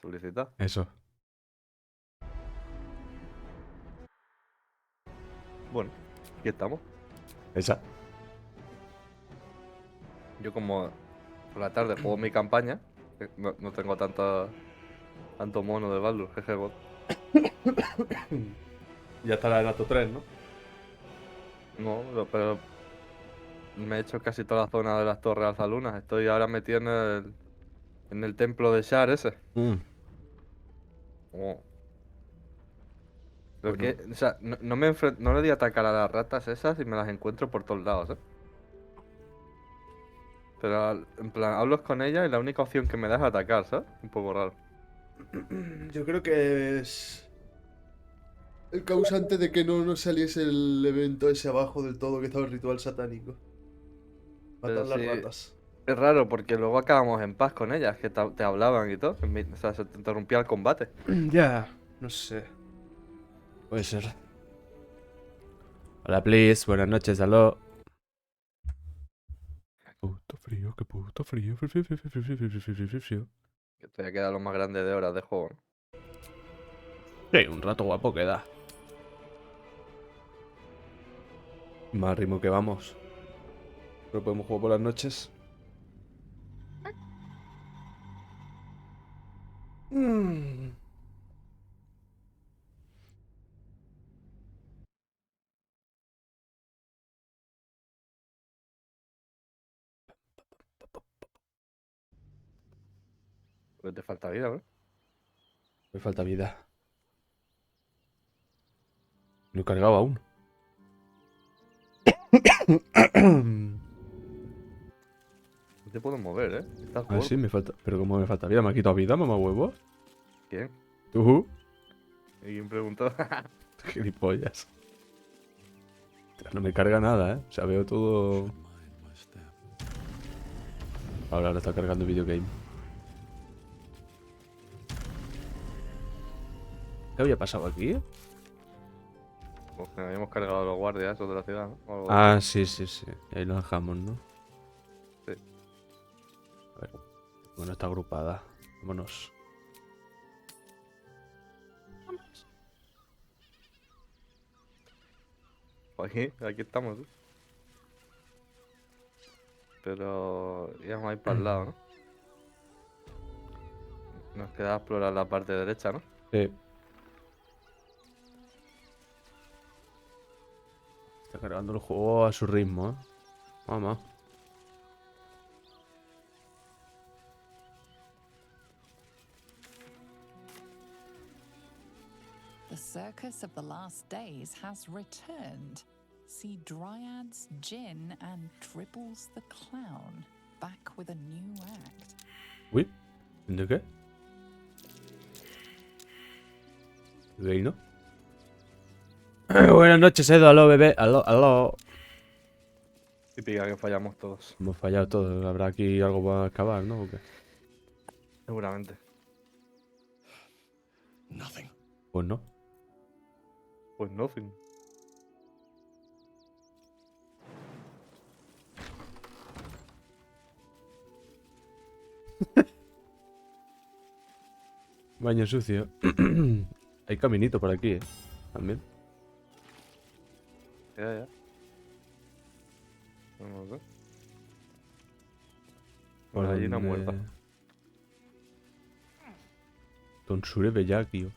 Solicitar. Eso. Bueno, aquí estamos. Esa. Yo como por la tarde juego mi campaña, no tengo tanto mono de Baldur, jeje God. Ya está la de Nato 3, ¿no? No, pero me he hecho casi toda la zona de las Torres Alzalunas. Estoy ahora metido en el templo de Shar ese. Oh. Pero Bueno. que, o sea, no le di a atacar a las ratas esas y me las encuentro por todos lados, ¿eh? Pero en plan, hablo con ella y la única opción que me da es atacar, ¿sabes? Un poco raro. Yo creo que es el causante de que no saliese el evento ese abajo del todo, que estaba el ritual satánico. Pero Matan sí, las ratas. es raro porque luego acabamos en paz con ellas, que te hablaban y todo. O sea, se te interrumpía el combate. Ya, no sé. Puede ser. Hola, please. Buenas noches, aló. Puto frío, qué puto frío. Que todavía queda lo más grande de horas de juego, ¿no? Sí, un rato guapo queda. Más ritmo que vamos. Pero podemos jugar por las noches. Porque te falta vida, ¿no? Me falta vida. No he cargado aún. No te puedo mover, ¿eh? Estás Ah, sí, gordo. me falta. Pero como me falta vida, me ha quitado vida, mamá huevo. ¿Quién? Tú, ¿Y quién preguntó? gilipollas. No me carga nada, O sea, veo todo. Ahora está cargando videogame. ¿Qué había pasado aquí? Pues que habíamos cargado a los guardias esos de la ciudad, ¿no? O algo de Ah, eso. sí, sí, sí. Y ahí lo dejamos, ¿no? Sí. A ver. Bueno, está agrupada. Vámonos. Aquí estamos, ¿eh? Pero íbamos a ir para el lado, ¿no? Nos queda explorar la parte derecha, ¿no? Sí. Está cargando el juego a su ritmo, Mamá. The circus of the last days has returned. See Dryads, Jin, and Dribbles the Clown back with a new act. Uy. ¿De qué? ¿Gay, no? Buenas noches, Edo. Aló, bebé. Aló, aló. Típica que fallamos todos. Hemos fallado todos. ¿Habrá aquí algo para acabar, no? ¿O qué? Seguramente. Nothing. Pues no. Pues nothing. Baño sucio. Hay caminito por aquí, También. Ya. Vamos a ver. Por Una gallina donde... muerta. Tonsure Bellagio.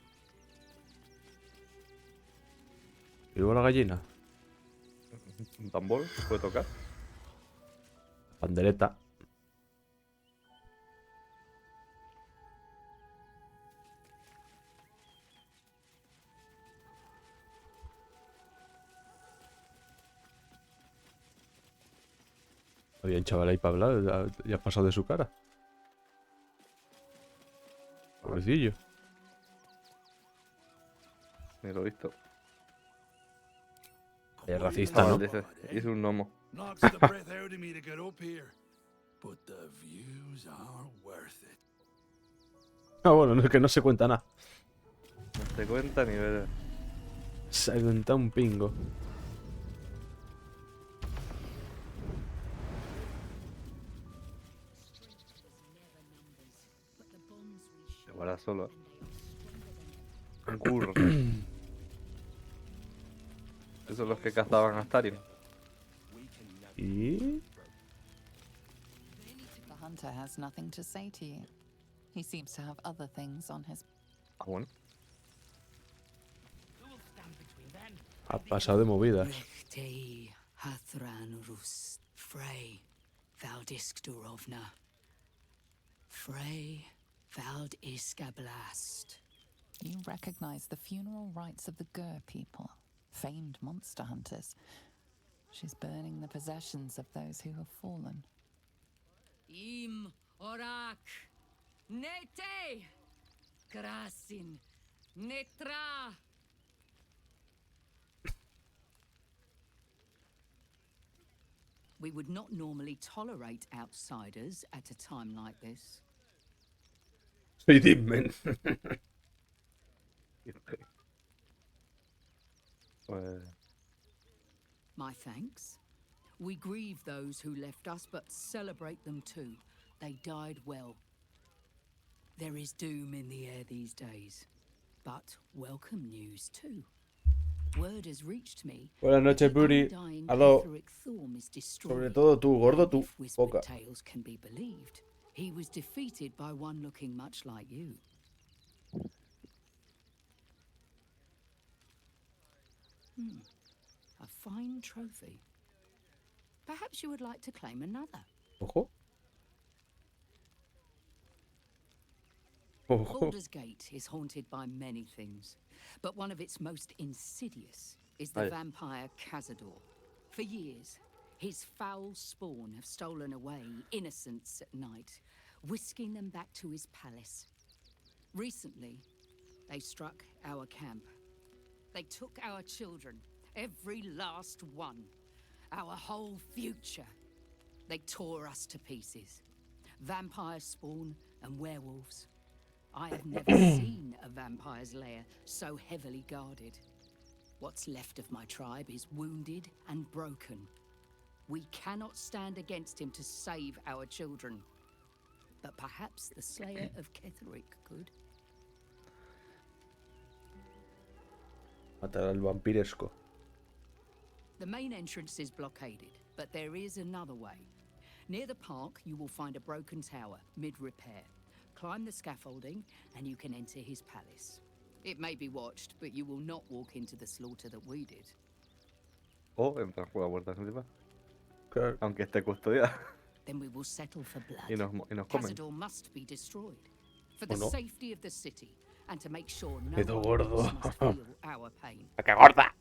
¿Y luego la gallina? Un tambor, ¿se puede tocar? Pandereta. Había un chaval ahí para hablar. Ya ha pasado de su cara. Pobrecillo. Ni lo he visto. Es racista, Ah, ¿no? dice, es un gnomo. Knocks the breath out of me to get up here. But the views are worth it. Ah, bueno, no es que no se cuenta nada. No te cuenta ni ver. Se cuenta un pingo. Igual solo. Gur. Esos son los que cazaban a Starin. Y... The hunter has nothing to say to you. He seems to have other things on his. Ah, bueno. ha pasado de movidas. Rechtei Hathran Rus Frey Valdisk Durovna Frey Valdiska Blast. You recognize the funeral rites of the Gur people, famed monster hunters. She's burning the possessions of those who have fallen. Im Orak Nete Krasin Netra. We would not normally tolerate outsiders at a time like this. Soy DINMAN. Pues... My thanks. We grieve those who left us, but celebrate them too. They died well. There is doom in the air these days, but welcome news too. Word has reached me. Buenas noches, Buri. Aló. Sobre todo tú, gordo, tú. Poca. Tales can be believed. He was defeated by one looking much like you. A fine trophy. Perhaps you would like to claim another. Ojo. Ojo. Baldur's Gate is haunted by many things, but one of its most insidious is the Aye. vampire Cazador. For years, his foul spawn have stolen away innocents at night, whisking them back to his palace. Recently, they struck our camp. They took our children, every last one, our whole future. They tore us to pieces. Vampire spawn and werewolves. I have never seen a vampire's lair so heavily guarded. What's left of my tribe is wounded and broken. We cannot stand against him to save our children. But perhaps the Slayer of Ketherick could. Matar al vampiresco. The main entrance is blockaded, but there is another way. Near the park, you will find a broken tower, mid-repair. Climb the scaffolding, and you can enter his palace. It may be watched, but you will not walk into the slaughter that we did. O entrar por la puerta principal. Claro. Aunque esté custodiada. Then we will settle for blood. Y nos comen. Cazador must be destroyed. For ¿O the no? safety of the city, and to make sure no Quedó one gordo. else must feel our pain. ¡A qué gorda!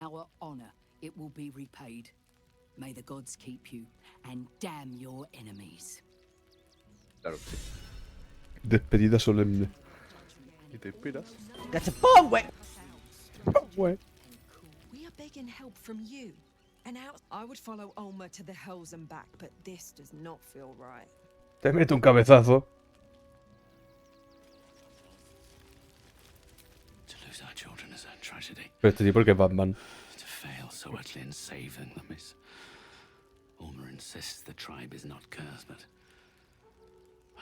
Our honor, it will be repaid. May the gods keep you, and damn your enemies. Claro que sí. Despedida solemne. Y te inspiras. Güey. We are begging help from you. And out I would follow Ulmer to the hells and back, but this does not feel right. Te meto un cabezazo. To lose our children is a tragedy. Pero este tipo que es Batman. To fail so utterly in saving them is... Ulmer insists the tribe is not cursed, but...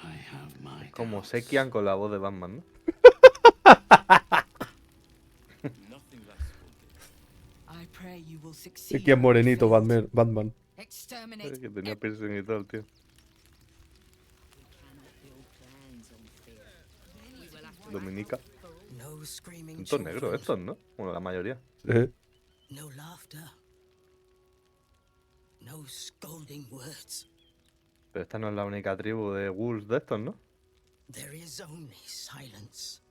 I have my Como doubts. Sekian con la voz de Batman, ¿no? I pray you will succeed. Es que es morenito Batman. Exterminate. Que tenía piercing y todo el tío. Dominica. No screaming Son todos negros estos, ¿no? Bueno, la mayoría. No laughter. No scolding words. Pero esta no es la única tribu de ghouls de estos, ¿no? There is only silence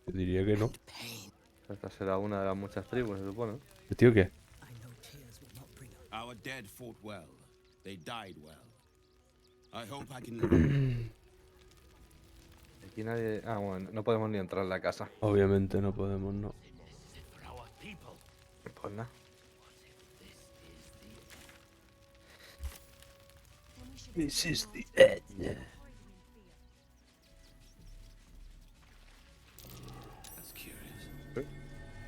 Yo diría que no. and pain. Esta será una de las muchas tribus, se supone. ¿El tío qué? I know tears will not bring us. Our dead fought well. They died well. I hope I can... Aquí nadie... Ah, bueno, no podemos ni entrar en la casa. Obviamente no podemos, no. For our people. Pues nada. This is the end. That's curious.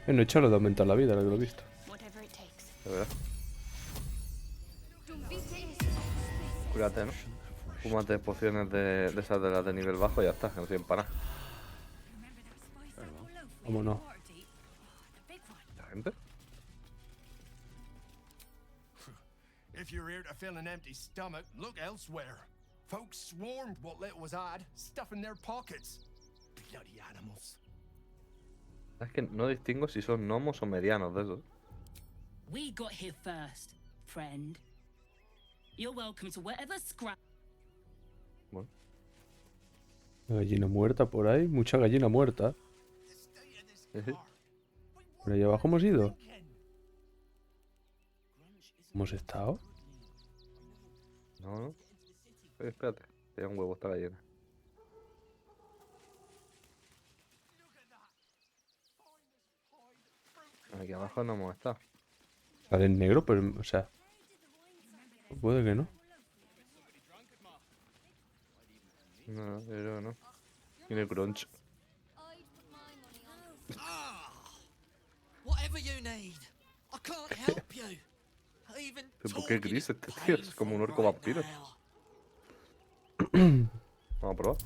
No he echado de aumentar la vida, lo que lo he visto. Whatever it takes. De verdad. ver. Cúrate, ¿no? Fúmate pociones de esas de las de nivel bajo y ya está, que no sirven para nada. Vámonos. ¿La gente? If you're here to fill an empty stomach, look elsewhere. Folks swarmed what little was odd, stuffing their pockets. Bloody animals. Es que no distingo si son gnomos o medianos de esos. We got here first, friend. You're welcome to whatever scrap. Bueno, Una gallina muerta por ahí. Mucha gallina muerta. sí. ¿Por ahí abajo hemos ido? ¿Hemos estado? No. Espérate, hay un huevo esta gallina. Aquí abajo no hemos estado. Sale en negro, pero, o sea... Puede que no. No, yo creo que no. Tiene crunch. Whatever you need, I can't help you. Even ¿Por qué gris este tío? Es como un orco right vampiro. now. Vamos a probar.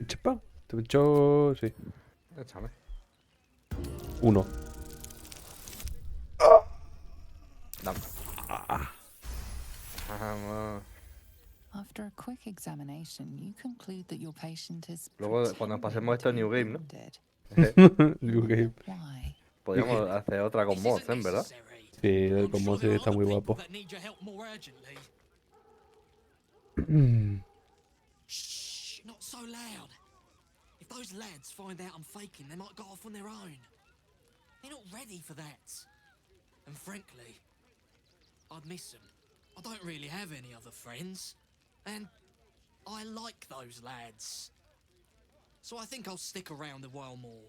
Chepa. Te he hecho... Sí. Échame. 1. Dame. Vamos. After a quick examination, you conclude that your patient is Luego, cuando pasemos esto a New Game, ¿no? wounded. New Game. Why? Podríamos hacer otra con This mods, isn't ¿verdad? necessary. Sí, el I'm combo sure there are está muy other guapo. people that need your help more urgently. Shh, not so loud. If those lads find out I'm faking, they might go off on their own. They're not ready for that. And frankly, I'd miss them. I don't really have any other friends. And I like those lads. So I think I'll stick around a while more.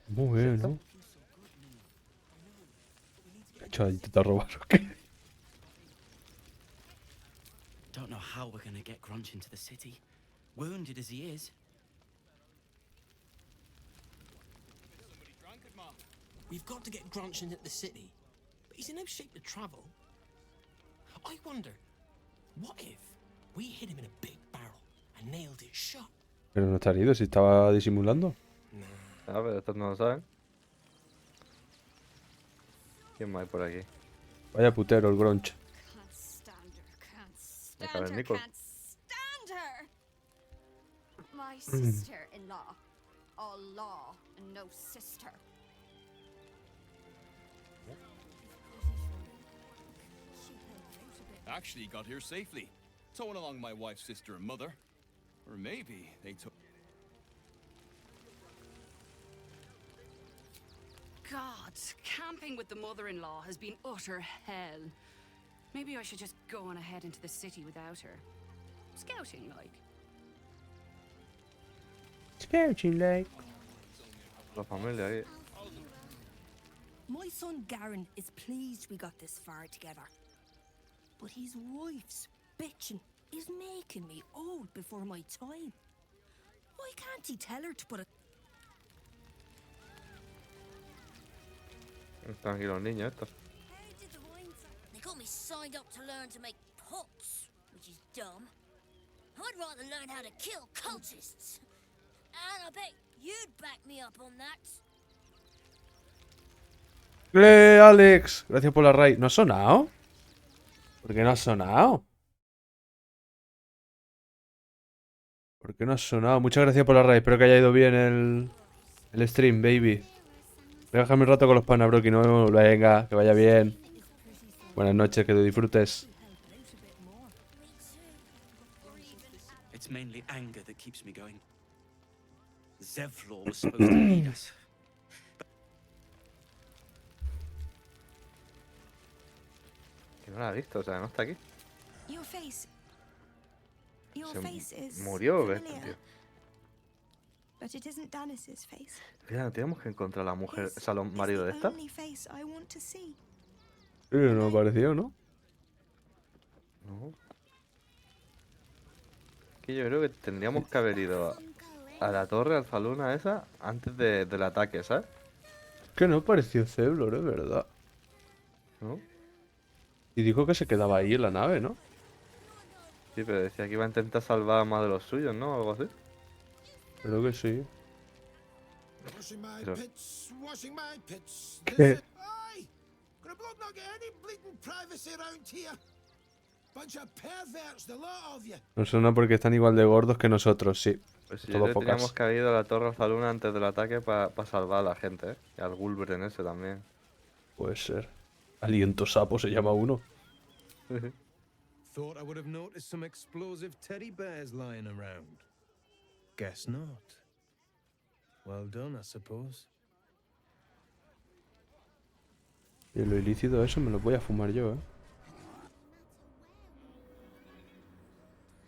Muy bien, ¿no? ¿Qué ha hecho? ¿Intenta robar o qué? Don't know how we're gonna get Grunch into the city, wounded as he is. We've got to get Grunch into the city, but he's in no shape to travel. I wonder, what if we hit him in a big barrel and nailed it shut? Pero no está herido, si estaba disimulando. A ver, estos no lo saben. ¿Quién más hay por aquí? Vaya putero el Grunch. Can't stand her, can't Hay que stand ver, her, Nico. can't stand her! My sister-in-law. All law and no sister. Actually got here safely, towing along my wife's sister and mother. Or maybe they took... God, camping with the mother-in-law has been utter hell. Maybe I should just go on ahead into the city without her. Scouting, like. Scouting like. La familia ahí. My son Garen is pleased we got this far together. But his wife's bitching is making me old before my time. Why can't he tell her to put a... Están aquí los niños estos. They got me signed up to learn to make pots, which is dumb. I'd rather learn how to kill cultists. And I bet you'd back me up on that. Alex! Gracias por la raid. ¿No ha sonado? ¿Por qué no ha sonado? ¿Por qué no ha sonado? Muchas gracias por la raid. Espero que haya ido bien el stream, baby. Déjame un rato con los panas, bro, que no... Venga, que vaya bien. Buenas noches, que te disfrutes. It's mainly anger that keeps me going. Zevlor was supposed to lead us. Que no la ha visto, o sea, no está aquí. Your face... Your Se face is murió este familiar, tío. but it isn't Dennis's face. Mira, tenemos que encontrar a la mujer, His o sea, el is marido de the esta. only face I want to see. No me ha parecido, ¿no? No. Que yo creo que tendríamos que haber ido a la torre alfaluna esa antes del ataque, ¿sabes? Que no pareció Ceblor, es verdad. ¿No? Y dijo que se quedaba ahí en la nave, ¿no? Sí, pero decía que iba a intentar salvar a más de los suyos, ¿no? Algo así. Creo que sí. Washing my Pero- pits, washing my pits. ¿Qué? There's a... Aye! Could a bloke not get any bleeding privacy around here? Bunch of perverts, the lot of you. Nos suena porque están igual de gordos que nosotros, sí. Pues sí, yo Todo creo que teníamos focas. que haber ido a la Torre Alzaluna antes del ataque para salvar a la gente, ¿eh? Y al Gulbren ese también. Puede ser. Aliento sapo se llama uno. Thought I would have noticed some explosive teddy bears lying around. Guess not. Well done, I suppose. Y lo ilícito eso me lo voy a fumar yo, ¿eh?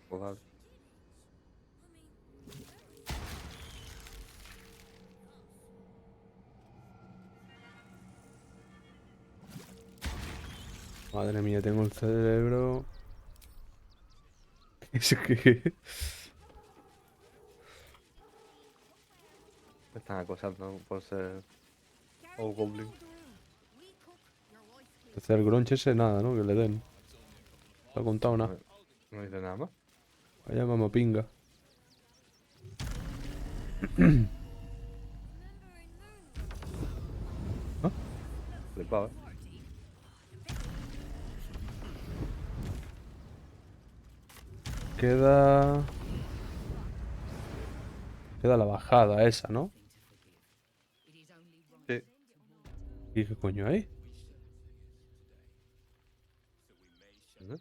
Pues vale. Madre mía, tengo el cerebro... ¿Es que? Me están acosando por ser Old Goblin. Entonces al grunge ese nada, ¿no? Que le den. No ha contado nada. No dice nada más. Vaya mamapinga. ¿Ah? Flipado, ¿eh? Queda... Queda la bajada esa, ¿no? Sí. ¿Y qué coño hay? ¿Dónde?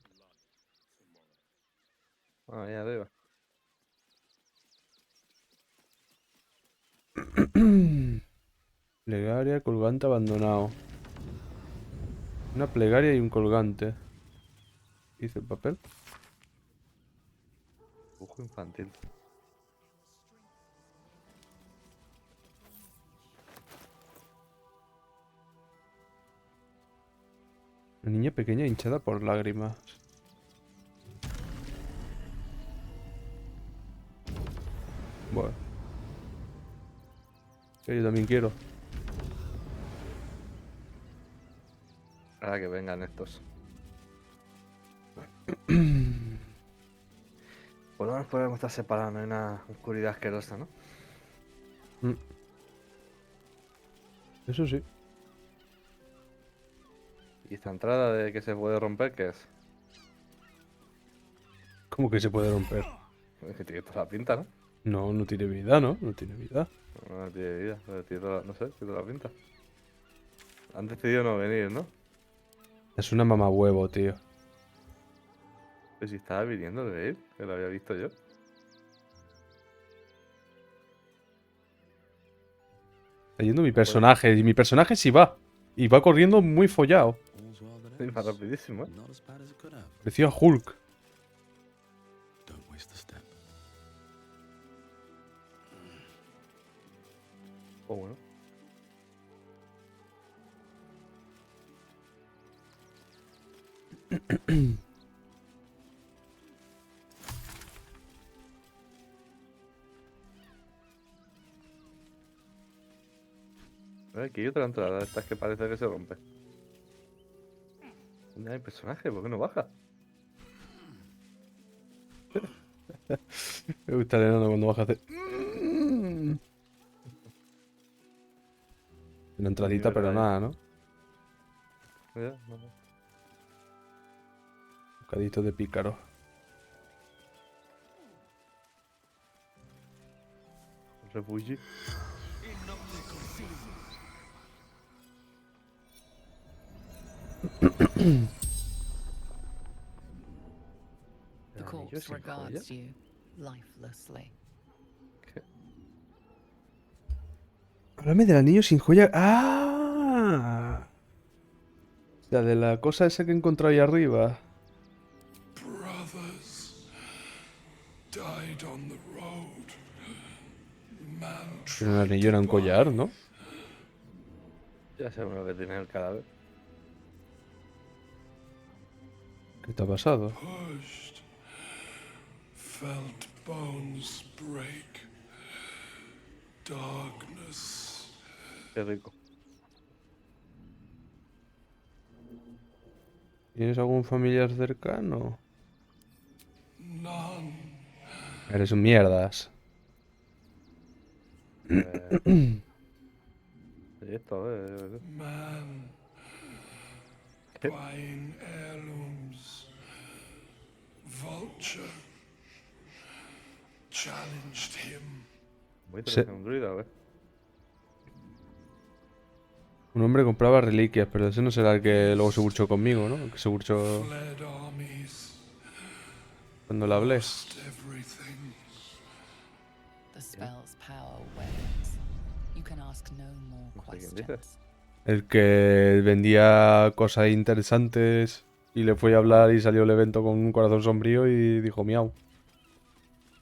Ah, ahí arriba. Plegaria, colgante abandonado. Una plegaria y un colgante. ¿Qué dice el papel? Dibujo infantil. Una niña pequeña hinchada por lágrimas. Bueno. Sí, yo también quiero. Ahora que vengan estos. Por lo menos podemos estar separados, no hay una oscuridad asquerosa, ¿no? Eso sí. ¿Y esta entrada de que se puede romper qué es? ¿Cómo que se puede romper? Es que tiene toda la pinta, ¿no? No, no tiene vida, ¿no? No tiene vida. No tiene vida, pero tiene toda, no sé, tiene toda la pinta. Han decidido no venir, ¿no? Es una mamá huevo, tío. Pues si estaba viniendo el Babe, que lo había visto yo. Está yendo mi personaje. Y mi personaje sí va. Y va corriendo muy follado. Sí, va rapidísimo, ¿eh? Parecía Hulk. Don't waste a step. Oh, bueno. Aquí hay otra entrada, esta es que parece que se rompe. ¿Dónde hay personaje? ¿Por qué no baja? Me gusta el enano cuando baja a hacer... Una entradita, pero nada, ¿no? Ya, no, no. Bocadito de pícaro. Refugee. The corpse regards you lifelessly. Háblame del anillo sin joya. ¡Ah! O sea, de la cosa esa que he encontrado ahí arriba. Brothers died on the road. Man Pero un anillo era un collar, ¿no? Ya sabemos lo que tiene el cadáver. ¿Qué te ha pasado? pushed, felt bones break. Darkness. Qué rico. ¿Tienes algún familiar cercano? None. Eres un mierdas. Sí, esto, Man. ¿Qué? Buying heirlooms. Vulture. Challenged him. Muy Se- interesante, un druida, ¿ves? Un hombre compraba reliquias, pero ese no será el que luego se burchó conmigo, ¿no? El que se burchó Fled armies. cuando le hablé. Lost everything. The spell's power wanes. You can ask no more No sé quién dice. questions. El que vendía cosas interesantes y le fue a hablar y salió el evento con un corazón sombrío y dijo miau.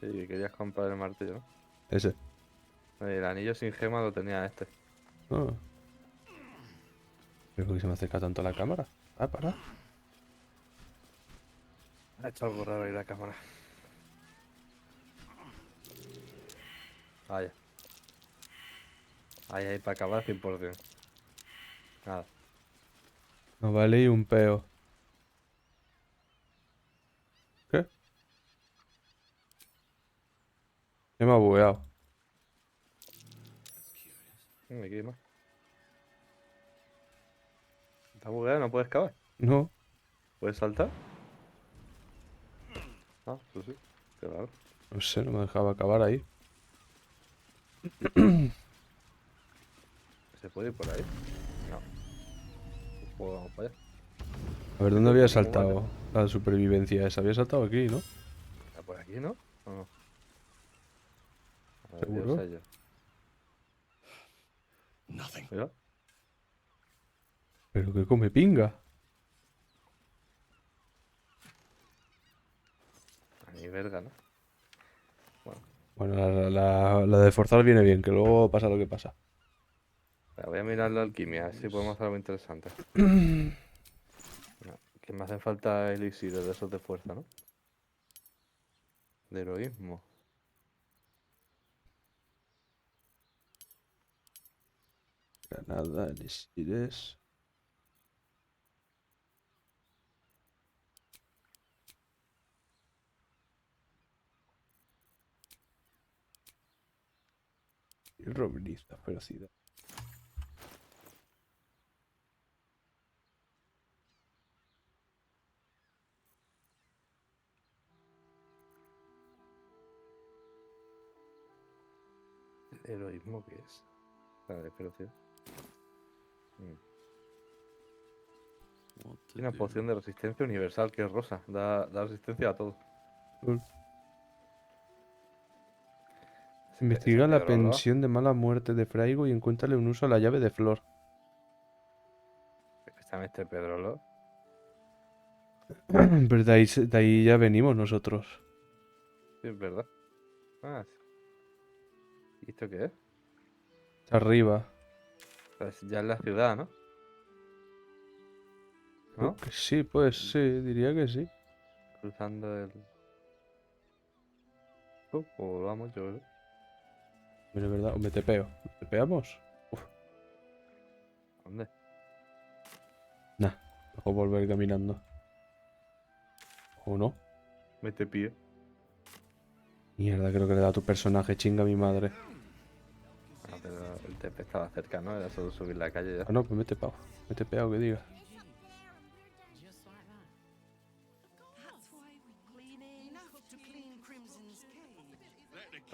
Sí, querías comprar el martillo, ¿no? Ese. El anillo sin gema lo tenía este. Ah. ¿Pero por qué se me acerca tanto a la cámara? Ah, para. Ha hecho algo raro ahí la cámara. Vaya. Ahí, para acabar 100%. Nada. No vale y un peo. ¿Qué? Se me ha bugueado. Aquí hay más. ¿Está bugueado? ¿No puedes cavar? No. ¿Puedes saltar? Ah, pues sí. Qué raro. No sé, no me dejaba acabar ahí. ¿Se puede ir por ahí? No. Pues vamos para allá. A ver, ¿dónde había saltado la supervivencia esa? Había saltado aquí, ¿no? ¿Está por aquí, no? ¿O no? A ver, ¿Seguro? Dios sé yo. Nothing. Mira. Pero que come pinga. Ni verga, ¿no? Bueno, Bueno, la de forzar viene bien, que luego pasa lo que pasa. voy a mirar la alquimia, a ver si podemos hacer algo interesante. No, que me hacen falta elixires de esos de fuerza, ¿no? De heroísmo. Granada, elixires. Y Robiniza, velocidad. ¿Heroísmo qué es? Vale, pero sí. Tiene una poción de resistencia universal que es rosa. Da resistencia a todo. Investiga la Pedro, ¿no? pensión de mala muerte de Fraigo y encuéntrale un uso a la llave de flor. Este Pedro, ¿no? Pero de ahí ya venimos nosotros. Sí, es verdad. Ah, sí. ¿Y esto qué es? Está arriba. Pues ya es la ciudad, ¿no? ¿No? Que sí, pues sí, diría que sí. Cruzando el... Pues vamos, yo creo. Pero es verdad, o me tepeo. ¿Tepeamos? Uf. ¿Dónde? Nah, mejor volver caminando. ¿O no? Mete pie. Mierda, creo que le da a tu personaje, chinga a mi madre. Ah, pero el TP estaba cerca, ¿no? Era solo subir la calle ya. Ah, no, pues me he tepao. Me he tepeado, que diga.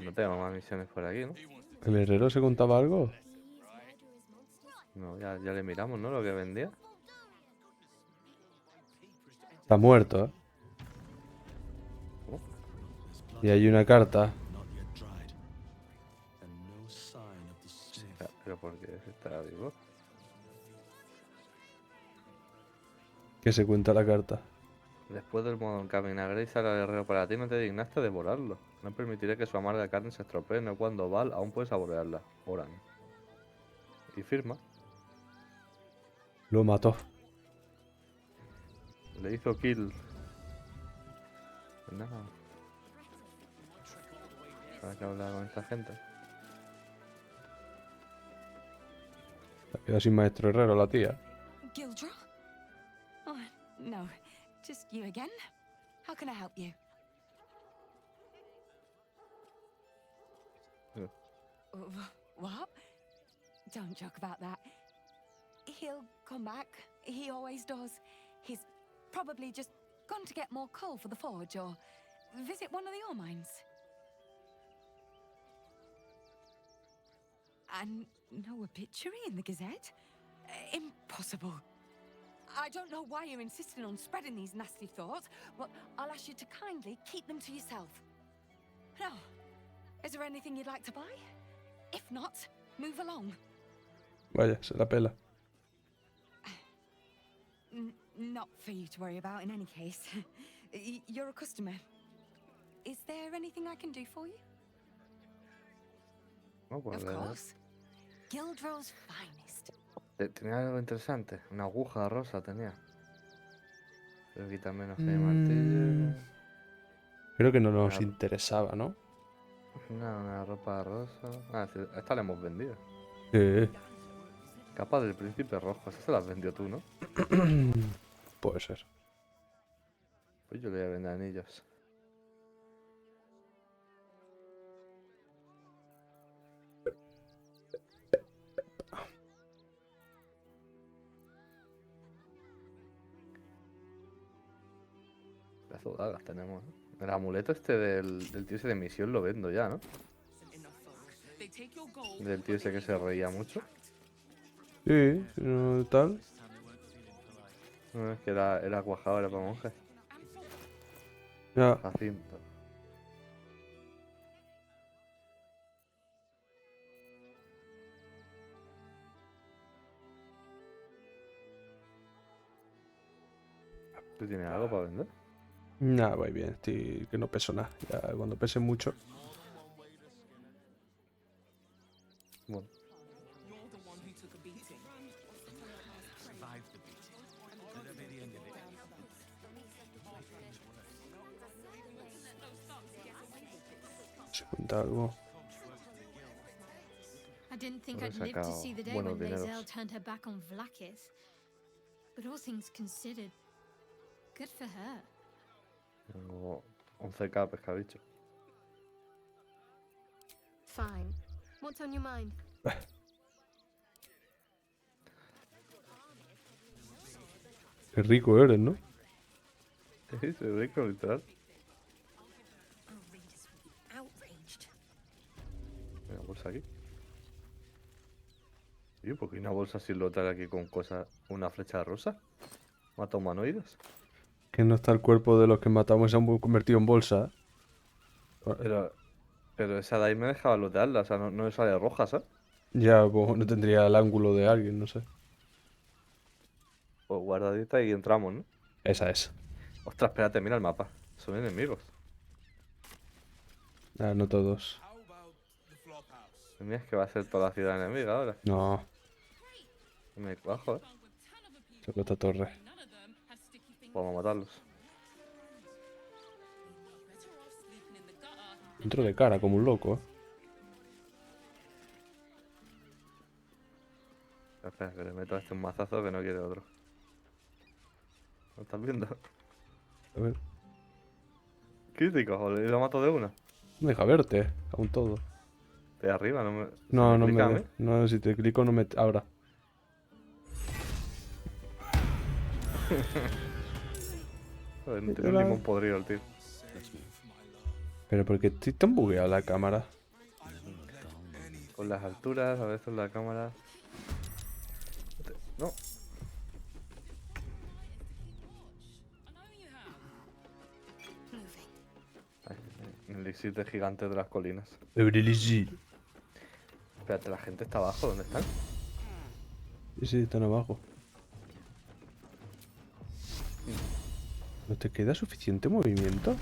No tenemos más misiones por aquí, ¿no? ¿El herrero se contaba algo? No, ya le miramos, ¿no? Lo que vendía. Está muerto, ¿eh? ¿Cómo? Y hay una carta. Pero ¿por qué está vivo? ¿Qué se cuenta la carta? Después del modo encaminar Grace al guerrero para ti, no te dignaste devorarlo. No permitiré que su amarga carne se estropee, no cuando Val aún puedes saborearla. Oran. Y firma. Lo mató. Le hizo kill. Pues nada. Para que hablar con esta gente. Se ha quedado sin maestro herrero la tía. Gildra? No, just you again. How can I help you? What? Don't joke about that. He'll come back. He always does. He's probably just gone to get more coal for the forge or visit one of the ore mines. And no obituary in the Gazette? Impossible. I don't know why you're insisting on spreading these nasty thoughts, but I'll ask you to kindly keep them to yourself. Now, is there anything you'd like to buy? If not, move along. Vaya, se la pela. Not for you to worry about in any case. You're a customer. Is there anything I can do for you? No, pues, Of course. Gildrow's finest. Tenía algo interesante. Una aguja rosa tenía. Pero aquí también hace martillo. Creo que no nos interesaba, ¿no? Una ropa rosa. Ah, sí, esta la hemos vendido. Sí. Capa del príncipe rojo. Esa se la has vendido tú, ¿no? Puede ser. Pues yo le voy a vender anillos. Las dagas tenemos, ¿no? El amuleto este del tío ese de misión lo vendo ya, ¿no? Del tío ese que se reía mucho. Sí, no tal. No, es que era cuajado, era para monjes. Ya. Jacinto. ¿Tú tienes algo para vender? Nada, voy bien. Estoy que no peso nada. Ya cuando pese mucho. Bueno. Se cuenta algo. I didn't think Habré I'd live to sacado see the day buenos when dineros. Lae'zel turned her back on Vlaakith. But all things considered, good for her. Tengo 11k pescabicho. Fine. What's on your mind? Qué rico eres, ¿no? Sí, soy rico, literal. Una bolsa aquí. ¿Y por qué una bolsa sin lotar aquí con cosas? ¿Una flecha rosa? ¿Mata humanoides? Que no está el cuerpo de los que matamos y se han convertido en bolsa. Pero esa de ahí me dejaba lootearla, o sea, no me sale roja, ¿sabes? Ya, pues no tendría el ángulo de alguien, no sé. Pues guardadita y entramos, ¿no? Esa es. Ostras, espérate, mira el mapa. Son enemigos. Ah, no todos. Mira, es que va a ser toda la ciudad enemiga ahora. No. Me cuajo, ¿eh? Solo esta torre. Vamos a matarlos. Entro de cara como un loco, ¿eh? Espera, que le meto a este un mazazo que no quiere otro. ¿Lo estás viendo? A ver. Crítico, joder, lo mato de una. No deja verte, aún todo. De arriba, no me. No, si no clica a me. mí. No, si te clico no me. Ahora. Joder, no tiene ningún podrido el tío. Pero porque estoy tan bugueada la cámara. Con las alturas, a veces la cámara. No. Ay, el elixir de gigante de las colinas. Elixir. Espérate, la gente está abajo, ¿dónde están? Sí, sí, están abajo. ¿No te queda suficiente movimiento?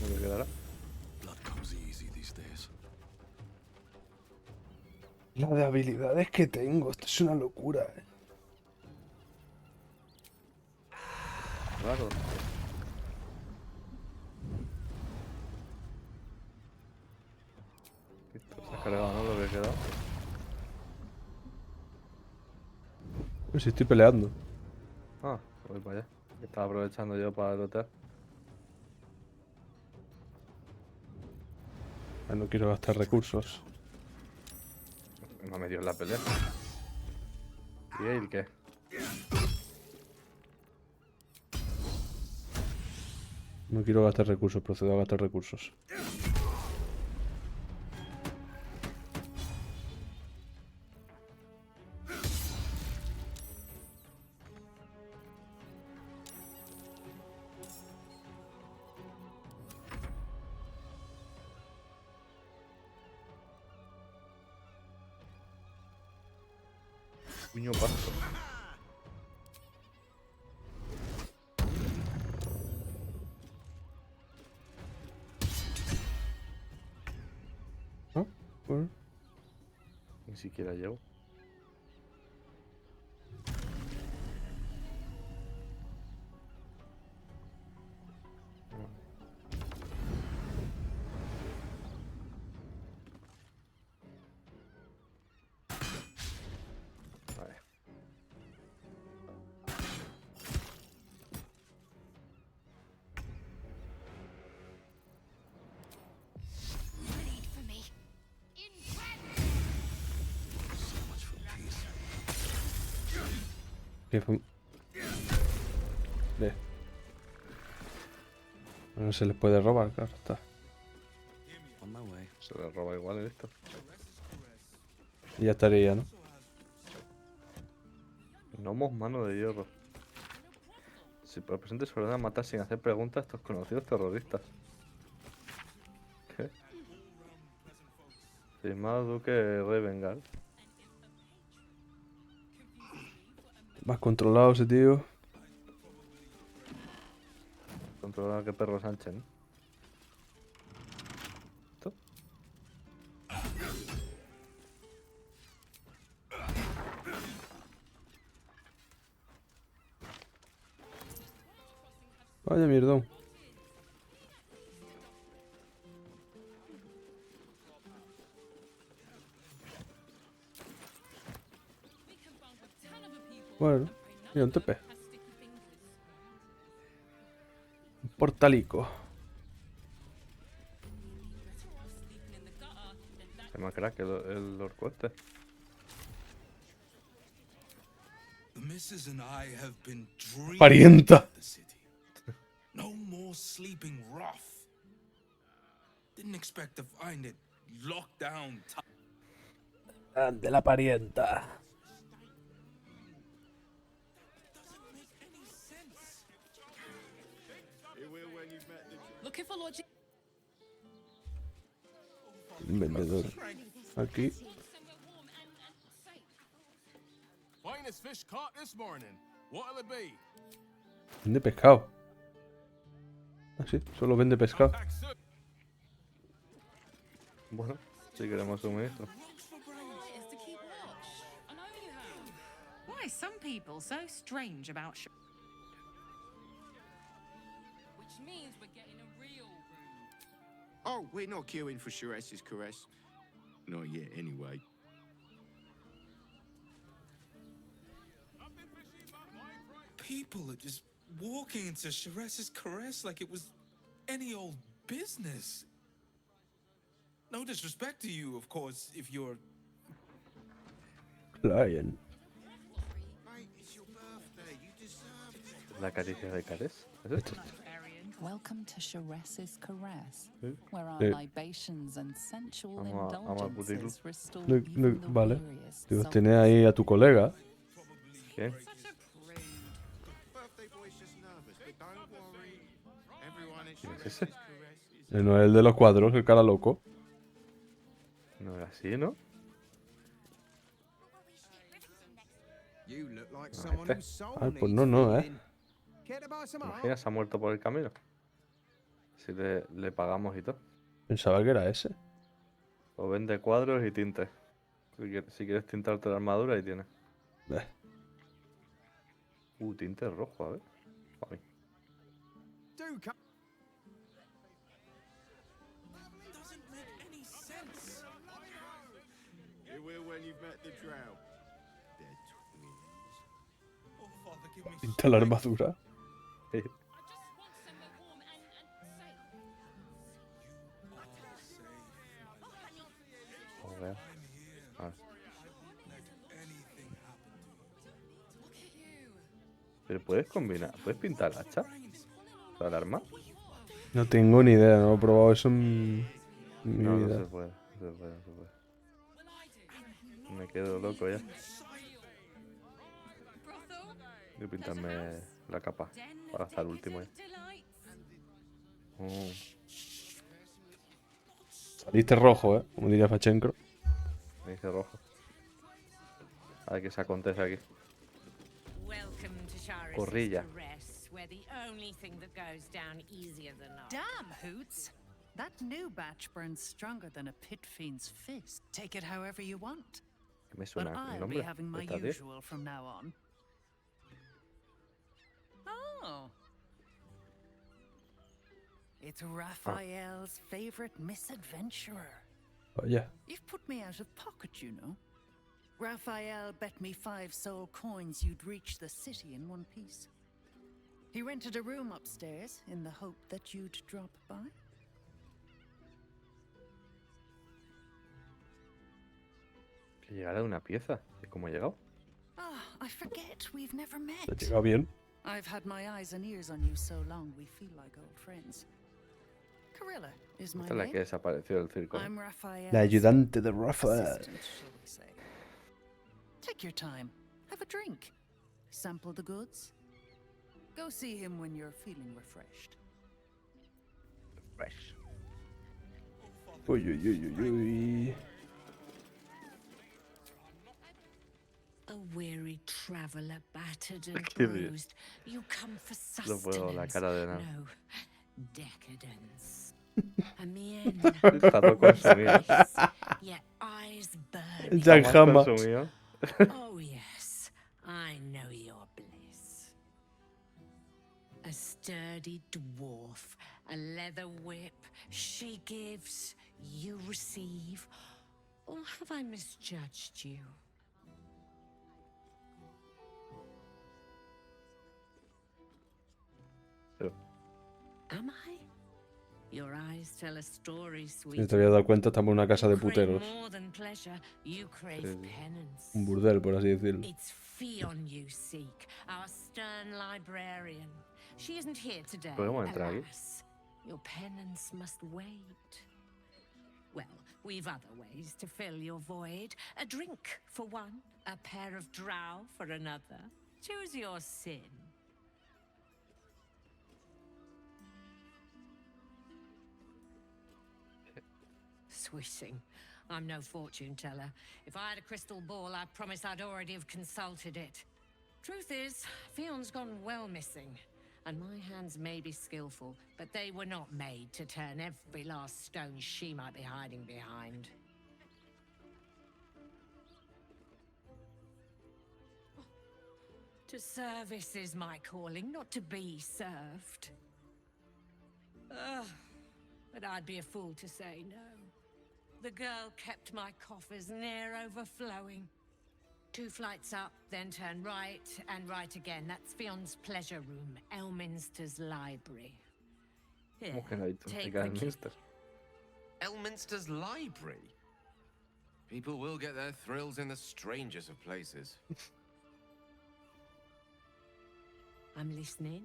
¿No me quedará? La de habilidades que tengo, esto es una locura, ¿eh? Claro. Listo, se ha cargado, ¿no? Lo que queda. Pues sí, estoy peleando. Ah, voy para allá. Estaba aprovechando yo para lootear. No quiero gastar recursos. No me dio en la pelea. ¿Y él qué? No quiero gastar recursos, procedo a gastar recursos. Puño paso. ¿Ah? Bueno. Ni siquiera llego. Vale. ¿Qué fue? Ve. No se les puede robar, claro está. Se le roba igual esto. Y ya estaría, ¿no? Gnomos mano de hierro. Si por el presente se ordena matar sin hacer preguntas a estos conocidos terroristas. ¿Qué? Firmado Duque Revengar. Más controlado ese tío. Controlar que perro Sánchez, ¿no? ¿Esto? Vaya mierdón. Bueno, mira un TP. Un portalico. Se me crack el orco este. The missus and I have been dreaming Parienta. of the city. No more sleeping rough. Didn't expect to find it locked down. Ande la parienta. Looking for logic. Un vendedor. Aquí. Finest fish caught this morning. What'll it be? Vende pescado. Ah, sí, solo vende pescado. Bueno, si queremos suministro. Why are some people so strange about Which means we're getting a real room. Oh, we're not queuing for Shiraz's caress. Not yet, anyway. People are just walking into Shiraz's caress like it was any old business. No disrespect to you, of course, if you're... Lion. Mate, it's your birthday. You deserve it. La caricia de Cares. ¿Es esto? Welcome to Shiraz's Caress, Sí. where our Sí. libations and sensual Vamos a putirlo. indulgences restore No, even the vale. weariest Digo, souls. tiene ahí a tu colega. ¿Qué? Birthday boy's just nervous, but don't worry. Everyone at ¿Quién es Shiraz's ese? caress is... No es el de los cuadros, el cara loco. No era así, ¿no? You look like Ah, someone este. whose soul Ah, pues needs no, feeding. Care to buy some art? Imagina, se ha muerto por el camino. Si le pagamos y todo. Pensaba que era ese. O vende cuadros y tintes. Si quieres tintarte la armadura, ahí tienes. Beh. Tinte rojo, a ver. A mí. Do come. you've met the drow. They're twins. Oh, Father, give me Pinta la armadura. Joder. Ah. Pero puedes combinar, puedes pintar hacha. ¿Para el arma? No tengo ni idea, no lo he probado eso en mi No, vida. no se puede, no se puede, no se puede. Me quedo loco ya. Voy a pintarme la capa para hasta el último ya. Saliste rojo, como diría Fachenko. Me dice rojo. A ver qué se acontece aquí. Corrilla. Damn, Hoots! That new batch burns stronger than a pit fiend's fist. Take it however you want. Me But suena el I'll be nombre. having my ¿Está bien? usual from now on. Oh. It's Raphael's favorite misadventurer. Vaya. You've put me out of pocket, you know. Raphael bet me 5 soul coins you'd reach the city in one piece. He rented a room upstairs in the hope that you'd drop by. Que llegara una pieza. ¿Y cómo ha llegado? Ah, I forget we've never met. ¿Te ha llegado bien? I've had my eyes and ears on you so long we feel like old friends. Carilla is my Esta es la que name. desapareció del circo. I'm Raphael's La ayudante de Rafael. assistant, shall we say. Take your time. Have a drink. Sample the goods. Go see him when you're feeling refreshed. Fresh. Uy, uy, uy, uy, uy. A weary traveller, battered and Qué bien. bruised. You come for No puedo, la sustenance. cara de nada. No, decadence. A mere Está todo consumido. Your eyes burn. Jack Está más Hama. consumido. Oh yes, I know your bliss. A sturdy dwarf, a leather whip. She gives, you receive. Or have I misjudged you? Am I? Your eyes tell a story, Si sweet. te habías dado cuenta, estamos en una casa de You crave puteros. more than pleasure, you crave penance. Un burdel, por así decirlo. It's Fionn you seek, our stern librarian. She isn't here today. ¿Podemos entrar aquí? Alas, your penance must wait. Well, we've other ways to fill your void. A drink for one, a pair of drow for another. Choose your sin. Sweeting. I'm no fortune teller. If I had a crystal ball, I promise I'd already have consulted it. Truth is, Fion's gone well missing. And my hands may be skillful, but they were not made to turn every last stone she might be hiding behind. To service is my calling, not to be served. Ugh, but I'd be a fool to say no. The girl kept my coffers near overflowing. 2 flights up, then turn right and right again. That's Fion's pleasure room, Elminster's library. Here, ¿Cómo que no hay tú? take Hay the que key. Elminster. Elminster's library? People will get their thrills in the strangest of places. I'm listening.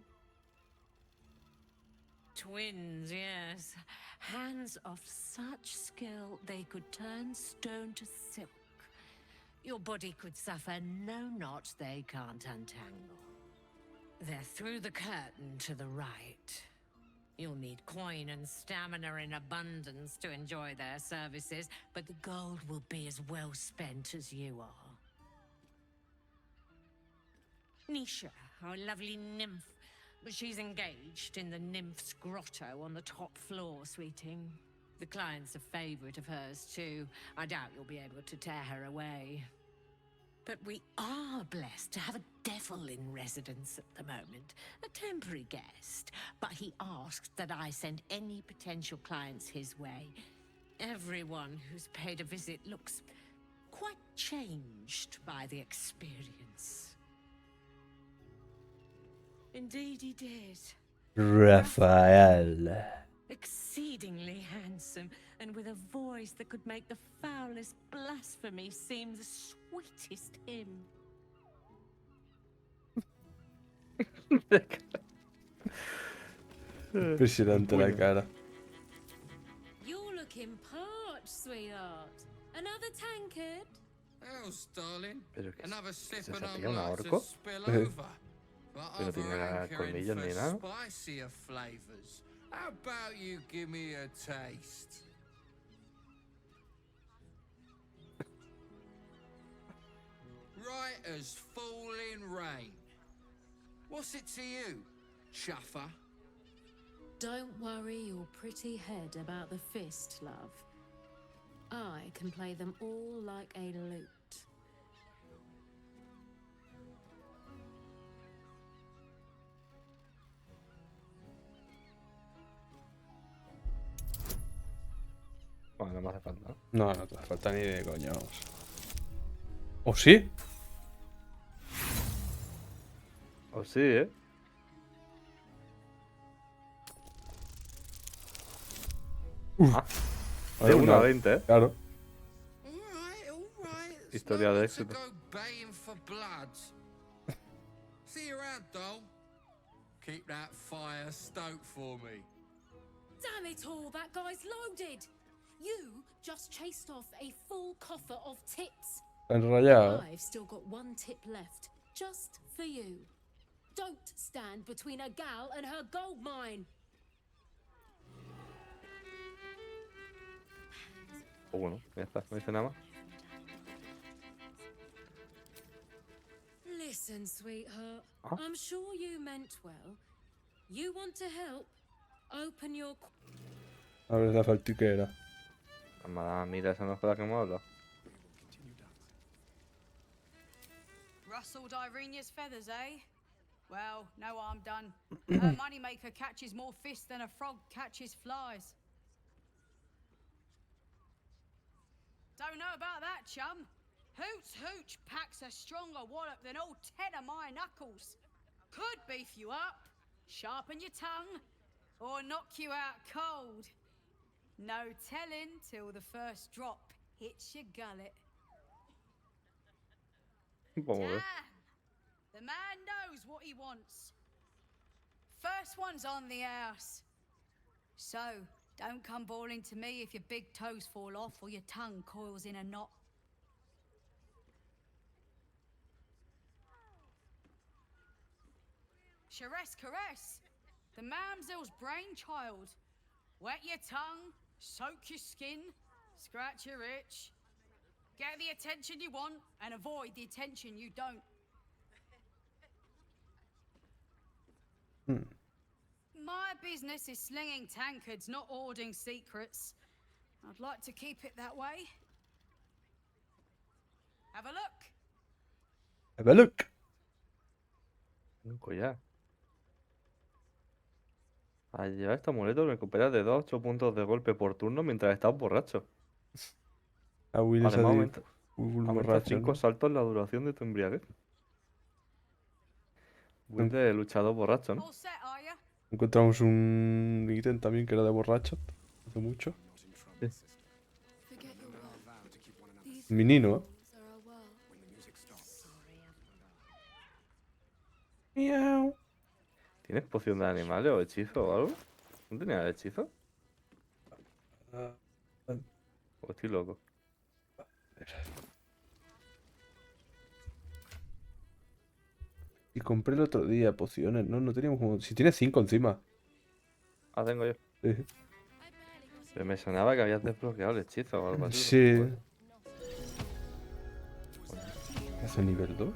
Twins, yes. Hands of such skill they could turn stone to silk. Your body could suffer no knot they can't untangle. They're through the curtain to the right. You'll need coin and stamina in abundance to enjoy their services, but the gold will be as well spent as you are. Nisha, our lovely nymph. But she's engaged in the nymph's grotto on the top floor, sweeting. The client's a favorite of hers, too. I doubt you'll be able to tear her away. But we are blessed to have a devil in residence at the moment. A temporary guest. But he asked that I send any potential clients his way. Everyone who's paid a visit looks quite changed by the experience. Indeed he did. Rafael. Exceedingly handsome, and with a voice that could make the foulest blasphemy seem the sweetest hymn. Impresionante la cara. You're looking parched, sweetheart. Another tankard? Else, darling. Another sip ¿Es and esa I'm tía, una like to orco? spill over. But Que no tiene other hankering colmillos for ni nada. spicier flavors. How about you give me a taste? Right as falling rain. What's it to you, chuffer? Don't worry your pretty head about the fist, love. I can play them all like a lute. Bueno, no me hace falta. No, no te hace falta ni de coño. ¿O sí? O sí, ¿eh? Ah, de 1 a 20, ¿eh? Claro. Historia de éxito. Baying for blood. See you around, doll. Keep that fire stoked for me. Damn it all, that guy's loaded! You just chased off a full coffer of tips. Enrollado. I've still got one tip left, just for you. Don't stand between a gal and her gold mine. Pues bueno, ya está, no dice nada más. Listen, sweetheart. Huh? I'm sure you meant well. You want to help? Open your... Abre la faltiquera. Amada, mira, esa no es con la que hemos hablado. Rustled Irenia's feathers, eh? Well, no harm done. Her moneymaker catches more fish than a frog catches flies. Don't know about that, chum. Hoots Hooch packs a stronger wallop than all 10 of my knuckles. Could beef you up, sharpen your tongue, or knock you out cold. No telling till the first drop hits your gullet. Vamos a ver. The man knows what he wants. First one's on the house. So, don't come bawling to me if your big toes fall off or your tongue coils in a knot. Sheress caress, the mamsel's brainchild. Wet your tongue, soak your skin, scratch your itch. Get the attention you want and avoid the attention you don't. My business is slinging tankards, not hoarding secrets. I'd like to keep it that way. Have a look. Have a look. Un collar. Al llevar este amuleto recupera de 2 a 8 puntos de golpe por turno mientras estás borracho. A Willy Además, aumenta borracho, 5 ¿no? saltos la duración de tu embriaguez. Will de luchador borracho, ¿no? Encontramos un ítem también que era de borracho. Hace mucho. Sí. Menino, ¿eh? Miau. ¿Tienes poción de animales o hechizo o algo? ¿No tenías hechizo? ¿O estoy loco? Y compré el otro día pociones, ¿no? No teníamos como... Si tienes 5 encima. Ah, tengo yo. Sí. Pero me sonaba que habías desbloqueado el hechizo o algo así. Sí. ¿Hace nivel 2?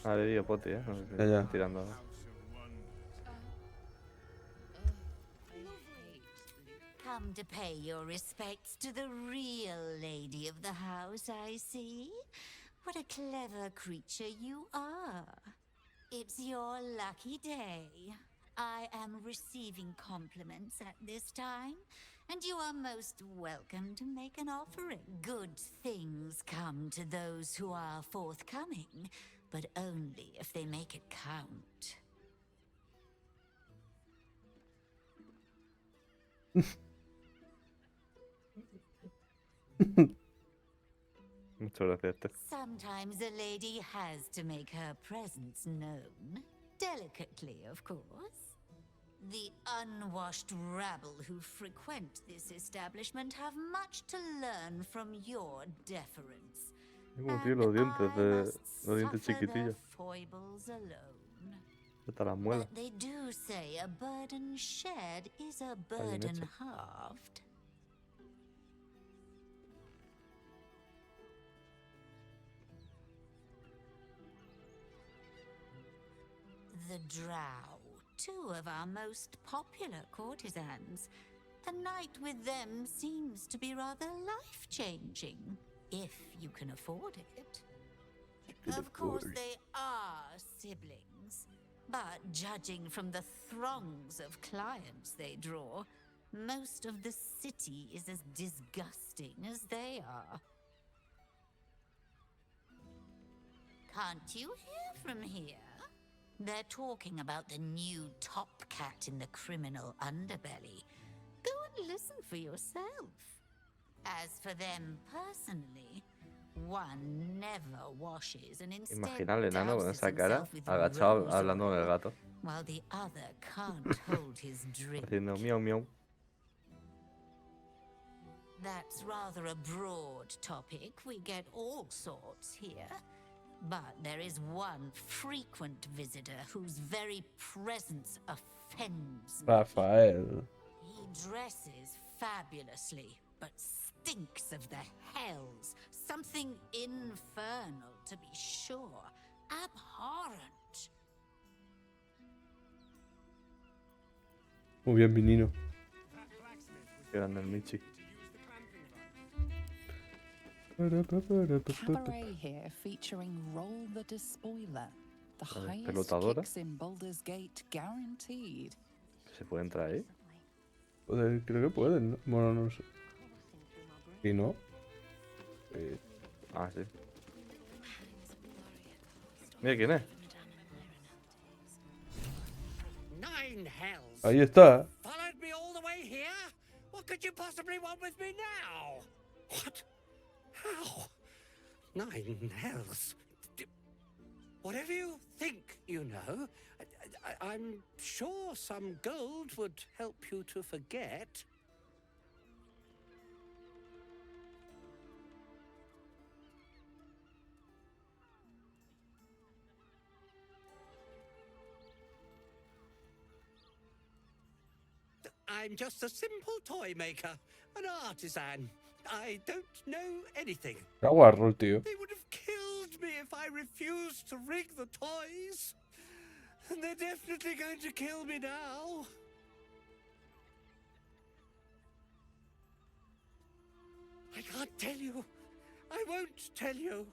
Ah, le digo poti, ¿eh? No sé si Ya, ya. están tirando ahora. Come to pay your respects to the real lady of the house, I see. What a clever creature you are. It's your lucky day. I am receiving compliments at this time, and you are most welcome to make an offering. Good things come to those who are forthcoming, but only if they make it count. Muchas gracias, Esther. Sometimes a lady has to make her presence known. Delicately, of course. The unwashed rabble who frequent this establishment have much to learn from your deference. Como tiene los dientes chiquitillos. Foibles alone. Hasta las muelas. But they do say a burden shared is a burden halved. The Drow, two of our most popular courtesans. A night with them seems to be rather life-changing, if you can afford it. Of course, they are siblings, but judging from the throngs of clients they draw, most of the city is as disgusting as they are. Can't you hear from here? They're talking about the new top cat in the criminal underbelly. Go and listen for yourself. As for them personally, one never washes and instead Imagina al enano con douses esa cara, himself with agachado rose hablando con el oil, gato. while the other can't hold his drink. Haciendo miau miau. That's rather a broad topic. We get all sorts here. But there is one frequent visitor whose very presence offends me. Rafael. He dresses fabulously, but stinks of the hells. Something infernal, to be sure. Abhorrent. Muy bien, Vinino. Qué grande el Michi. Cabaret here featuring Roll the Despoiler. The highest pelotadora. kicks in Baldur's Gate guaranteed. ¿Se puede entrar ahí? Joder, creo que pueden, ¿no? Bueno, no sé. ¿Y no? Ah, sí. Mira quién es. Nine hells. Ahí está. Followed me all the way here? What could you possibly want with me now? What? How? Nine hells. Whatever you think, you know, I'm sure some gold would help you to forget. I'm just a simple toy maker, an artisan. I don't know anything. Qué guarro el tío. They would have killed me if I refused to rig the toys. And they're definitely going to kill me now. I can't tell you. I won't tell you.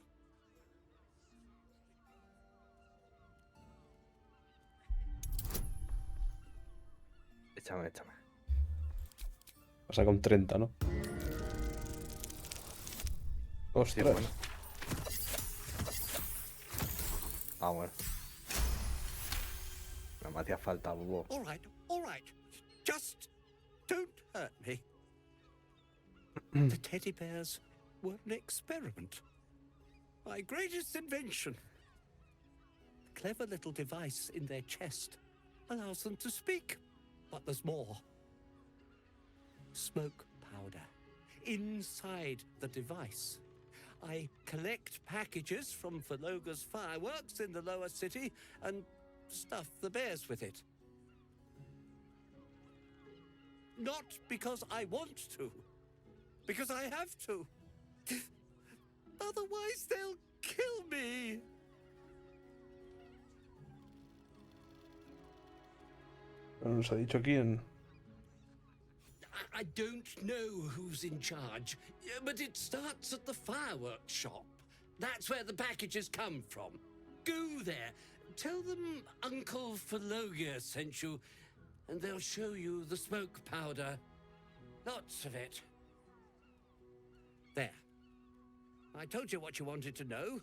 Échame. Pasa con 30, ¿no? Hostia, bueno. Ah, bueno. No me hacía falta, bobo. All right. Just don't hurt me. The teddy bears were an experiment. My greatest invention. A clever little device in their chest allows them to speak. But there's more. Smoke powder inside the device. I collect packages from Valoga's fireworks in the lower city and stuff the bears with it. Not because I want to, because I have to. Otherwise they'll kill me. No nos ha dicho quién. I don't know who's in charge, but it starts at the fireworks shop. That's where the packages come from. Go there, tell them Uncle Phalogia sent you, and they'll show you the smoke powder. Lots of it. There. I told you what you wanted to know.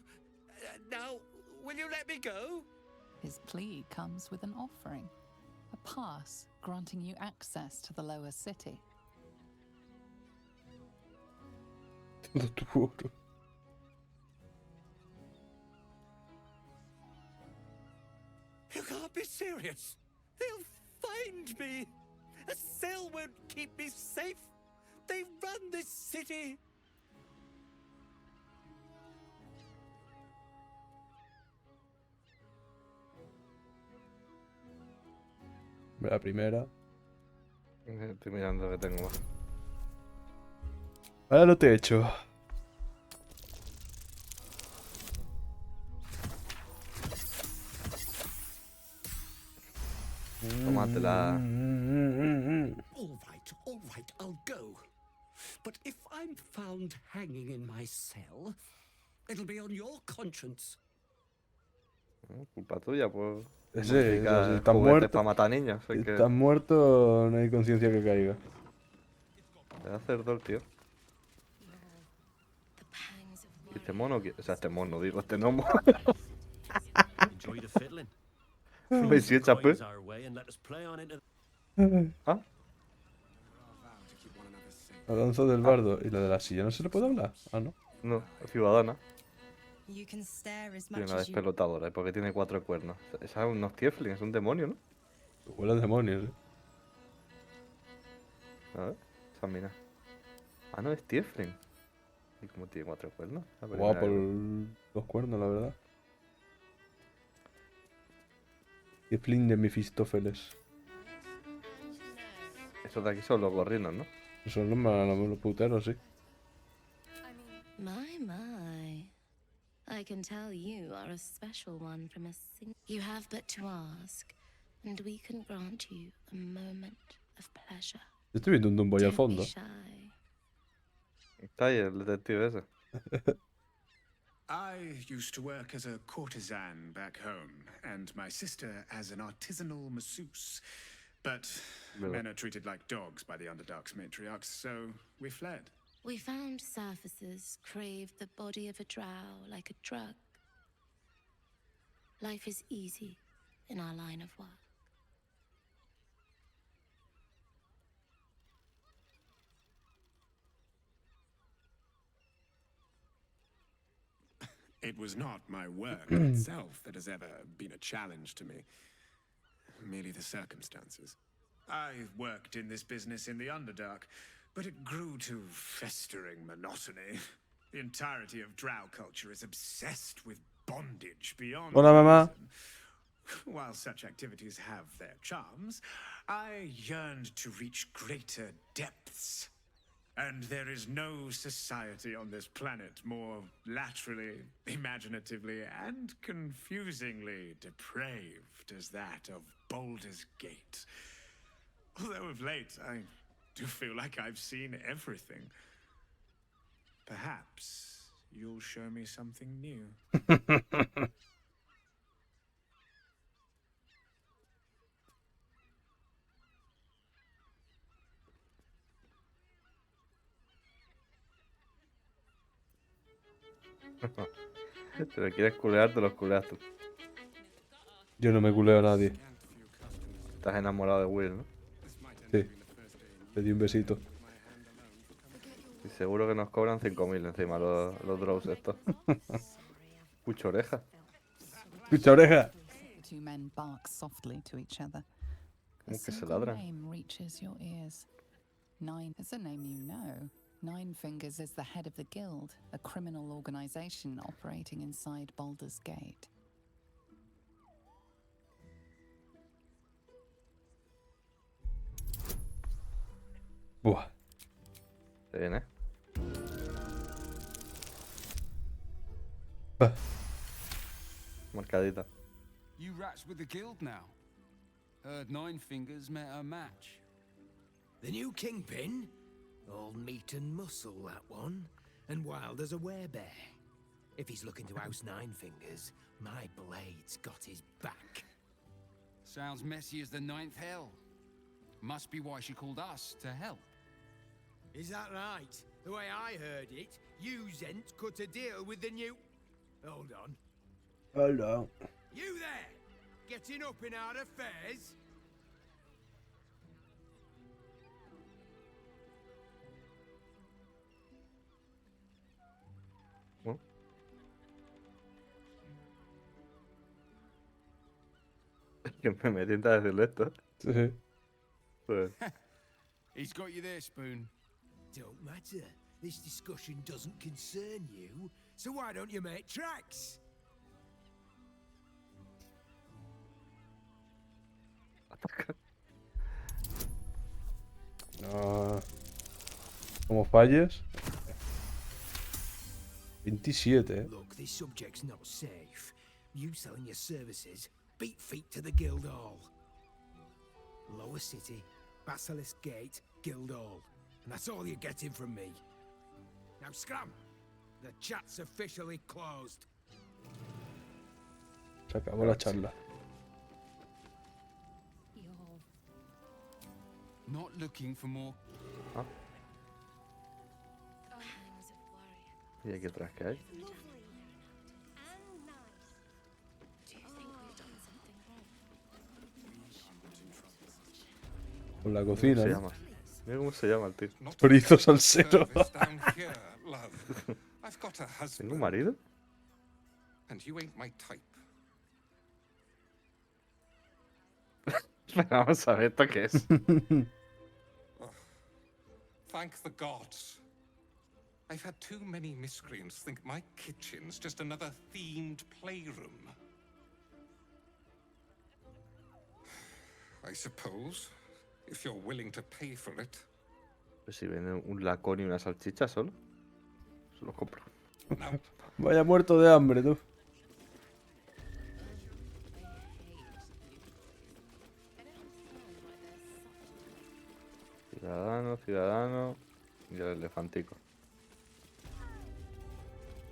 Now, will you let me go? His plea comes with an offering, a pass granting you access to the lower city. You can't be serious. They'll find me. A cell won't keep me safe. They run this city. La primera. Estoy mirando que tengo más. Ahora lo te he hecho. Tómatela. All right, I'll go. But if I'm found hanging in my cell, it'll be on your conscience. Culpa tuya, pues. Sí, si Modificar estás juguetes muerto. para matar niños. Si estás muerto, no hay conciencia que caiga. Te da cerdo el tío. ¿Y este mono? O sea, este mono, digo, este gnomo. Enjoy the fiddling. Me si echa pues. Our way and let us play on into ¿Ah? La danza del bardo. ¿Y la de la silla no se le puede hablar? Ah, no. No, ciudadana. You can stare as Tiene much una as you... despelotadora. ¿Y por qué tiene 4 cuernos? Esa es unos tiefling, es un demonio, ¿no? Huele a demonios, A ver, esa mina. Ah, no, es tiefling. ¿Y cómo tiene 4 cuernos? La primera Guapo vez. los cuernos, la verdad. Y flin de Mefistófeles. Esos de aquí son los gorrinos, ¿no? Son los puteros, sí. My, my. I can tell you are a special one from a You have but to ask, and we can grant you a moment of pleasure. Yo estoy viendo un Dumbo ahí al Don't be fondo. shy. Está ahí el detective ese. I used to work as a courtesan back home, and my sister as an artisanal masseuse. But men are treated like dogs by the Underdark's matriarchs, so we fled. We found surfacers craved the body of a drow like a drug. Life is easy in our line of work. It was not my work itself that has ever been a challenge to me, merely the circumstances. I worked in this business in the Underdark, but it grew to festering monotony. The entirety of drow culture is obsessed with bondage beyond Hola, mamá. reason. While such activities have their charms, I yearned to reach greater depths. And there is no society on this planet more laterally, imaginatively, and confusingly depraved as that of Baldur's Gate. Although of late, I do feel like I've seen everything. Perhaps you'll show me something new. Si lo quieres culear, te los culeas tú. Yo no me culeo a nadie. Estás enamorado de Will, ¿no? Sí. Le di un besito. Y seguro que nos cobran 5.000 encima los drows estos. Pucha oreja. ¡Pucha oreja! Two men bark softly to each other. A ¿Cómo que se single ladran? name reaches your ears. Nine is a name you know. Nine Fingers is the head of the guild, a criminal organization operating inside Baldur's Gate. Buah. Se viene. Marcadita. You rats with the guild now. Heard Nine Fingers met a match. The new kingpin? All meat and muscle, that one. And wild as a werebear. If he's looking to oust Nine Fingers, my blade's got his back. Sounds messy as the ninth hell. Must be why she called us to help. Is that right? The way I heard it, you Zent cut a deal with the new... Hold on. Hold on. You there! Getting up in our affairs? Bueno. Que me tienta a decirle esto. Sí. Pues, He's got you there, Spoon. Don't matter. This discussion doesn't concern you, so why don't you make tracks? No. Como falles. 27, Look, this subject's not safe. You selling your services, beat feet to the Guildhall. Lower City, Basilisk Gate, Guildhall. And that's all you're getting from me. Now scram! The chat's officially closed. Se acabó la charla. Not looking for more. ¿y aquí atrás qué hay? Con la ¿Cómo cocina, se ¿no? llama? Mira cómo se llama el tío. Chorizo salsero. ¿Tengo un marido? And you ain't my type. Pero vamos a ver, ¿esto qué es? Thank the gods. I've had too many miscreants think my kitchen's just another themed playroom. I suppose, if you're willing to pay for it. Pues si venden un lacón y una salchicha solo, se los compro. Vaya muerto de hambre, tú. Ciudadano y el elefantico.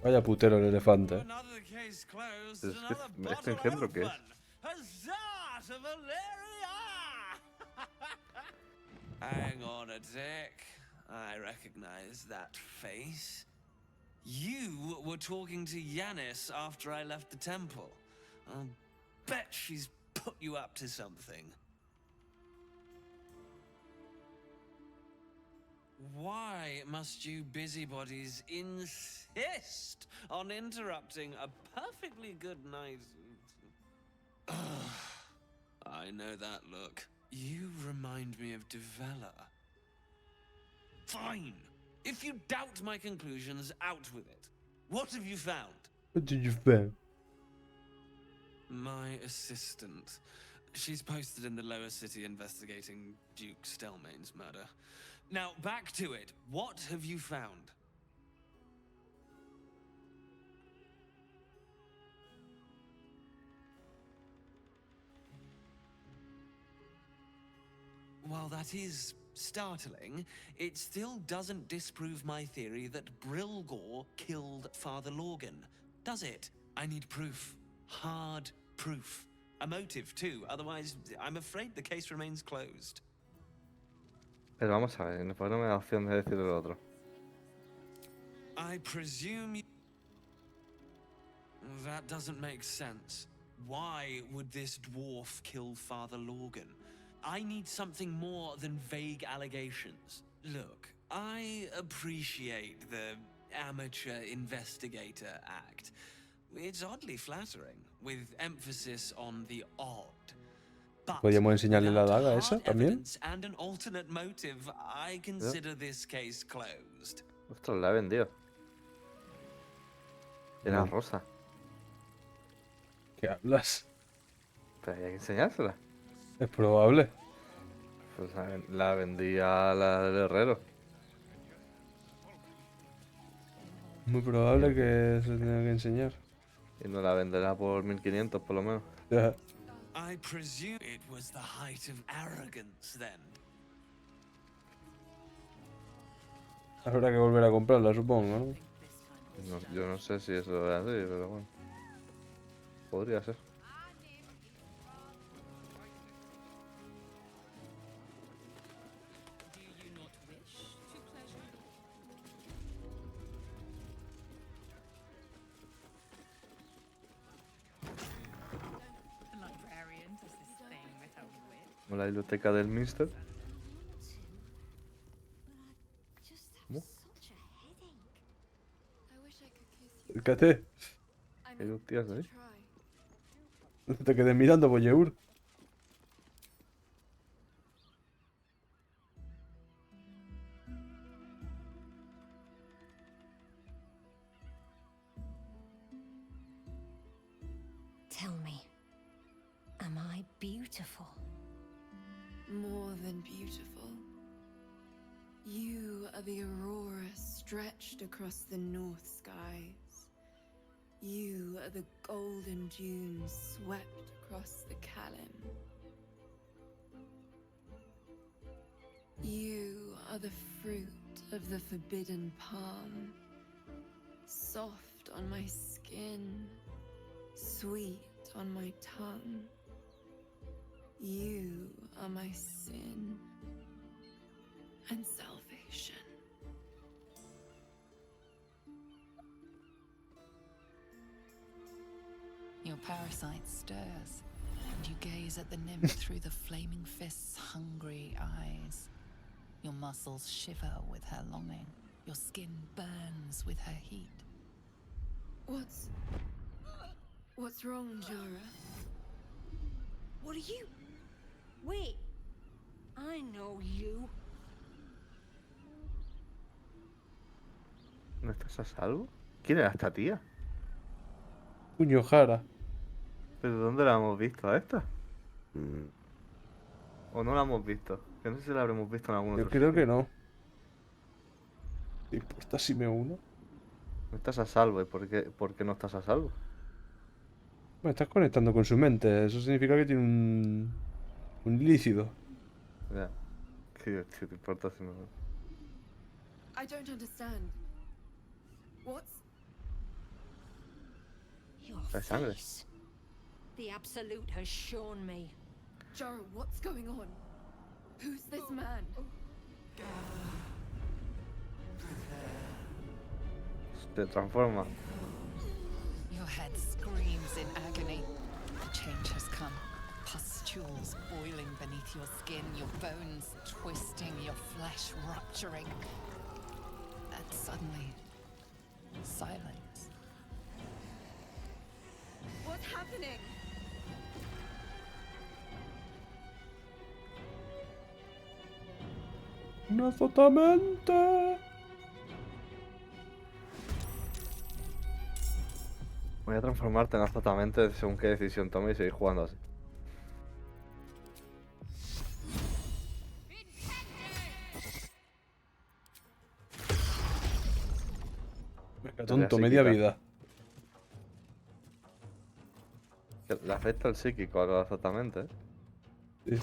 Vaya putero el elefante. ¿Este engendro qué es? Hang on a sec. I recognize that face. You were talking to Yanis after I left the temple. I'll bet she's put you up to something. Why must you busybodies insist on interrupting a perfectly good night? I know that look. You remind me of Devella. Fine. If you doubt my conclusions, out with it. What have you found? What did you find? My assistant. She's posted in the lower city investigating Duke Stelmane's murder. Now, back to it. What have you found? While that is startling, it still doesn't disprove my theory that Brilgor killed Father Lorgan, does it? I need proof. Hard proof. A motive, too. Otherwise, I'm afraid the case remains closed. Pero vamos a ver, ¿por qué no me da opción de decir el otro? I presume that doesn't make sense. Why would this dwarf kill Father Lorgan? I need something more than vague allegations. Look, I appreciate the amateur investigator act. It's oddly flattering, with emphasis on the odd. But ¿Podríamos enseñarle la daga esa también? and an alternate motive, I consider this case closed. Ostras, la he vendido. Era No. rosa. ¿Qué hablas? Pero hay que enseñársela. Es probable. Pues la vendí a la del herrero. Muy probable que se tenga que enseñar. Y no la venderá por 1500 por lo menos. Ya. I presume it was the height of arrogance then. Habrá que volver a comprarla, supongo, ¿no? No, yo no sé si eso es así, pero bueno. Podría ser. O la biblioteca del Mister. ¿Cómo? Acércate. Hay dos tías ahí. No te quedes mirando, Boyeur. Tell me, am I beautiful? More than beautiful. You are the aurora stretched across the north skies. You are the golden dunes swept across the Kalim. You are the fruit of the forbidden palm, soft on my skin, sweet on my tongue. You are my sin and salvation. Your parasite stirs, and you gaze at the nymph through the flaming fist's hungry eyes. Your muscles shiver with her longing. Your skin burns with her heat. What's wrong, Jara? What are you? Wait, I know you. ¿No estás a salvo? ¿Quién era esta tía? Puño Jara. ¿Pero dónde la hemos visto a esta? ¿O no la hemos visto? Que no sé si la habremos visto en algún otro Yo creo sitio. que no. ¿Te importa si me uno? No estás a salvo. ¿Y por qué no estás a salvo? Me estás conectando con su mente. Eso significa que tiene un ilícido. Ya. ¿Qué te importa si no? I don't understand. What's... Your Hay sangre. face. The Absolute has shown me. Jara, what's going on? Who's this man? Se transforma. Your head screams in agony. The change has come. Pustules boiling beneath your skin, your bones twisting, your flesh rupturing. And suddenly, silence. What's happening? ¡Un azotamente! Voy a transformarte en azotamente según qué decisión tome y seguir jugando así. Venga, tonto, media vida. Le afecta el psíquico al azotamente, ¿eh? Sí.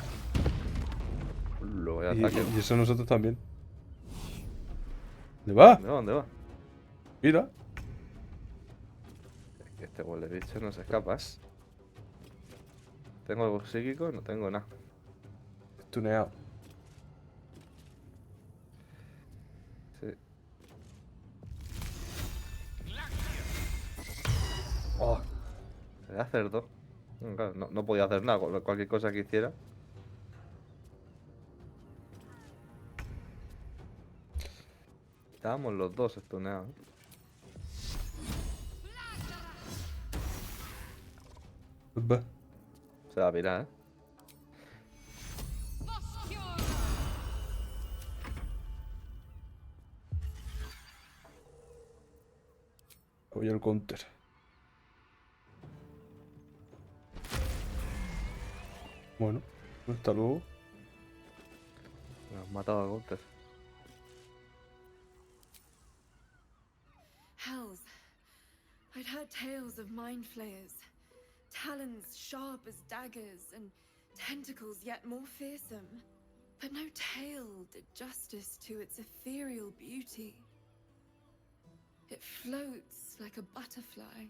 Lo voy a atacar. Y eso nosotros también. ¿Dónde va? ¿Dónde va? Mira. Es que este huele bicho no se escapa, ¿eh? ¿Tengo algo psíquico? No tengo nada. Tuneado. Sí. Oh. Se acertó. Claro, no podía hacer nada con cualquier cosa que hiciera. Estábamos los dos estuneados. Se va a virar, ¿eh? Voy al counter. Bueno, hasta luego. Me has matado al counter. Hells. I'd heard tales of mind flayers. Talons sharp as daggers and tentacles yet more fearsome. But no tale did justice to its ethereal beauty. It floats like a butterfly.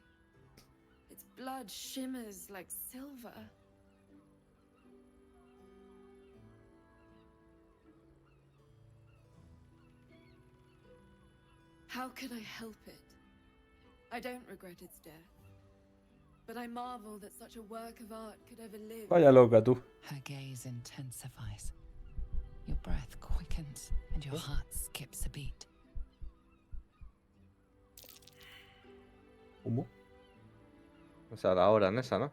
Its blood shimmers like silver. How could I help it? I don't regret its death. but I marvel that such a work of art could ever live. Vaya loca tú. Her gaze intensifies. Your breath quickens and your heart skips a beat. ¿Cómo? O sea, la hora en esa, ¿no?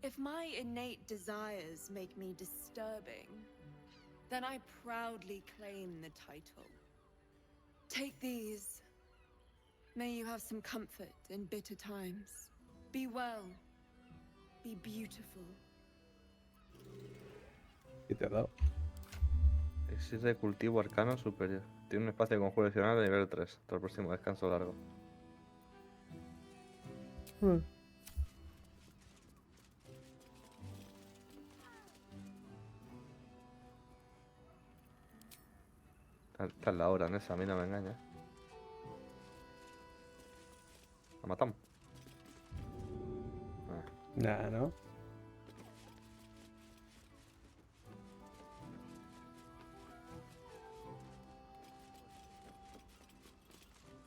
If my innate desires make me disturbing, then I proudly claim the title. Take these. May you have some comfort in bitter times. Be well. Be beautiful. ¿Qué te ha dado? Existe de cultivo arcano superior. Tiene un espacio de conjuro adicional de nivel 3. Hasta el próximo descanso largo. Esta es la hora en esa, a mí no me engaña. La matamos. Nah, ¿no?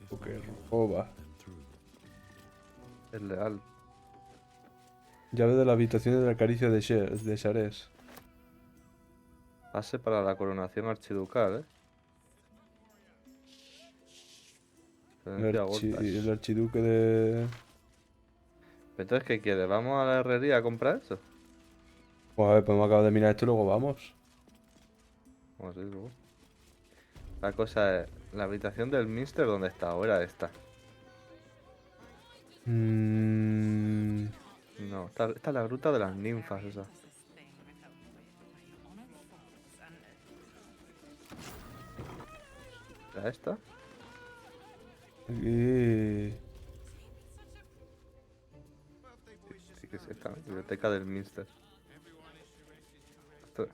Porque roba. Es leal. Llave de la habitación de la caricia de Shares. Pase para la coronación archiducal, ¿eh? El archiduque de... Entonces, ¿qué quieres? ¿Vamos a la herrería a comprar eso? Pues a ver, podemos acabar de mirar esto y luego vamos. Vamos a ir luego. La cosa es, ¿la habitación del Minster dónde está? ¿O era esta? No, esta es la gruta de las ninfas esa. ¿Era esta? Aquí... Sí que es esta, ¿no? Biblioteca del Minster. Esto...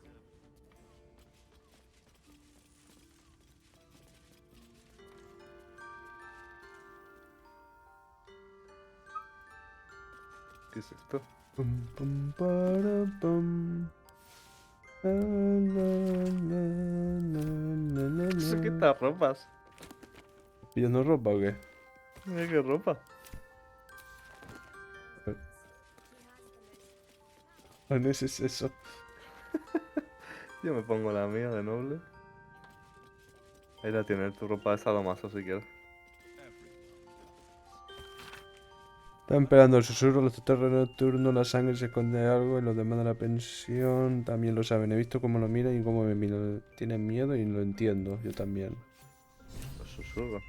¿Qué es esto? Pum, pum, para, pum. Se quita ropas. ¿Pillando ropa o qué? Mira qué ropa. ¿Qué es eso? Yo me pongo la mía de noble. Ahí la tienes, tu ropa de sadomaso si quieres. Están esperando el susurro, los terrores nocturnos, la sangre se esconde algo y los demás de la pensión también lo saben. He visto cómo lo miran y cómo me miran. Tienen miedo y lo entiendo, yo también. Los susurros.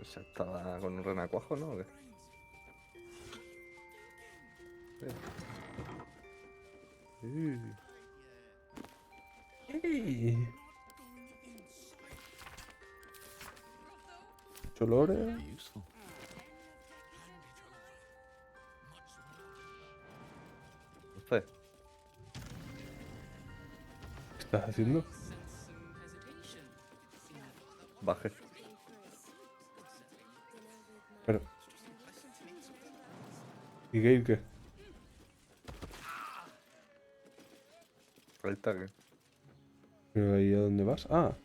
Se estaba con un renacuajo, ¿no? ¿O qué? ¿Cholores? ¿Qué estás haciendo? Baje. Pero... ¿Y Gale qué? Ahí está, ¿qué? ¿Pero ahí a dónde vas? Ah.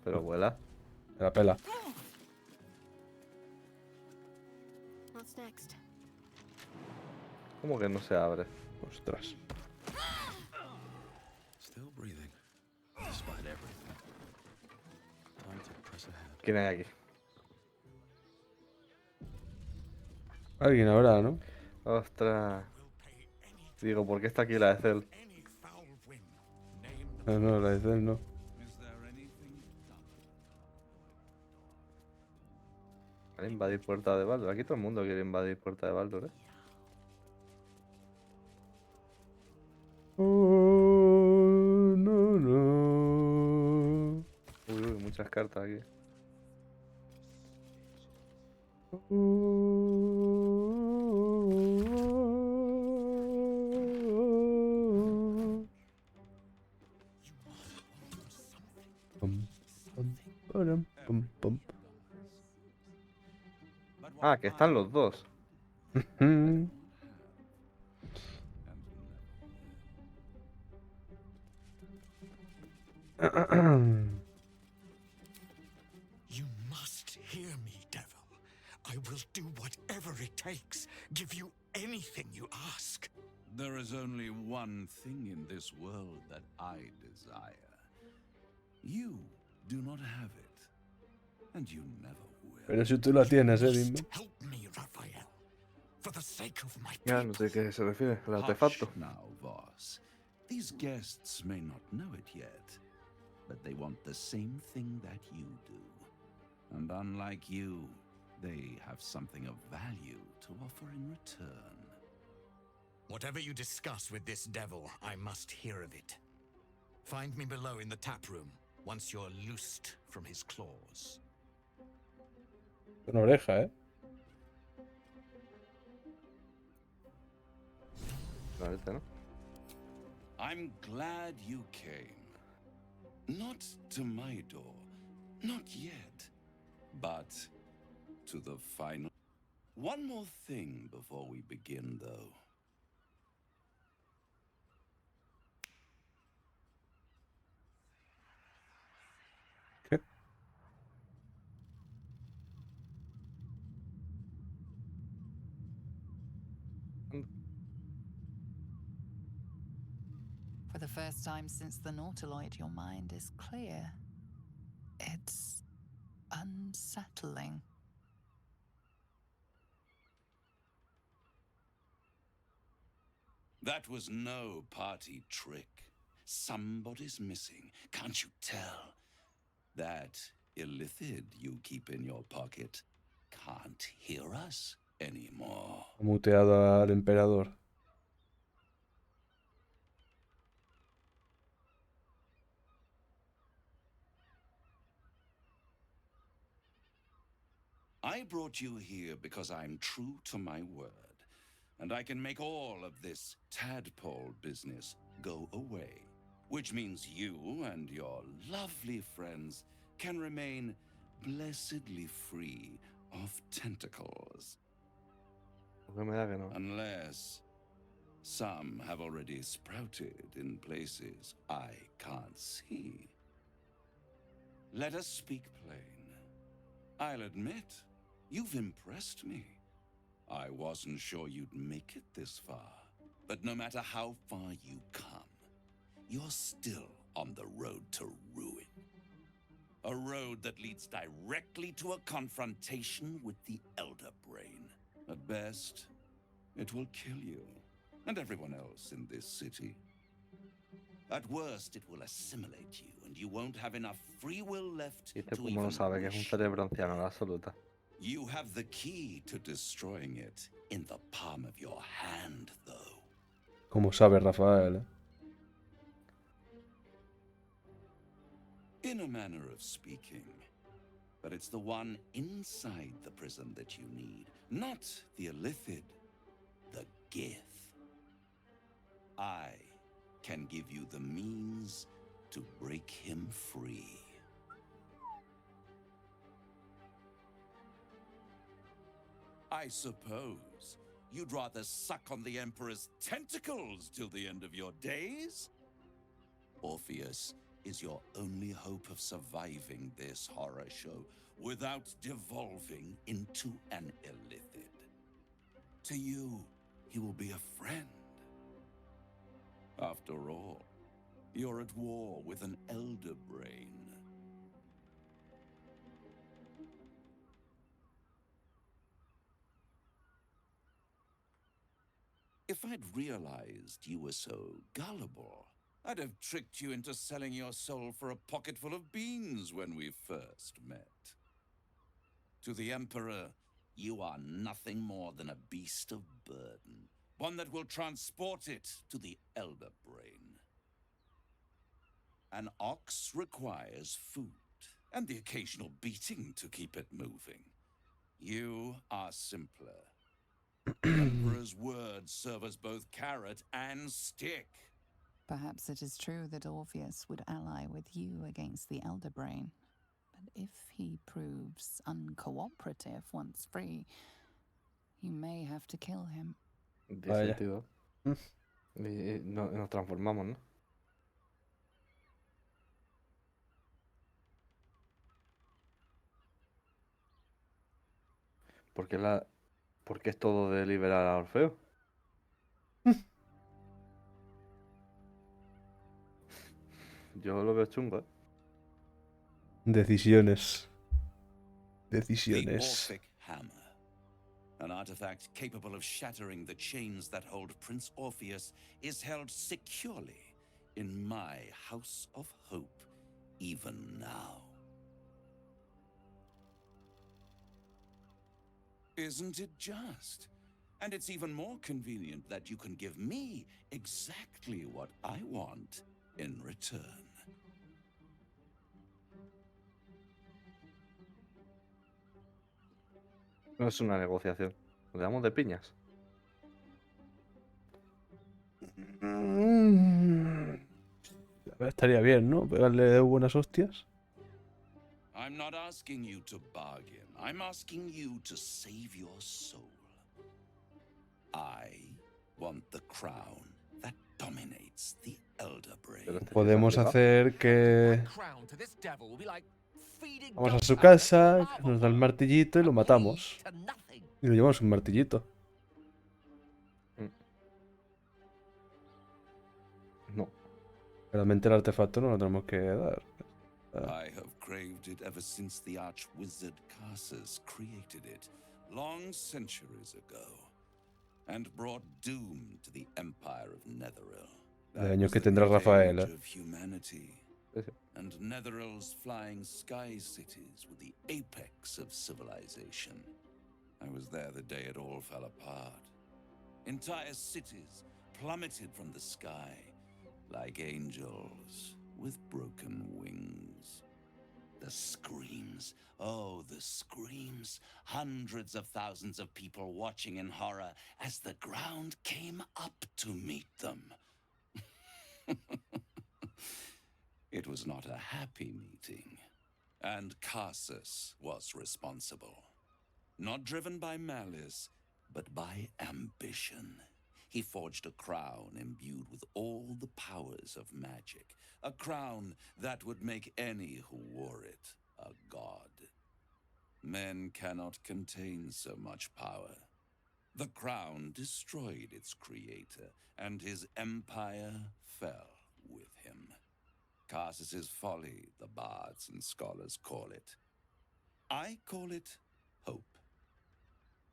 Pero vuela. Me la pela. What's next? ¿Cómo que no se abre? Ostras. Still breathing, despite everything. Time to press ahead. ¿Quién hay aquí? Alguien ahora, ¿no? Ostras. Digo, ¿por qué está aquí la de Cel? No, la de Cel no. Para invadir Puerta de Baldur. Aquí todo el mundo quiere invadir Puerta de Baldur, ¿eh? Oh, no, no. Uy, muchas cartas aquí. Ah, que están los dos. You must hear me, devil. I will do whatever it takes. Give you anything you ask. There is only one thing in this world that I desire. You do not have it, and you never will. Pero si tú la tienes, Dinman. Help me, Raphael. For the sake of my Ya no sé qué se refiere, el artefacto. Hush now, Voss. These guests may not know it yet, but they want the same thing that you do. And unlike you, they have something of value to offer in return. Whatever you discuss with this devil, I must hear of it. Find me below in the tap room, once you're loosed from his claws. Una oreja, ¿eh? I'm glad you came. Not to my door, not yet, but to the final. One more thing before we begin, though. For the first time since the Nautiloid, your mind is clear. It's unsettling. That was no party trick. Somebody's missing, can't you tell? That illithid you keep in your pocket can't hear us anymore. Ha muteado al emperador. I brought you here because I'm true to my word, and I can make all of this tadpole business go away, which means you and your lovely friends can remain blessedly free of tentacles. Unless some have already sprouted in places I can't see. Let us speak plain. I'll admit, you've impressed me. I wasn't sure you'd make it this far. But no matter how far you come, you're still on the road to ruin. A road that leads directly to a confrontation with the Elder Brain. At best, it will kill you and everyone else in this city. At worst, it will assimilate you, and you won't have enough free will left Y este to como no even sabe que es un wish. cerebro anciano, la absoluta. You have the key to destroying it in the palm of your hand, though. Como sabe Rafael, ¿eh? In a manner of speaking. But it's the one inside the prison that you need, not the illithid, the Gith. I can give you the means to break him free. I suppose you'd rather suck on the Emperor's tentacles till the end of your days? Orpheus is your only hope of surviving this horror show without devolving into an illithid. To you, he will be a friend. After all, you're at war with an Elder Brain. If I'd realized you were so gullible, I'd have tricked you into selling your soul for a pocketful of beans when we first met. To the Emperor, you are nothing more than a beast of burden, one that will transport it to the Elder Brain. An ox requires food, and the occasional beating to keep it moving. You are simpler. The Emperor's words serve as both carrot and stick. Perhaps it is true that Orpheus would ally with you against the Elder Brain. But if he proves uncooperative once free, you may have to kill him. Tiene sentido. Y nos transformamos, ¿no? ¿Por qué es todo de liberar a Orfeo? Yo lo veo chungo, ¿eh? Decisiones. The Decisiones. Orphic Hammer. An artifact capable of shattering the chains that hold Prince Orpheus is held securely in my House of Hope, even now. Isn't it just? And it's even more convenient that you can give me exactly what I want in return. No es una negociación. Nos damos de piñas. Estaría bien, ¿no? Pegarle buenas hostias. I'm not asking you to bargain. I'm asking you to save your soul. I want the crown that dominates the Elder Brain. Podemos hacer que... Vamos a su casa, nos da el martillito y lo matamos. Y lo llevamos un martillito. No. Realmente el artefacto no lo tenemos que dar. I have craved it ever since the arch-wizard Carsus created it, long centuries ago, and brought doom to the Empire of Netheril. El año que tendrá Rafael, Of humanity. And Netheril's flying sky cities were the apex of civilization. I was there the day it all fell apart. Entire cities plummeted from the sky like angels with broken wings. The screams, oh, the screams. Hundreds of thousands of people watching in horror as the ground came up to meet them. It was not a happy meeting, and Carsus was responsible. Not driven by malice, but by ambition. He forged a crown imbued with all the powers of magic, a crown that would make any who wore it a god. Men cannot contain so much power. The crown destroyed its creator, and his empire fell with him. Carsus's folly, the bards and scholars call it. I call it hope.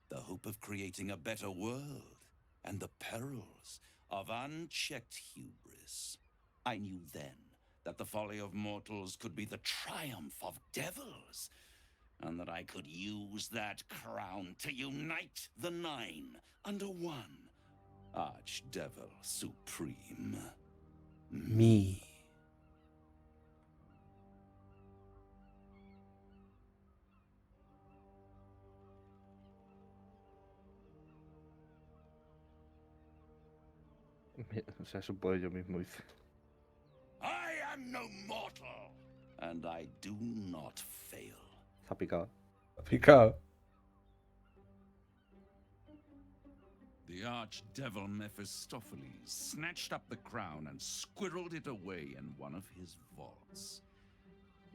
The hope of creating a better world, and the perils of unchecked hubris. I knew then that the folly of mortals could be the triumph of devils, and that I could use that crown to unite the nine under one Archdevil Supreme. Me. O sea, eso puedo yo mismo, dice. I am no mortal, and I do not fail. Está picado. Está picado. The archdevil Mephistopheles snatched up the crown and squirreled it away in one of his vaults.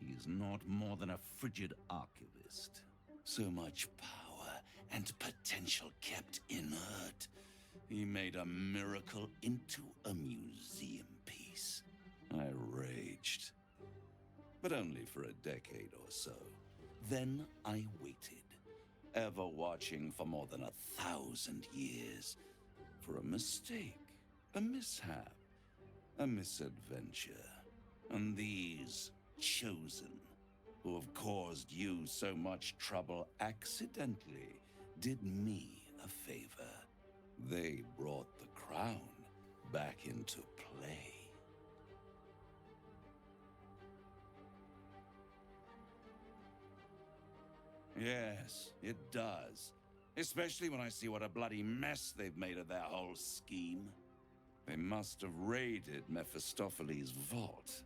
He is not more than a frigid archivist. So much power and potential kept inert. He made a miracle into a museum piece. I raged. But only for a decade or so. Then I waited, ever watching for more than 1,000 years, for a mistake, a mishap, a misadventure. And these chosen, who have caused you so much trouble accidentally, did me a favor. They brought the crown back into play. Yes, it does. Especially when I see what a bloody mess they've made of their whole scheme. They must have raided Mephistopheles' vault.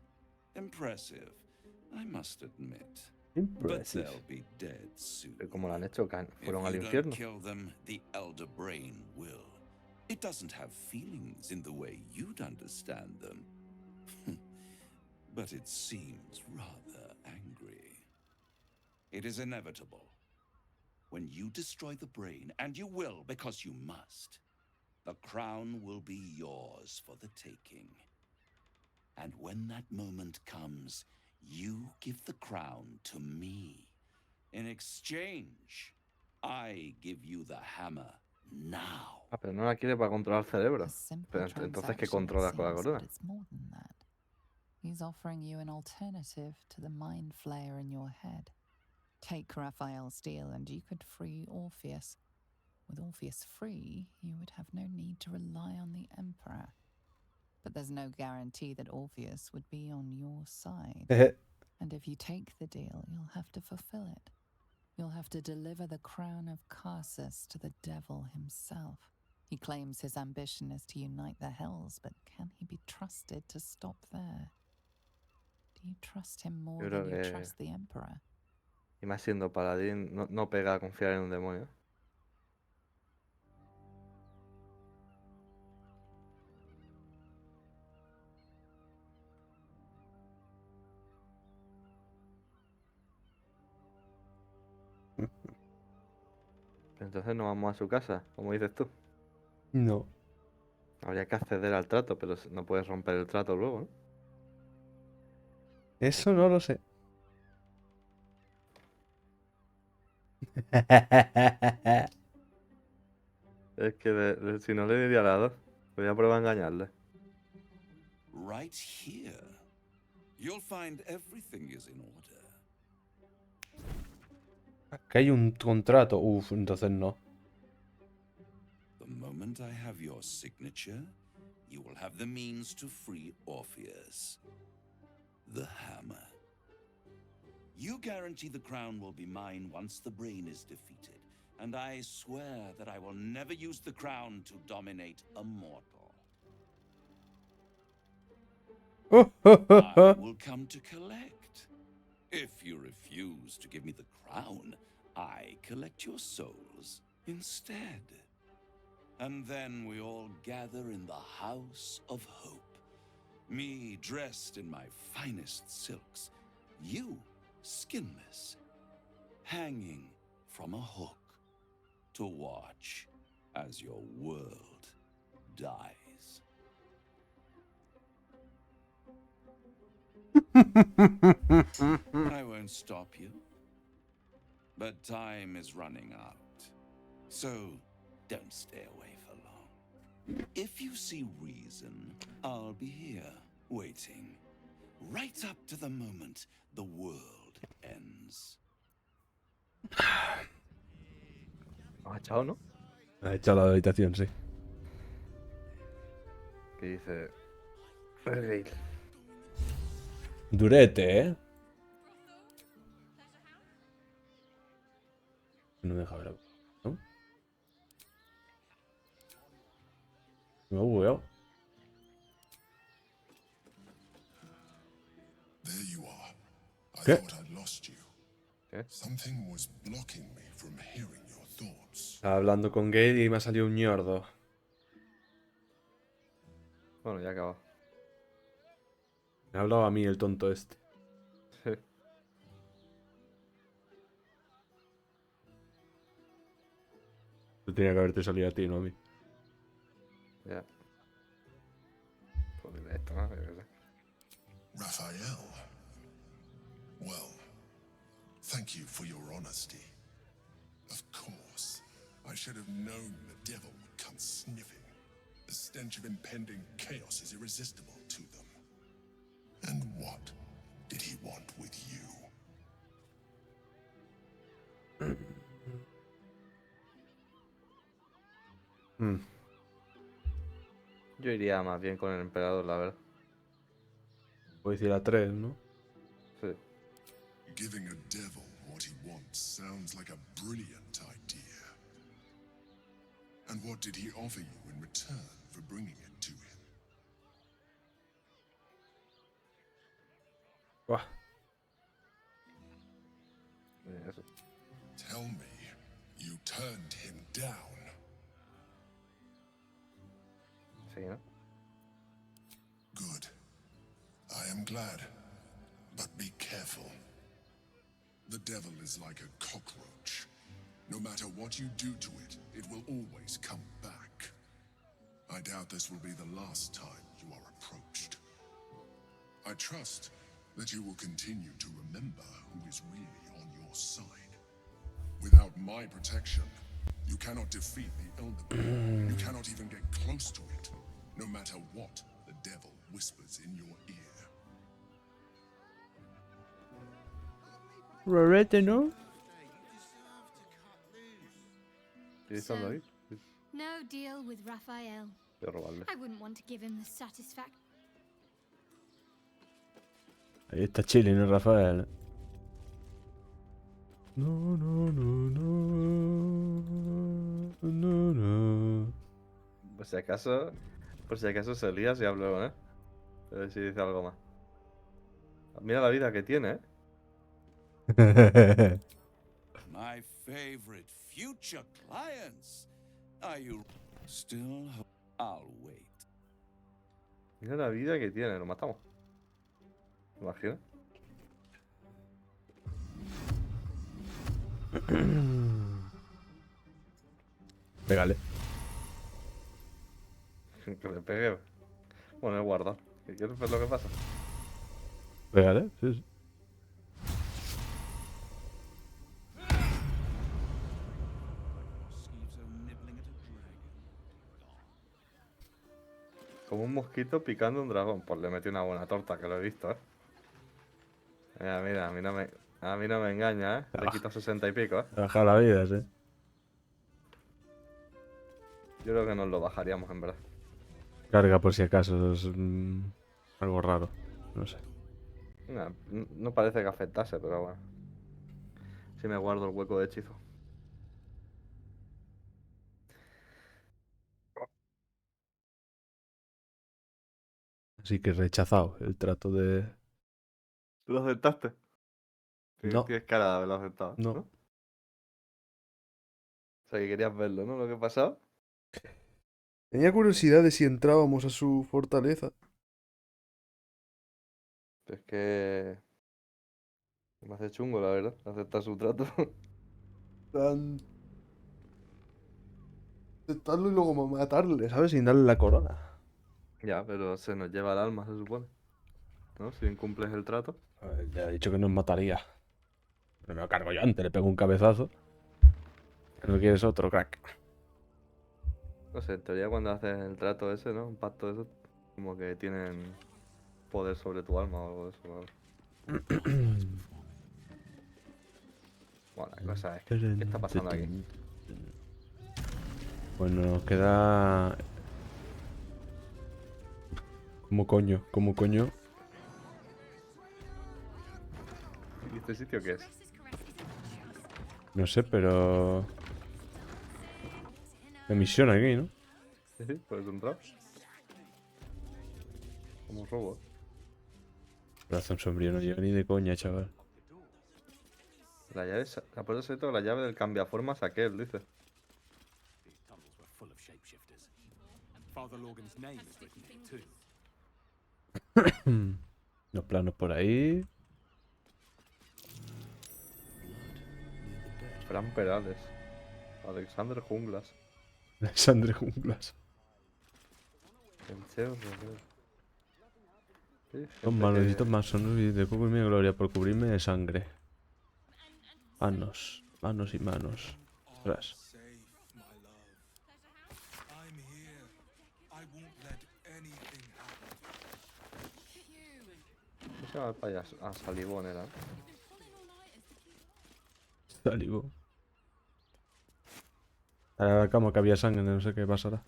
Impressive, I must admit. But they'll be dead soon. Como lo han hecho, fueron al If you infierno. don't kill them, the Elder Brain will. It doesn't have feelings in the way you'd understand them. But it seems rather angry. It is inevitable. When you destroy the brain, and you will because you must, the crown will be yours for the taking. And when that moment comes, you give the crown to me. In exchange, I give you the hammer now. Ah, pero no la quiere para controlar el cerebro. A simple Pero entonces, ¿qué transaction, it controlas con la seems, corona? but it's more than that. He's offering you an alternative to the mind flayer in your head. Take Raphael's deal and you could free Orpheus. With Orpheus free, you would have no need to rely on the Emperor. But there's no guarantee that Orpheus would be on your side. And if you take the deal, you'll have to fulfill it. You'll have to deliver the crown of Carsus to the devil himself. He claims his ambition is to unite the Hells, but can he be trusted to stop there? Do you trust him more Yo creo than you que, trust the Emperor? y más siendo paladín, no pega a confiar en un demonio. Entonces no vamos a su casa, como dices tú. No. Habría que acceder al trato, pero no puedes romper el trato luego, ¿no? Eso no lo sé. Es que si no le diría a las dos, voy a probar a engañarle. Right here, you'll find everything is in order. Aquí hay un contrato. Uf, entonces no. The moment I have your signature, you will have the means to free Orpheus. The hammer. You guarantee the crown will be mine once the brain is defeated, and I swear that I will never use the crown to dominate a mortal. I will come to collect. If you refuse to give me the crown, I collect your souls instead. And then we all gather in the House of Hope. Me dressed in my finest silks, you skinless, hanging from a hook to watch as your world dies. I won't stop you, but time is running out, so don't stay away for long. If you see reason, I'll be here, waiting, right up to the moment the world ends. ¿Has echado, no? Ha echado la habitación, sí. Que dice... Ferreil. Durete, ¿eh? No me deja ver. ¿No? Me ha bugueado. There you are. I ¿Qué? thought I'd lost you. Something was blocking me from hearing your thoughts. Estaba hablando con Gade y me ha salido un ñordo. Bueno, ya ha acabado. Me ha hablado a mí el tonto este. Sí. Tú tenía que haberte salido a ti, no a mí. Ya. Pues dile esto, ¿no? Yo qué sé. Raphael. Well, thank you for your honesty. Of course, I should have known the devil would come sniffing. The stench of impending chaos is irresistible to them. And what did he want with you? Yo iría más bien con el emperador, la verdad. Voy a decir a 3, ¿no? Sí. Giving a devil what he wants sounds like a brilliant idea. And what did he offer you in return for bringing it to him? Buah. Eso. Tell me, you turned him down. Sí, ¿no? Good. I am glad. But be careful. The devil is like a cockroach. No matter what you do to it, it will always come back. I doubt this will be the last time you are approached. I trust that you will continue to remember who is really on your side. Without my protection, you cannot defeat the Elder. You cannot even get close to it, no matter what the devil whispers in your ear. Rarete, ¿no? ¿Qué está ahí? No deal with Raphael. Voy a robarle. I wouldn't want to give him the satisfaction. Ahí está Chile, ¿no, Rafael? No, no, no, no. No, no. Por si acaso se lía si hablo con él. A ver si dice algo más. Mira la vida que tiene, My favorite future clients. Are you still? I'll wait. Mira la vida que tiene, lo matamos. ¿Te imaginas? Pégale. Que le pegue. Bueno, he guardado. ¿Quieres ver lo que pasa? Pégale, sí, sí. Como un mosquito picando un dragón. Pues le metí una buena torta, que lo he visto, Mira, mira, a mí no me engaña, Le quito 60 y pico, Baja la vida, sí. Yo creo que nos lo bajaríamos, en verdad. Carga por si acaso, es algo raro. No sé. No parece que afectase, pero bueno. Si me guardo el hueco de hechizo. Así que rechazado el trato de... ¿Lo aceptaste? No. Tienes cara de haberlo aceptado, No. ¿no? O sea, que querías verlo, ¿no? Lo que pasaba. Tenía curiosidad de si entrábamos a su fortaleza. Es que... Me hace chungo, la verdad, aceptar su trato. Aceptarlo y luego matarle, ¿sabes? Sin darle la corona. Ya, pero se nos lleva el alma, se supone. ¿No? Si incumples el trato. A ver, ya he dicho que nos mataría. Pero me lo cargo yo antes, le pego un cabezazo. ¿No quieres otro, crack? No sé, en teoría cuando haces el trato ese, ¿no? Un pacto de eso, como que tienen poder sobre tu alma o algo de eso. Bueno, la cosa es que, ¿qué está pasando aquí? Bueno, nos queda... ¿Cómo coño? ¿Cómo coño? ¿Y este sitio qué es? No sé, pero... La misión aquí, ¿no? Sí, puedes entrar. Como un robot. Corazón sombrío, no lleva ni de coña, chaval. La llave, la puerta secreta con la llave del cambiaformas aquel, dice. Los planos por ahí. Fran Perales. Alexander Junglas. Alexander Junglas. El Cheo Romero. Sí, Dos manos más son de cubo y mi gloria por cubrirme de sangre. Manos, manos y manos. Ostras. ¿Cómo se llama el payaso? Ah, Salivón era. Salivo. Ahora la cama que había sangre, no sé qué pasará.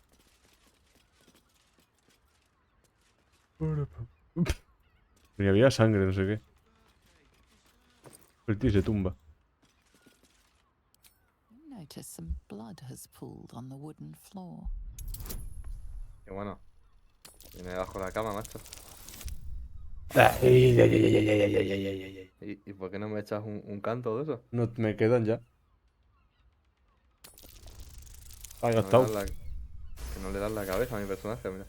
Y había sangre, no sé qué. El tío se tumba. Notice some blood has pooled on the wooden floor. Qué bueno. Viene debajo de la cama, macho. ¿Y por qué no me echas un canto de eso? No me quedan ya. Ha gastado. Que no le das la cabeza a mi personaje, mira.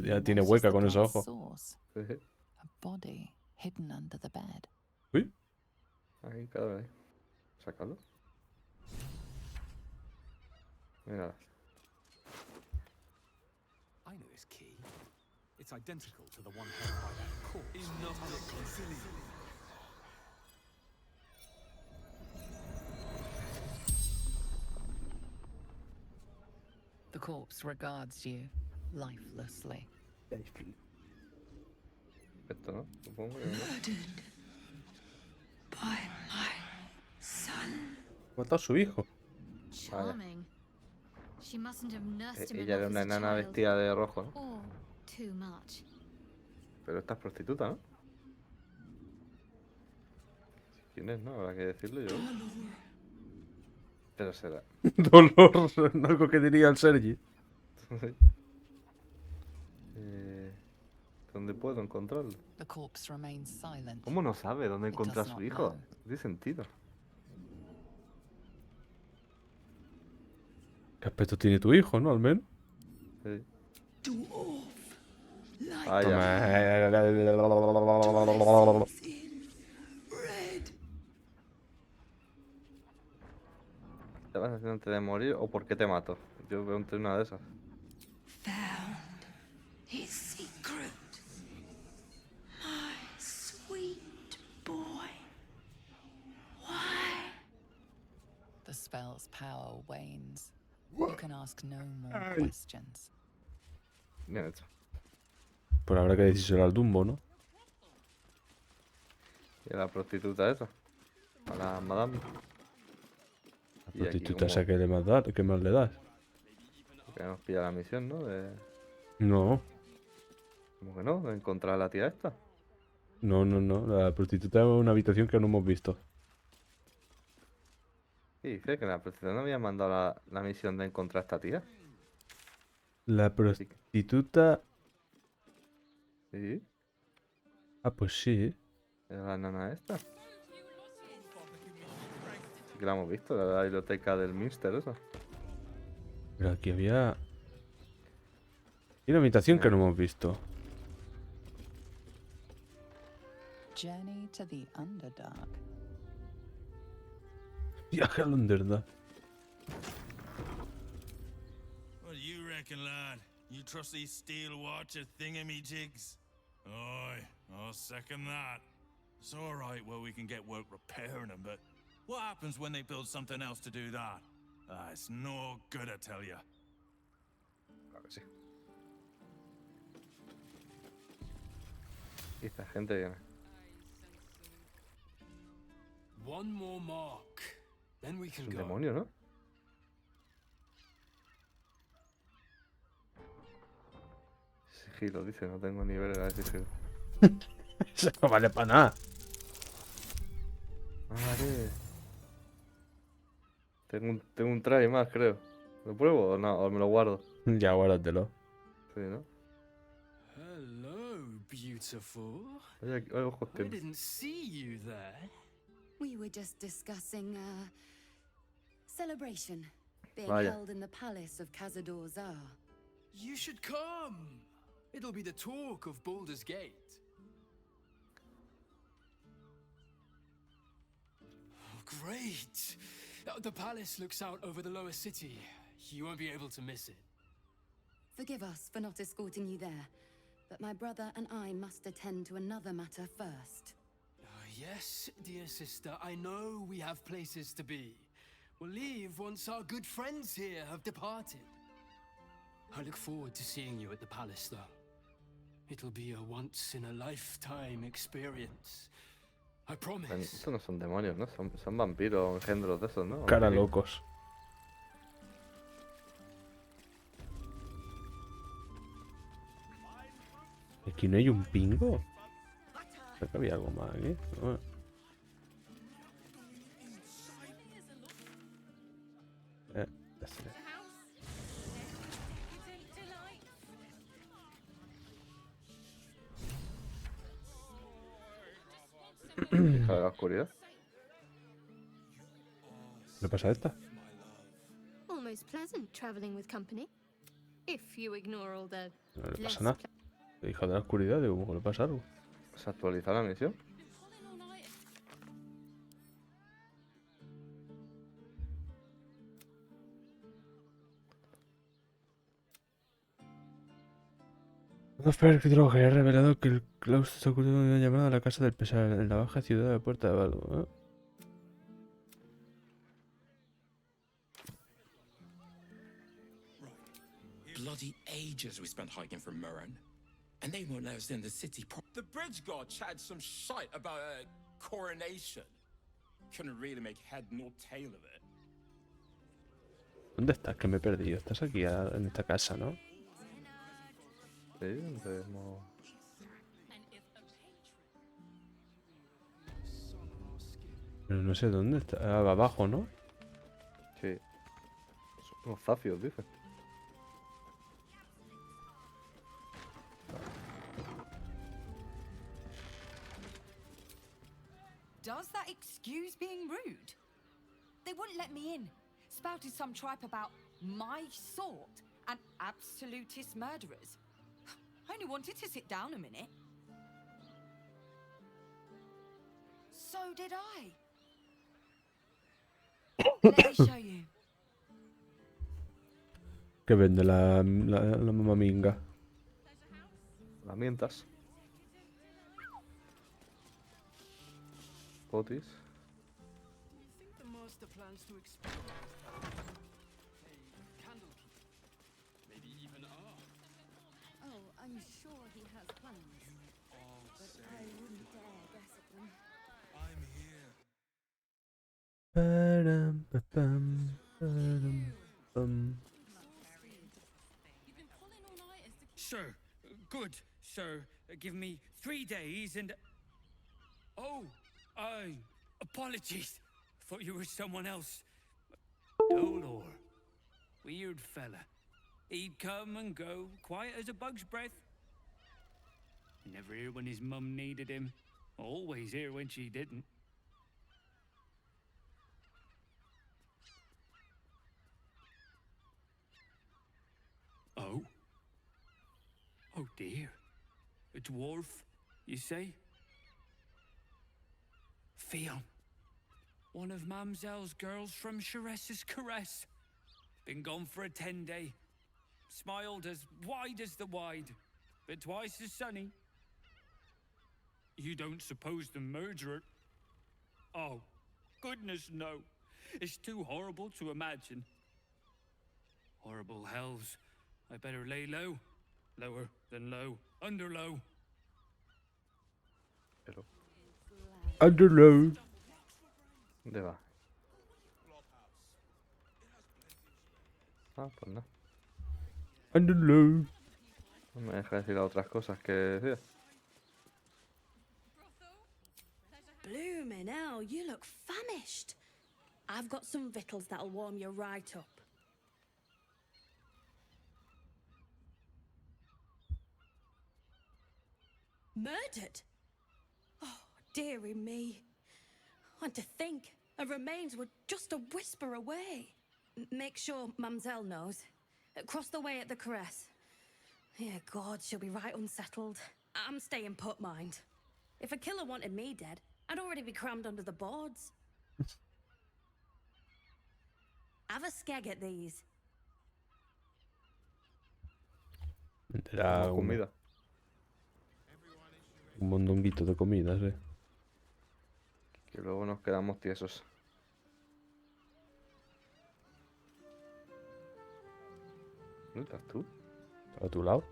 Ya tiene hueca con esos ojos. Sí, sí. A body hidden under the bed. Uy. Ahí, cada vez. Sácalo. Mira. I know this key. It's identical to the one held by that corpse. The corpse regards you lifelessly. Esto, ¿no? Supongo que no. By my son. Mató a su hijo. Charming. She mustn't have nursed him Ella era enough una as a enana child. vestida de rojo, ¿no? Or too much. Pero esta es prostituta, ¿no? ¿Quién es, no? Habrá que decirlo yo. Pero será. Dolor, algo que diría el Sergi. ¿Dónde puedo encontrarlo? The corpse remains silent. ¿Cómo no sabe dónde It encontrar a does su not hijo? know. No tiene sentido. ¿Qué aspecto tiene tu hijo, no? Al menos. Sí. Dwarf. Ah, ya. Red. ¿Te vas haciendo antes de morir o por qué te mato? Yo veo entre una de esas. Found his secret. My sweet boy. Why? The spell's power wanes. You can ask no more questions. Bien hecho. Pues habrá que decírselo al Dumbo, ¿no? Y a la prostituta esa. A la madame. La Y aquí prostituta esa como que más le das. que nos pilla la misión, ¿no? No, ¿Cómo que no? De encontrar a la tía esta. no. La prostituta es una habitación que no hemos visto. Sí, dice que la prostituta no había mandado la misión de encontrar a esta tía. La prostituta... Sí, Ah, pues sí. era la nana esta. Sí que la hemos visto, la biblioteca del Minster, esa. Pero aquí había... Hay una habitación que no hemos visto. Journey to the Underdark. Viaje al Underdark. What do you reckon, lad? You trust these steel watcher thingamajigs? Aye, I'll second that. It's alright where we can get work repairing them, but what happens when they build something else to do that? It's no good, I tell ya. Claro que sí. Y esta gente viene. One more mark. Then we Es can un go. demonio, ¿no? Sigilo, dice, no tengo niveles de sigilo. Eso no vale para nada. Vale. Tengo un try más, creo. ¿Lo pruebo o no? ¿O me lo guardo? Ya, guárdatelo. Sí, ¿no? Hello, beautiful. Oye, ojos I que... didn't see you there. We were just discussing a celebration being Vaya. held in the palace of Cazador Zar. You should come. It'll be the talk of Baldur's Gate. Oh, great. The palace looks out over the lower city. You won't be able to miss it. Forgive us for not escorting you there, but my brother and I must attend to another matter first. Yes, dear sister, I know we have places to be. We'll leave once our good friends here have departed. I look forward to seeing you at the palace, though. It'll be a once-in-a-lifetime experience. I promise. Estos no son demonios, ¿no? Son vampiros, engendros de esos, ¿no? Cara Vampiros. locos. Aquí no hay un pingo. Creo que había algo más aquí. No. That's it. Hija de la oscuridad. ¿Le pasa a esta? Almost pleasant traveling with company. If you ignore all the No le less pasa nada. Hija de la oscuridad, digo, ¿cómo le pasa algo? ¿Se actualiza la misión? Los Fergdrog he revelado que el claustro está oculto en una llamada a la casa del pesar en la baja ciudad de la Puerta de Baldo. Bloody ages we spent hiking from Murren. And they won't let us in the city. The bridge guard chatted some shite about a coronation. Couldn't really make head nor tail of it. ¿Dónde estás? Que me he perdido. Estás aquí en esta casa, ¿no? Sí, debemos... Pero no sé dónde está. Ah, abajo, ¿no? Sí. Son unos zafios, dice. Does that excuse being rude? They wouldn't let me in. Spouted some tripe about my sort and absolutist murderers. I only wanted to sit down a minute. So did I. Let me show you. Que vende la mamá minga. Herramientas. Potis. The master plans to explore a candlekeeper, maybe even Oh, I'm sure he has plans. But I wouldn't dare guess at them. I'm here. Sir, good, sir. Give me 3 days and... Oh, apologies. Thought you were someone else. Dolor. Weird fella. He'd come and go, quiet as a bug's breath. Never here when his mum needed him. Always here when she didn't. Oh? Oh dear. A dwarf, you say? Fion. One of Mamselle's girls from Chares's Caress. Been gone for a 10-day. Smiled as wide as the wide, but twice as sunny. You don't suppose the murderer... Oh, goodness no. It's too horrible to imagine. Horrible hells. I better lay low. Lower than low. Under low. Pero... Under low. ¿Dónde va? Ah, pues no. Under low. No me deja decir otras cosas que decía. Bloomin' hell, you look famished. I've got some victuals that'll warm you right up. Murdered? Oh, dearie me. And to think, her remains were just a whisper away. Make sure Mamselle knows. Across the way at the Caress. Yeah, God, she'll be right unsettled. I'm staying put, mind. If a killer wanted me dead, I'd already be crammed under the boards. Have a skeg at these. Era comida. Un mondonguito de comida, sí. Que luego nos quedamos tiesos. ¿Dónde estás tú? ¿A tu lado?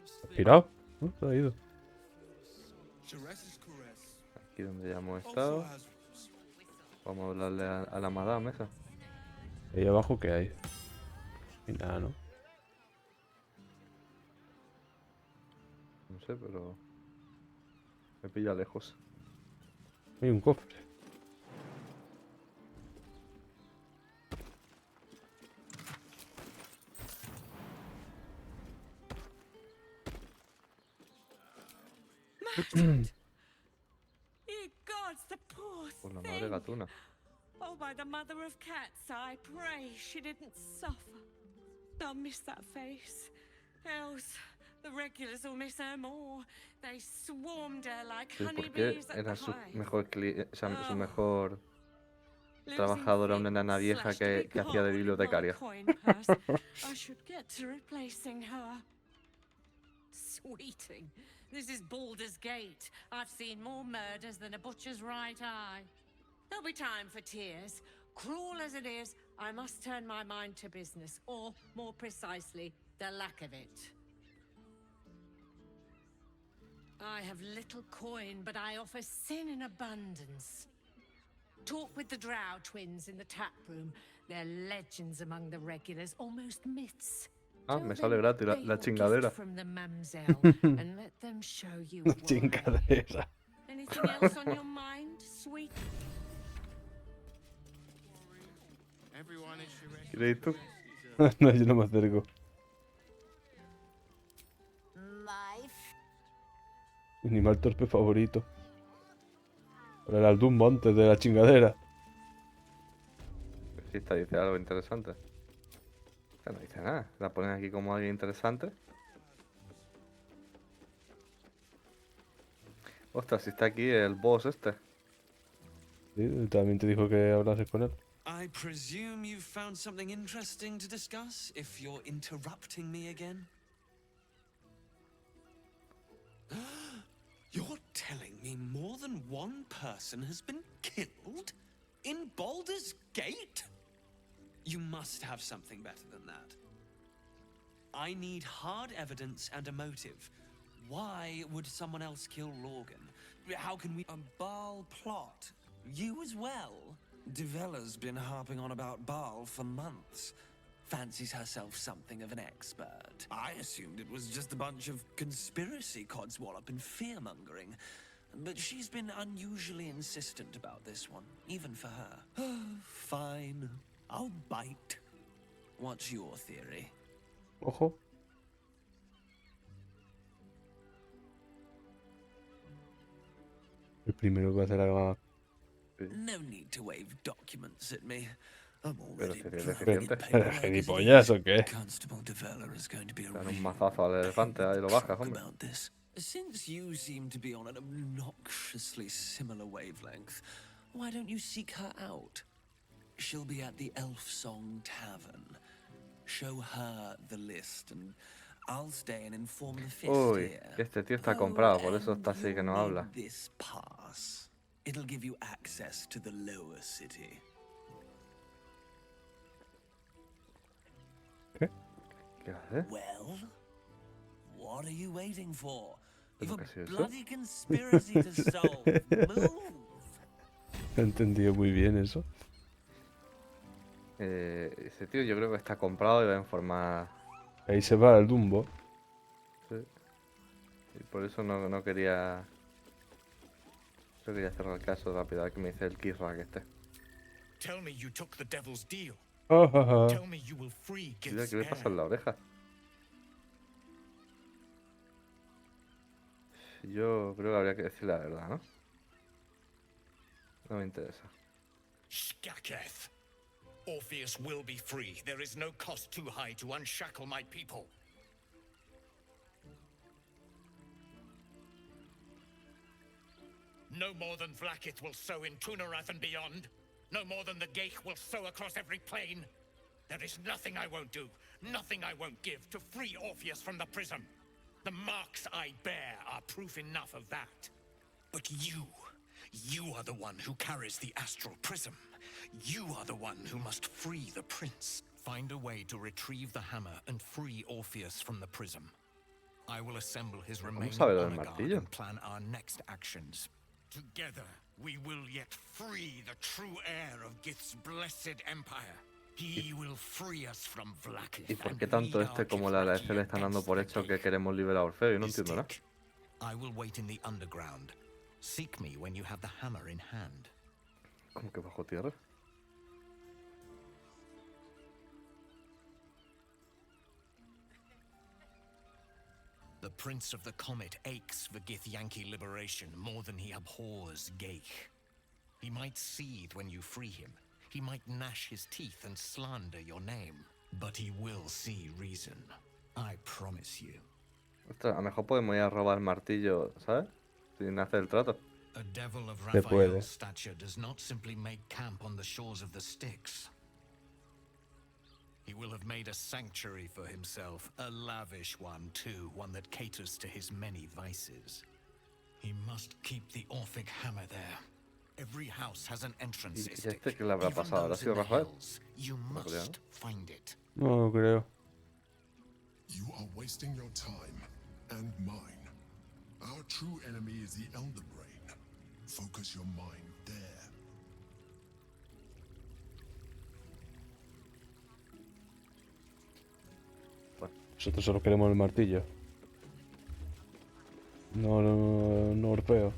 ¿Has pirado? ¿No? ¿Te has ido? Aquí donde ya hemos estado. Vamos a hablarle a la madame esa. Ahí abajo, ¿qué hay? Y nada, ¿no? No sé, pero... me pilla lejos. Hay un cofre. Ye gods, the poor Por la thing. madre gatuna. Oh, by the mother of cats, I pray she didn't suffer. I'll miss that face. Else, the regulars will miss her more. They swarmed her like Sí, porque honeybees at era the su hive. mejor o sea, su mejor Losing trabajadora, una things enana vieja slashed a big que hacía de hole in my bibliotecaria. coin purse. I should get to replacing her. Sweeting. This is Baldur's Gate. I've seen more murders than a butcher's right eye. There'll be time for tears. Cruel as it is, I must turn my mind to business, or, more precisely, the lack of it. I have little coin, but I offer sin in abundance. Talk with the Drow twins in the tap room. They're legends among the regulars, almost myths. Ah, me sale gratis la chingadera. From the mamselle and let them show you why. Chingadera. Anything else on your mind, sweet? ¿Quieres ir tú? No, yo no me acerco. Mi animal torpe favorito. Pero era el Dumbo antes de la chingadera. Si esta dice algo interesante. Esta no dice nada. La ponen aquí como alguien interesante. Ostras, si está aquí el boss este. Sí, también te dijo que hablases con él. I presume you've found something interesting to discuss, if you're interrupting me again? You're telling me more than one person has been killed? In Baldur's Gate? You must have something better than that. I need hard evidence and a motive. Why would someone else kill Lorgan? How can we... A Baal plot? You as well? Devella's been harping on about Baal for months. Fancies herself something of an expert. I assumed it was just a bunch of conspiracy codswallop and fear-mongering. But she's been unusually insistent about this one, even for her. Fine. I'll bite. What's your theory? Ojo. El primero que va a hacer algo. No need to wave documents at me. I'm Pero already sería drowning in deficiente. ¿Gilipollas o qué? Constable Devella is going to be a Dan un mazazo al elefante, ahí lo bajas, hombre. about this. Since you seem to be on an obnoxiously similar wavelength, why don't you seek her out? She'll be at the Elf Song Tavern. Show her the list and I'll stay and inform the fist Uy, here. que este tío está comprado, por eso está así que no habla. This pass. It'll give you access to the lower city. ¿Qué hace? Well, what are you waiting for? ¿Pero You've qué a es eso? bloody conspiracy to solve. Move! He entendido muy bien eso. Ese tío yo creo que está comprado y va a informar. Ahí se va el Dumbo. Sí. Y por eso no quería. Yo quería cerrar el caso rápido, a ver qué me dice el Kisra que esté. Tell me you took the devil's deal. Ajaja. Tell me you will free Mira, Gith's ¿qué le pasa en heir. la oreja? Yo creo que habría que decir la verdad, ¿no? No me interesa. Skaketh. Orpheus will be free. There is no cost too high to unshackle my people. No more than Vlaakith will sow in Tunarath and beyond. No more than the Geich will sow across every plain. There is nothing I won't do, nothing I won't give to free Orpheus from the prism. The marks I bear are proof enough of that. But you are the one who carries the astral prism. You are the one who must free the prince. Find a way to retrieve the hammer and free Orpheus from the prism. I will assemble his remaining sabe lo del honor guard martillo? and plan our next actions. Together, we will yet free the true heir of Gith's blessed empire. He will free us from Vlaakith. ¿Y por qué tanto este como la LF le están dando por hecho que queremos liberar a Orfeo? Yo no entiendo nada. I will wait in the underground. Seek me when you have the hammer in hand. ¿Cómo que bajo tierra? The Prince of the Comet aches for Githyanki liberation more than he abhors Geich. He might seethe when you free him. He might gnash his teeth and slander your name. But he will see reason. I promise you. Ostras, a lo mejor podemos ir a robar el martillo, ¿sabes? Sin hacer el trato. A devil of Se puede. Raphael's stature does not simply make camp on the shores of the Styx. He will have made a sanctuary for himself, a lavish one too, one that caters to his many vices. He must keep the Orphic hammer there. Every house has an entrance ¿Y stick. este qué le habrá Even pasado? ¿Habrá those in sido the Rafael? hills. You No creo. must find it. No lo creo. You are wasting your time and mine. Our true enemy is the Elder Brain. Focus your mind there. Nosotros solo queremos el martillo. No Orfeo.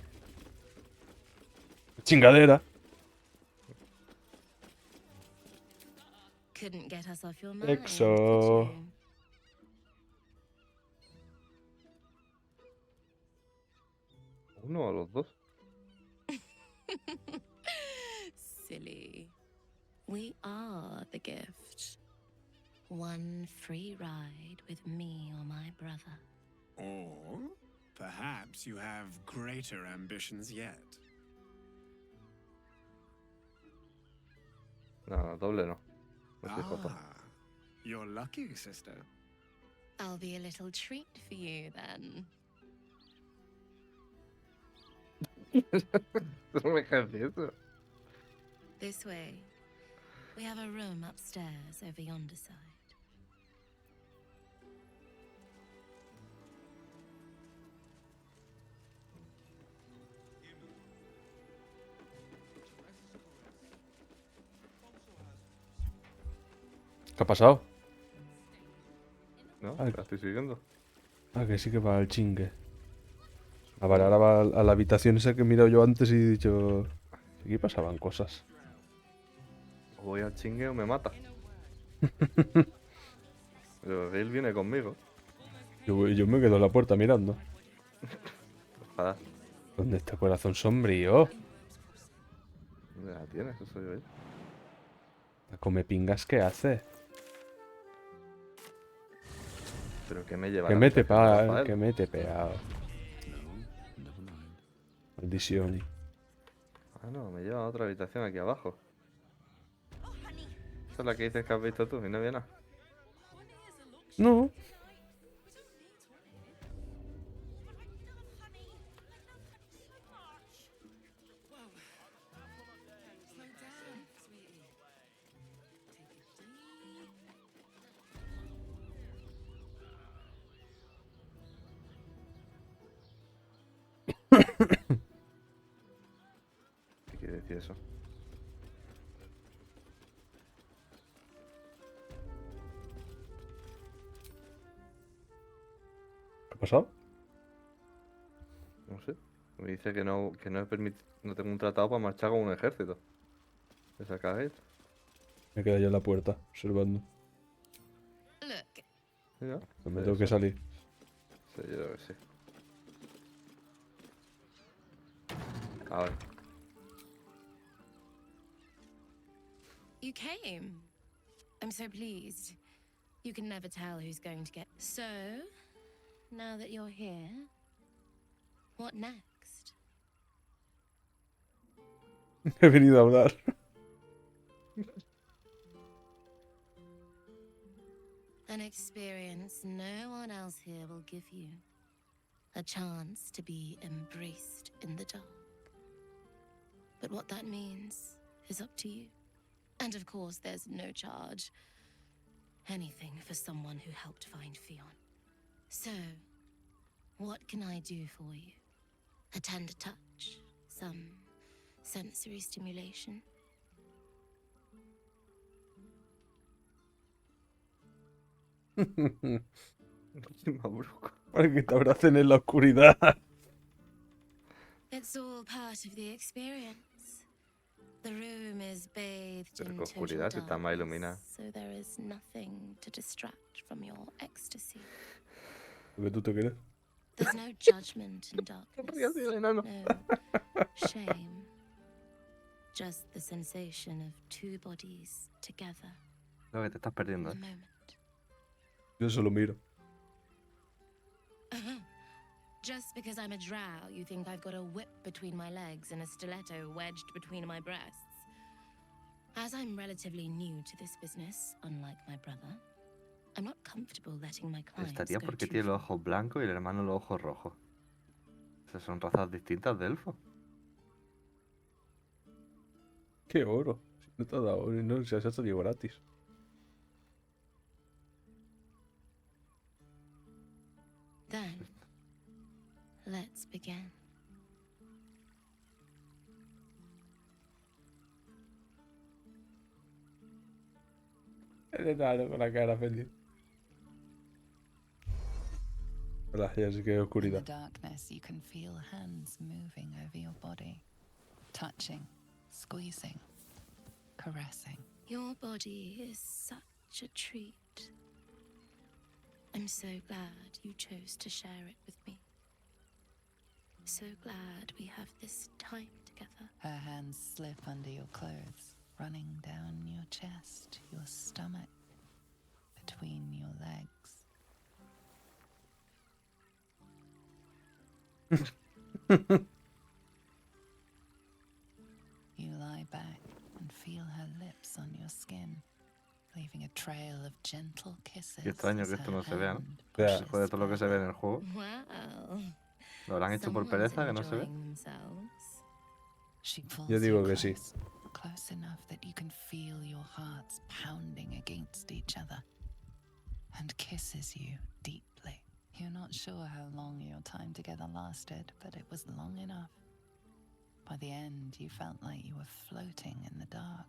Chingadera. Couldn't get us off your mind. Exo. Uno o los dos. Silly. We are the gift. One free ride with me or my brother. Or perhaps you have greater ambitions yet. No, doble no. No soy jota. You're lucky, sister. I'll be a little treat for you then. No me hagas eso. This way. We have a room upstairs over yonder side. ¿Qué ha pasado? No, la estoy siguiendo. Ah, que sí que va al chingue. Ah, vale, ahora va a la habitación esa que he mirado yo antes y he dicho... Aquí pasaban cosas. O voy al chingue o me mata. Pero él viene conmigo. Yo me quedo en la puerta mirando. Ojalá. ¿Dónde está corazón sombrío? ¿Dónde la tienes? Eso soy yo ahí. ¿La come pingas qué hace? Pero que me lleva. Que mete peado. Maldición. Ah, no, me lleva a otra habitación aquí abajo. Esa es la que dices que has visto tú y no había nada. No. ¿Qué quiere decir eso? ¿Qué ha pasado? No sé. Me dice que no no tengo un tratado para marchar con un ejército. ¿Esa caguet? Me quedo yo en la puerta, observando. Look. Mira, Me tengo que salir. Sí, yo creo que sí. A ver. You came. I'm so pleased. You can never tell who's going to get. So, now that you're here, what next? He venido a hablar. An experience no one else here will give you. A chance to be embraced in the dark. But what that means is up to you. And of course, there's no charge. Anything for someone who helped find Fionn. So, what can I do for you? A tender touch? Some sensory stimulation? Para que te abracen en la oscuridad. It's all part of the experience. The room is bathed Pero in con total oscuridad si está más iluminada. darkness, so there is nothing to distract from your ecstasy. Lo que tú te crees. There's no judgment in darkness, no shame. Just the sensation of two bodies together. Lo que te estás perdiendo. In the moment. Yo solo miro. Just because I'm a drow, you think I've got a whip between my legs and a stiletto wedged between my breasts? As I'm relatively new to this business, unlike my brother, I'm not comfortable letting my clients Estaría go porque too tiene los far. ojos blancos y el hermano los ojos rojos. Esas son razas distintas de elfos. Qué oro. Si no te ha dado, no, se ha salido gratis. Then, let's begin. El enano con la cara feliz. Hola, ya sí que hay In the oscuridad. darkness, you can feel hands moving over your body, touching, squeezing, caressing. Your body is such a treat. I'm so glad you chose to share it with me. So glad we have this time together. Her hands slip under your clothes, running down your chest, your stomach, between your legs. You lie back and feel her lips on your skin, leaving a trail of gentle kisses. Qué extraño que as esto her no se vea, ¿no? hand Después de todo lo que se ve en el juego. Wow. Lo habrán hecho por Someone's pereza, que no se ve. enjoying themselves. She Yo pulls digo you que sí. close, close enough that you can feel your hearts pounding against each other, and kisses you deeply. You're not sure how long your time together lasted, but it was long enough. By the end, you felt like you were floating in the dark,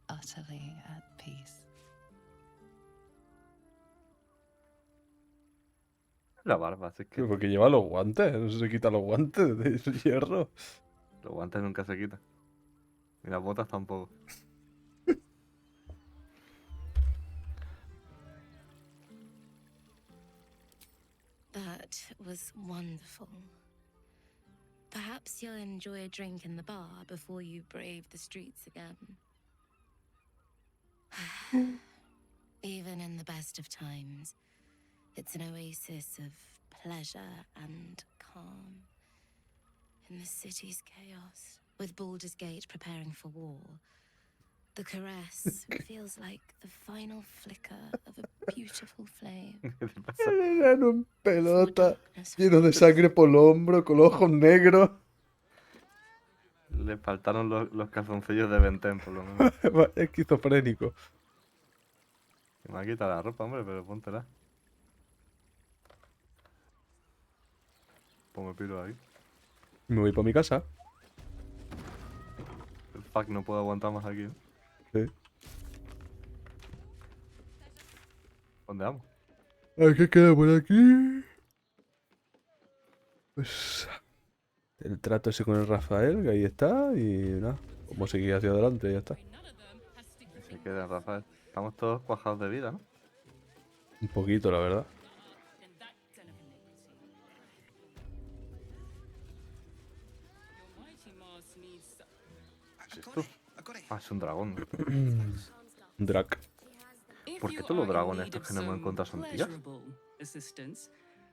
utterly at peace. La barba, así que Pero porque lleva los guantes, no se quita los guantes de hierro. los guantes nunca se quitan. Y las botas tampoco. That was wonderful. Perhaps you'll enjoy a drink in the bar before you brave the streets again. Even in the best of times, it's an oasis of pleasure and calm. In the city's chaos, with Baldur's Gate preparing for war, the caress feels like the final flicker of a beautiful flame. El enano en pelota, lleno de sangre por el hombro, con los ojos negros. Le faltaron los calzoncillos de Venten, por lo menos. Esquizofrénico. Se me ha quitado la ropa, hombre, pero póntela. Pues me piro ahí. Me voy para mi casa. El fuck, no puedo aguantar más aquí, ¿no? Sí. ¿Dónde vamos? A ver qué queda por aquí. Pues el trato ese con el Rafael, que ahí está, y nada, como seguir hacia adelante, ya está. Y se queda Rafael. Estamos todos cuajados de vida, ¿no? Un poquito, la verdad. ¿Qué es esto? Ah, es un dragón, ¿no? Un drac. ¿Por qué todos los dragones estos que no hemos encontrado son tías?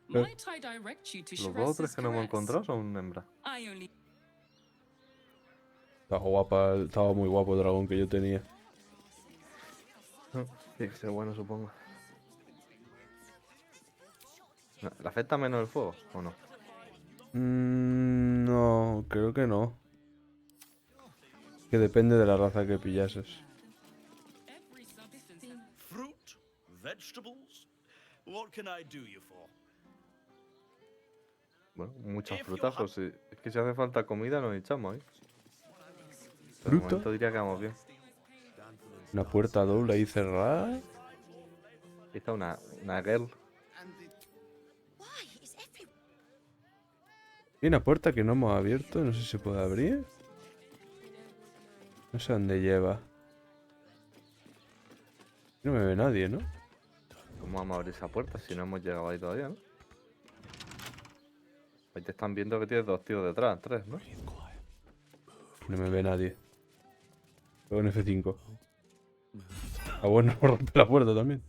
Los dos o tres que no hemos encontrado son hembras. Estaba guapa, estaba muy guapo el dragón que yo tenía. Tiene que ser bueno, supongo. No, ¿le afecta menos el fuego o no? No, creo que no. Que depende de la raza que pillases. Fruit, vegetables. What can I do you for? Bueno, muchas frutas, pues sí. Es que si hace falta comida nos echamos, ¿eh? Pero de ¿Fruta? momento diría que vamos bien. Una puerta doble ahí cerrada. Aquí está una girl. Y una puerta que no hemos abierto, no sé si se puede abrir. No sé dónde lleva. No me ve nadie, ¿no? ¿Cómo vamos a abrir esa puerta si no hemos llegado ahí todavía, no? Ahí te están viendo que tienes dos tíos detrás, tres, ¿no? No me ve nadie. Luego en F5. Ah, bueno, rompe la puerta también.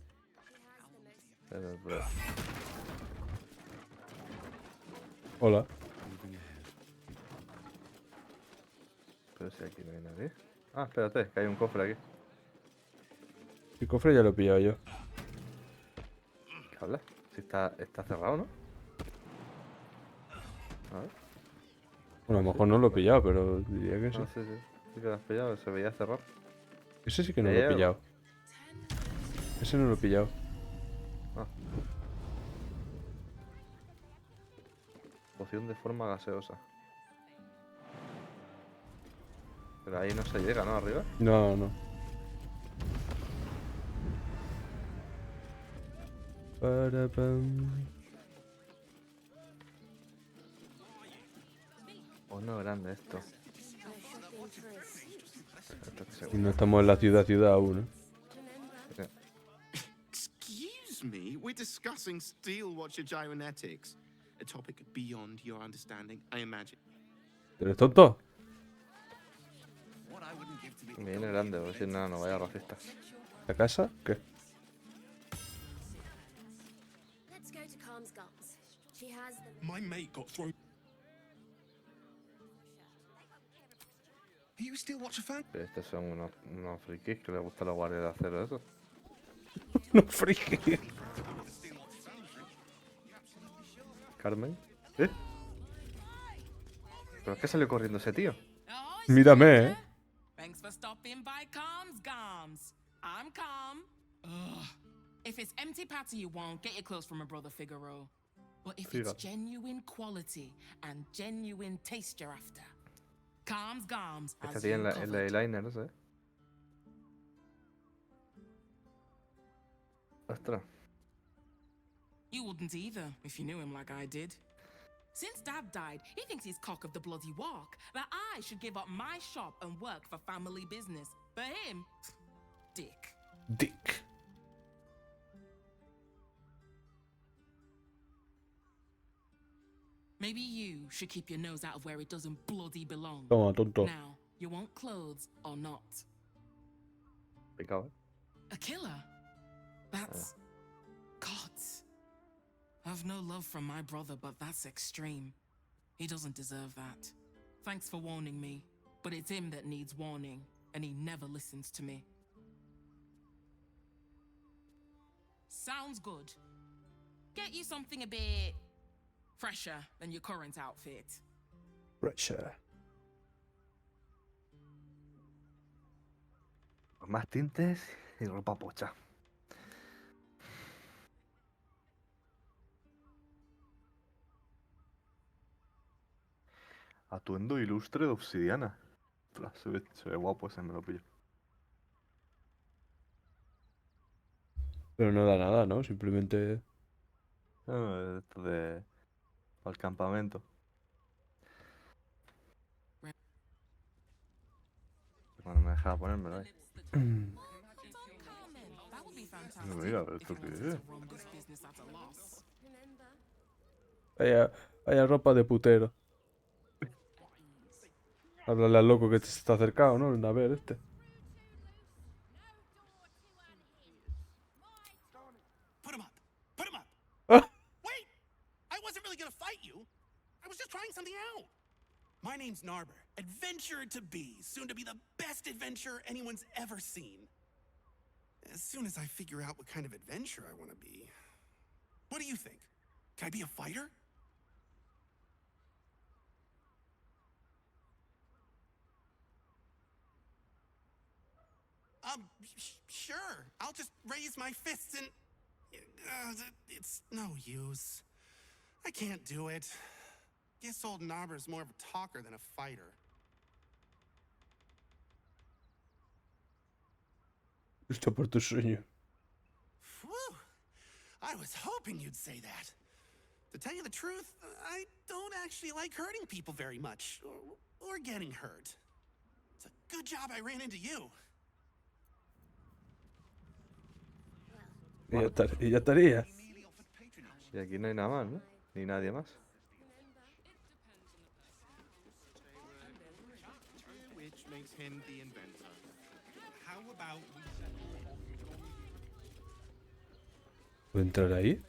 Hola. Pero si aquí no hay nadie. Ah, espérate, que hay un cofre aquí. El cofre ya lo he pillado yo. ¿Qué hablas? Si está cerrado, ¿no? A ver. Bueno, a lo mejor no lo he pillado, pero diría que sí. Ah, sí, sí. Sí que lo has pillado, se veía cerrar. Ese sí que no ¿Hay lo he algo? pillado. Ese no lo he pillado. Ah. Poción de forma gaseosa. Pero ahí no se llega, ¿no? Arriba. No, no. Para pam. Oh, no, grande esto. Y no estamos en la ciudad aún, ¿eh? Excuse me, we're discussing steel watcher gyromatics. A topic beyond your understanding, I imagine. ¿Eres tonto? Viene grande, a ver si nada, no vaya racista. ¿La casa? ¿Qué? Let's go to Calm's Gums. She has the... My mate got thrown. Are you a steel watcher fan? Estos son unos frikis que les gusta la guardia de acero, eso. No friki. Carmen. ¿Eh? ¿Pero es que salió corriendo ese tío? Mírame, ¿eh? Thanks for stopping by Calm's Gums. I'm Calm. Ugh. If it's empty patty you want, get your clothes from my brother Figaro. But if it's Figaro. genuine quality and genuine taste you're after, Calm's Gums Este has tío you el covered. eyeliner, ¿eh? Ostras. You wouldn't either if you knew him like I did. Since Dad died, he thinks he's cock of the bloody walk, that I should give up my shop and work for family business. For him, dick. Dick. Maybe you should keep your nose out of where it doesn't bloody belong. Toma, tonto. Now, you want clothes or not? Picado, ¿eh? A killer? That's... God. I've no love from my brother, but that's extreme. He doesn't deserve that. Thanks for warning me, but it's him that needs warning, and he never listens to me. Sounds good. Get you something a bit... fresher than your current outfit. Pressure. Más tintes y ropa pocha. Atuendo ilustre de obsidiana. Ostras, se ve guapo ese, me lo pillo. Pero no da nada, ¿no? Simplemente... Esto de... Para el campamento. Cuando me dejaba ponérmelo ahí. Mira, ¿esto qué es? Vaya ropa de putero. Háblale al loco que se está acercado, ¿no? A ver, este. Put him up! Put him up! Ah. Wait! I wasn't really gonna fight you. I was just trying something out. My name's Narber, adventurer to be, soon to be the best adventurer anyone's ever seen. As soon as I figure out what kind of adventurer I want to be. What do you think? Can I be a fighter? Sure. I'll just raise my fists and... it's no use. I can't do it. Guess old Narber's more of a talker than a fighter. Esto por tu sueño. Whew. I was hoping you'd say that. To tell you the truth, I don't actually like hurting people very much. Or getting hurt. It's a good job I ran into you. Y ya estaría. Y aquí no hay nada más, ¿no? Ni nadie más. Which makes him the inventor. How about we... ¿Puedo entrar ahí?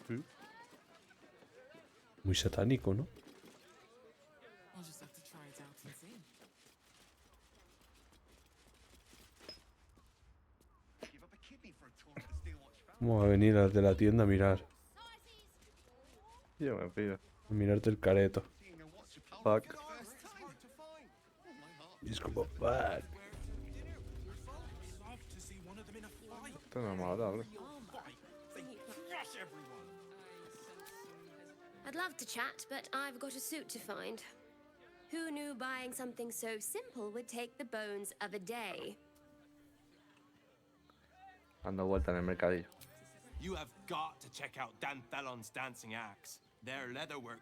Sí. Muy satánico, ¿no? I'll just have to try it out and see. venir a las de la tienda a mirar. Yo me pido. A mirarte el careto. Fuck. Y es como, fuck. Esto no es agradable. I'd love to chat, but I've got a suit to find. Who knew buying something so simple would take the bones of a day? Dando vuelta en el mercadillo. You have got to check out Dan Thelon's dancing acts. Their leatherwork.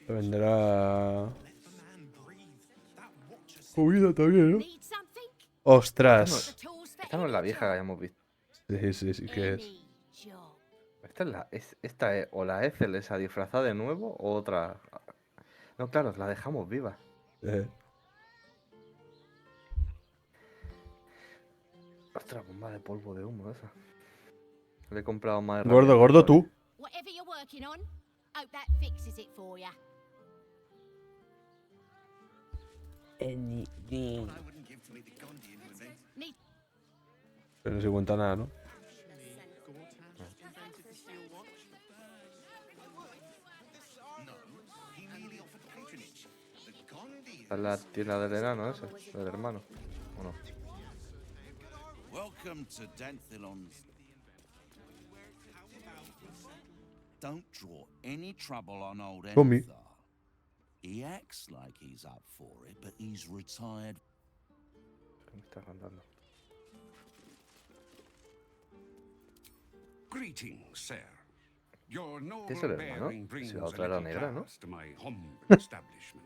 Te venderá... comida también, ¿no? ¡Ostras! Esta no es la vieja que hayamos visto. Sí, que es. Esta es o la Ethel esa disfrazada de nuevo o otra. No, claro, la dejamos viva. Ostras, bomba de polvo de humo esa. Le he comprado más herramientas. Gordo, tú. Whatever you're working on, hope that fixes it for ya. Pero no se cuenta nada, ¿no? Esta es la tienda del enano ese, del hermano. ¿O no? Welcome to Danthelon's. Don't draw any trouble on old Tommy. Enthar. He acts like he's up for it, but he's retired. ¿Qué me está cantando? Greetings, sir. Your ¿Qué es el noble hermano? bearing brings Si la a otra era little negra, ¿no? class to my humble establishment.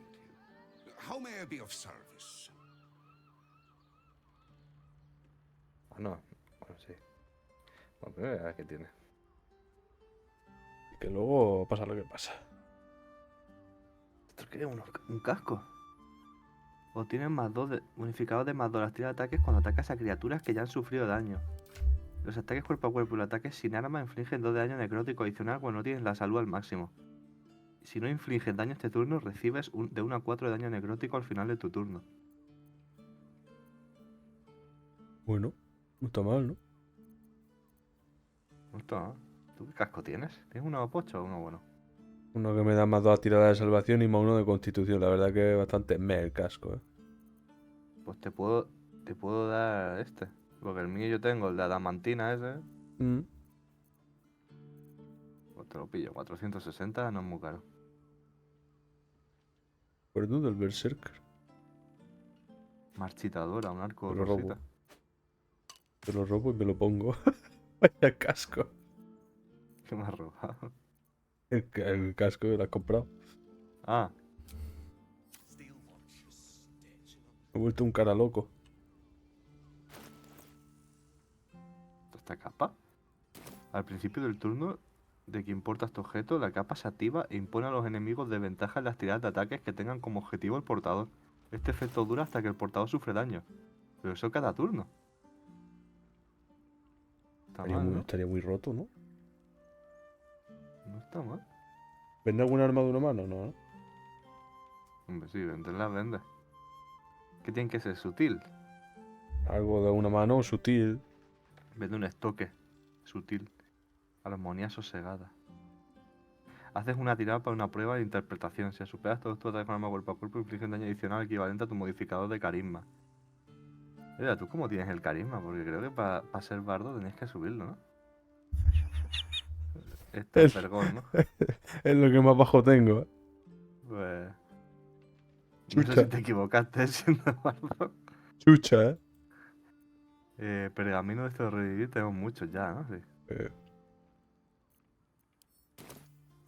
How may I be of service? Ah, no. Bueno, sí. Bueno, primero a ver qué tiene. Que luego pasa lo que pasa. ¿Esto qué es? ¿Un casco? Obtienes más 2 de... bonificador de más 2 las tiradas de ataques cuando atacas a criaturas que ya han sufrido daño. Los ataques cuerpo a cuerpo y los ataques sin arma infligen 2 de daño necrótico adicional cuando no tienes la salud al máximo. Si no infliges daño este turno, recibes de 1 a 4 de daño necrótico al final de tu turno. Bueno, no está mal, ¿no? No está mal. ¿Tú qué casco tienes? ¿Tienes uno pocho o uno bueno? Uno que me da más 2 a tiradas de salvación y más 1 de constitución. La verdad que es bastante meh el casco, ¿eh? Pues te puedo dar este. Porque el mío yo tengo, el de adamantina ese. Pues te lo pillo. 460 no es muy caro. Recuerdo del Berserker. Marchitadora, un arco Te lo rosita. robo. Te lo robo y me lo pongo. Vaya casco. ¿Qué me has robado? El casco que lo has comprado. Ah. Me he vuelto un cara loco. ¿Esta capa? Al principio del turno de quien porta este objeto, la capa se activa e impone a los enemigos desventaja en las tiradas de ataques que tengan como objetivo el portador. Este efecto dura hasta que el portador sufre daño. Pero eso cada turno. Estaría muy roto, ¿no? No está mal. ¿Vende alguna arma de una mano? No, ¿no? Hombre, sí, venderla vende. ¿Qué tiene que ser? Sutil. Algo de una mano sutil. Vende un estoque. Sutil. Armonía sosegada. Haces una tirada para una prueba de interpretación. Si superas todos tus ataques con arma cuerpo a cuerpo, infligen daño adicional equivalente a tu modificador de carisma. Mira, ¿tú cómo tienes el carisma? Porque creo que para ser bardo tenías que subirlo, ¿no? Este es vergón, ¿no? Es lo que más bajo tengo, ¿eh? Pues... Chucha. No sé si te equivocaste siendo bardo. Chucha, ¿eh? Pergamino de estos de revivir tenemos muchos ya, ¿no? Sí.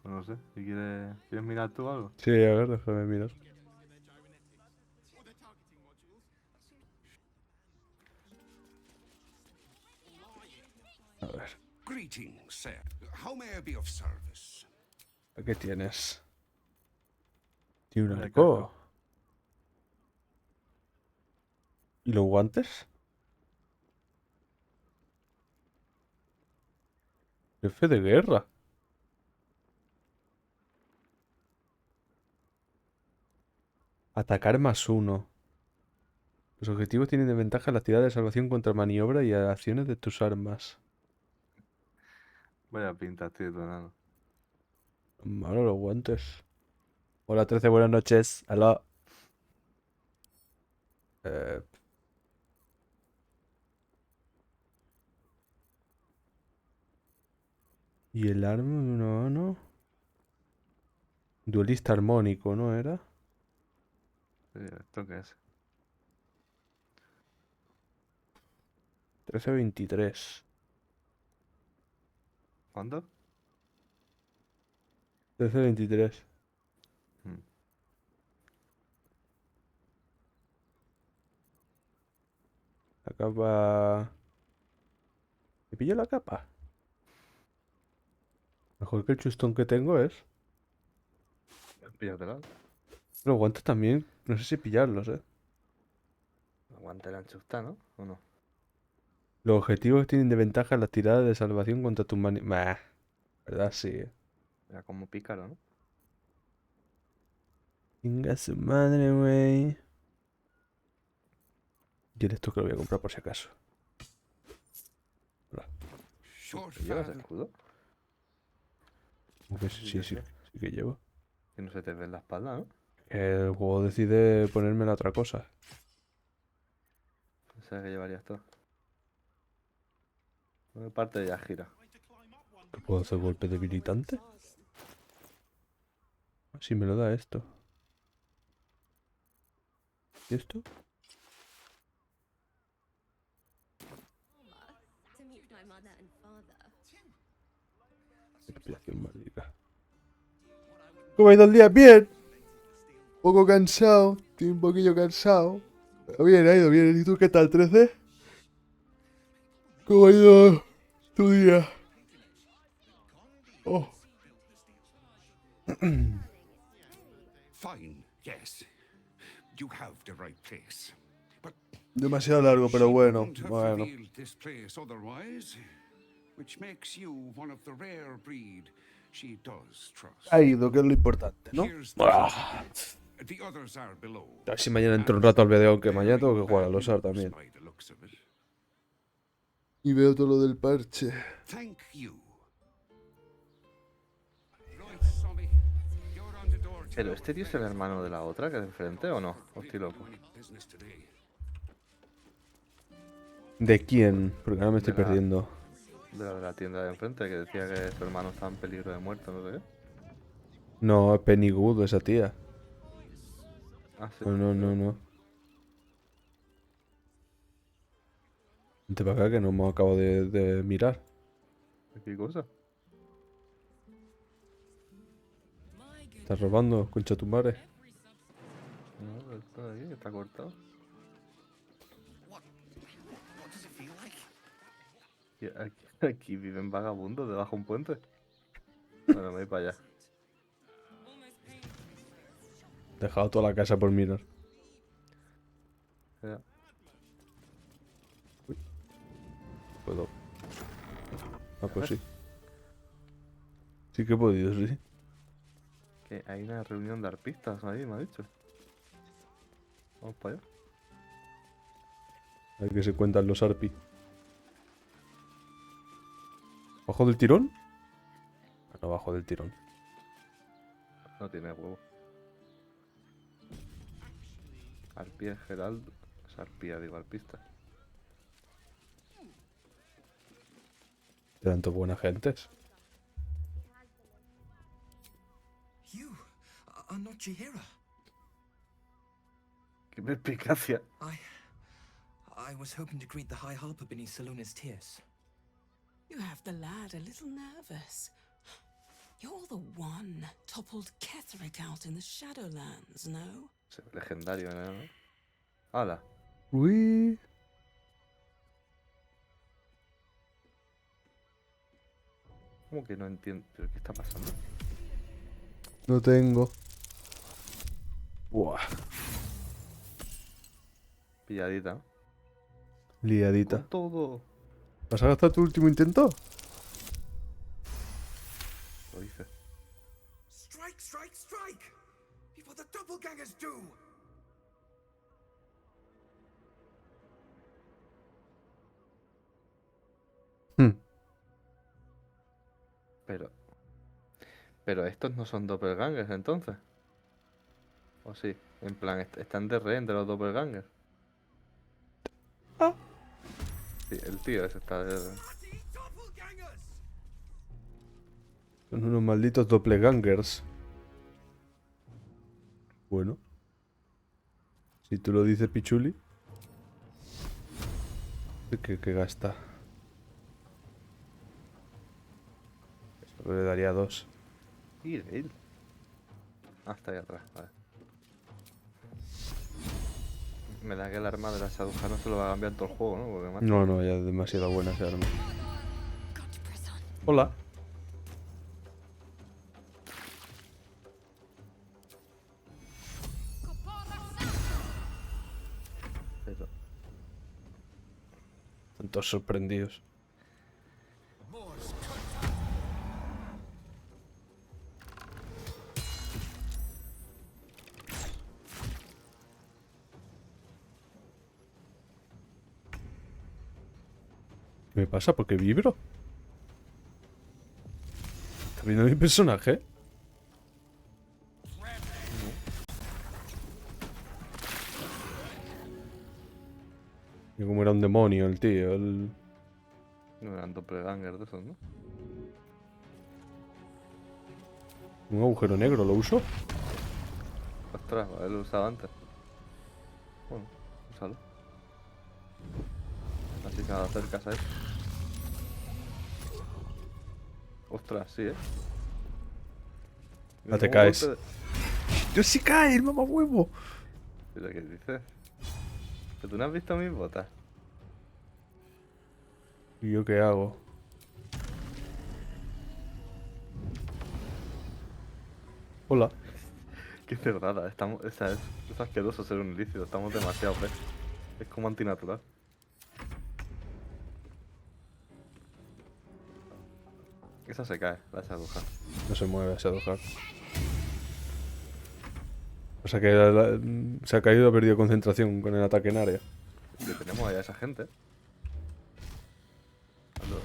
Pues no sé, si quieres mirar tú algo. Sí, a ver, déjame mirar. A ver. Greetings, sir. How may I be of service? ¿Qué tienes? Tiene un Vale, arco. ¿Y los guantes? Jefe de guerra. Atacar más 1. Los objetivos tienen de ventaja las tiradas de salvación contra maniobra y acciones de tus armas. Vaya pinta, tío, tu enano. Malo los guantes. Hola 13, buenas noches. Aló. Eh, ¿Y el arma? No, no. Duelista armónico, ¿no era? Sí, ¿esto qué es? 13-23. ¿Cuánto? 13-23. Mm. La capa... ¿Me pillo la capa? Mejor que el chustón que tengo es. Píllatela. Los guantes también. No sé si pillarlos, ¿eh? Aguante la enchusta, ¿no? ¿O no? Los objetivos tienen de ventaja las tiradas de salvación contra tus Bah, ¿verdad? Sí. Era como pícaro, ¿no? Venga su madre, güey. Y el esto que lo voy a comprar por si acaso. Hola. ¿Llevas escudo? Como que sí, sí que llevo. Que no se te ve en la espalda, ¿no? El juego decide ponerme la otra cosa. Pensaba que llevarías todo. Una parte ya gira. ¿Qué puedo hacer? ¿Golpe debilitante? Si me lo da esto. ¿Y esto? To meet my mother and father. Respiración mágica. ¿Cómo ha ido el día? Bien. Un poco cansado. Estoy un poquillo cansado. Pero bien, ha ido bien. ¿Y tú qué tal, 13? ¿Cómo ha ido tu día? Oh. Fine, yes. You have the right place. But Demasiado largo, pero she bueno. wouldn't have Bueno. revealed this place otherwise, which makes you one of the rare breed she does trust. Ha ido, que es lo importante, ¿no? Here's the Ah. key. The others are below. A ver si mañana entro un rato al video, aunque mañana tengo que jugar a los AR también. By the looks of it. Y veo todo lo del parche. Thank you. Right, Sonny. You're on the door. ¿Pero este tío es el hermano de la otra que de enfrente o no? ¿O estoy loco? ¿De quién? Porque ahora me estoy perdiendo. De la tienda de enfrente, que decía que su hermano estaba en peligro de muerte, no sé qué. No, es Penny Good, esa tía. Ah, sí. No. Vente para acá que no me acabo de mirar. ¿Qué cosa? ¿Estás robando, concha tu madre? No, está ahí, está cortado. Y aquí viven vagabundos debajo de un puente. Bueno, me voy para allá. He dejado toda la casa por mirar. Ya. Puedo. Ah, pues sí. Sí que he podido, sí. Que hay una reunión de arpistas ahí, me ha dicho. Vamos para allá. A ver qué se cuentan los arpi. ¿Bajo del tirón? Ah, no, bajo del tirón. No tiene huevo. Arpía Geraldo. Es arpía, digo, arpista. Tanto buenas gentes. You are not Chihira. ¡Qué perspicacia! I was hoping to greet the High Harper beneath Saluna's tears. You have the lad a little nervous. You're the one toppled Ketherick out in the Shadowlands, no? Sí, legendario, ¿no? ¡Hala! Uy. ¿Cómo que no entiendo? ¿Pero qué está pasando? No tengo. Buah. Pilladita. Liadita. Con todo. ¿Vas a gastar tu último intento? Lo hice. Strike, strike, strike! Before the doppelgangers do! Pero estos no son doppelgangers entonces. ¿O sí? En plan, están de rehén de los doppelgangers. Sí, el tío ese está de rehén. Son unos malditos doppelgangers. Bueno. Si tú lo dices, Pichuli. ¿Qué gasta? Solo le daría 2. Y él. Ah, está ahí atrás, vale. Me da que el arma de la Shadowheart no se lo va a cambiar en todo el juego, ¿no? Porque más... No, ya es demasiado buena esa arma. Hola. Pero... Están todos sorprendidos. ¿Qué me pasa? ¿Por qué vibro? ¿Está viendo mi personaje? Y como era un demonio el tío. No eran doppelgangers de esos, ¿no? Un agujero negro, ¿lo uso? Ostras, él lo usaba antes. Bueno, úsalo. Así se acercas a él. Ostras, sí, Ya te caes. ¡Yo sí cae, el mamahuevo! ¿Pero qué dices? ¿Que tú no has visto mis botas? ¿Y yo qué hago? Hola. Qué cerrada, estamos... es asqueroso ser un ilícito, estamos demasiado frescos. Es como antinatural. Esa se cae, la Shadowheart. No se mueve esa Shadowheart. O sea que se ha caído, ha perdido concentración con el ataque en área. Que tenemos allá a esa gente.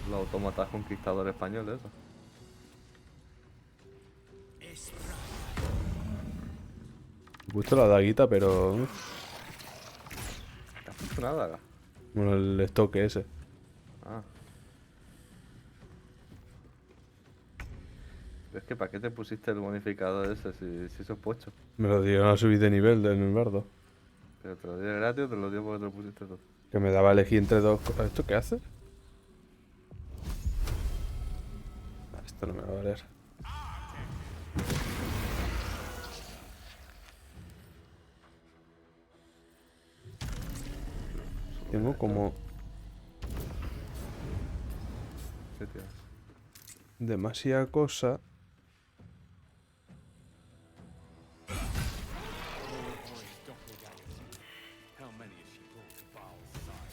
Los autómatas conquistadores españoles, eso. He puesto la daguita, pero... ¿Te has puesto una daga? Bueno, el estoque ese. Ah. Es que ¿para qué te pusiste el bonificador ese si sos pocho? Me lo dieron a subir de nivel del bardo. Pero te lo dio gratis o te lo dio porque te lo pusiste tú. Que me daba a elegir entre dos cosas. ¿Esto qué hace? Esto no me va a valer. Tengo como... ¿Qué tienes? demasiada cosa.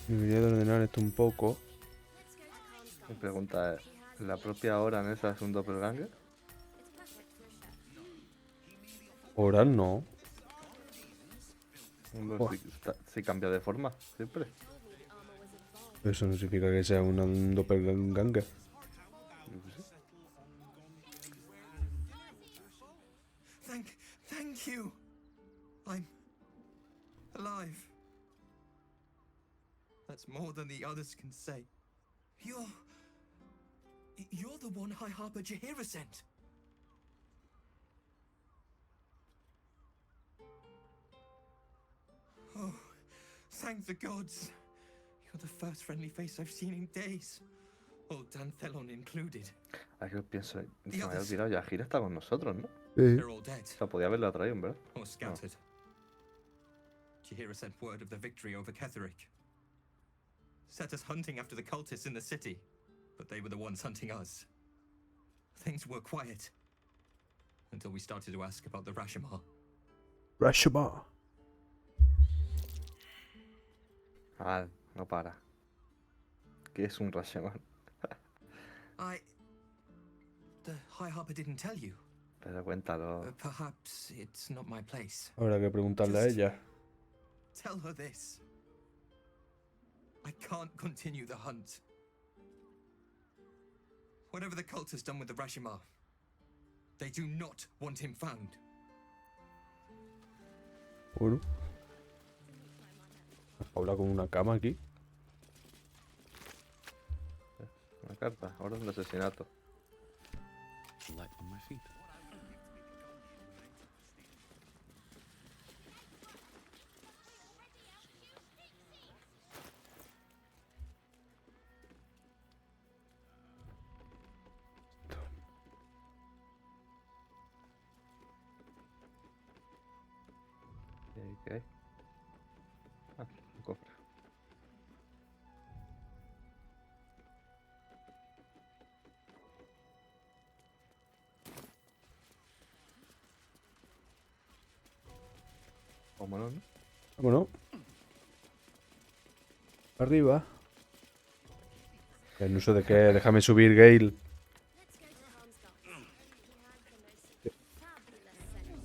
Debería de ordenar esto un poco. Mi pregunta es, ¿la propia Oran esa es un doppelganger? Oran no. Si cambia de forma, siempre. Eso no significa que sea un doppelganger. Thank you. I'm alive. That's more than the others can say. You're the one High Harper Jaheira sent. Oh, thank the gods. You're the first friendly face I've seen in days. Old Danthelon included. Aquí os pienso, se me había olvidado, Jaheira está con nosotros, ¿no? They're all dead. O sea, podía haberla traído, ¿verdad? Or scattered. Jaheira sent word of the victory over Ketheric. Set us hunting after the cultists in the city, but they were the ones hunting us. Things were quiet until we started to ask about the Rashomar. Rashomar. Ah, no para. ¿Qué es un Rashomar? The High Harper didn't tell you. Pero cuéntalo. Perhaps it's not my place. Habrá que preguntarle a ella. Tell her this. I can't continue the hunt. Whatever the cult has done with the Rashimar, they do not want him found. Bueno. Habla con una cama aquí. Una carta, orden de asesinato. Light on my feet. ¿Qué hay? Ah, un cofre. Vámonos, ¿no? Vámonos. Arriba. El uso de que déjame subir, Gale.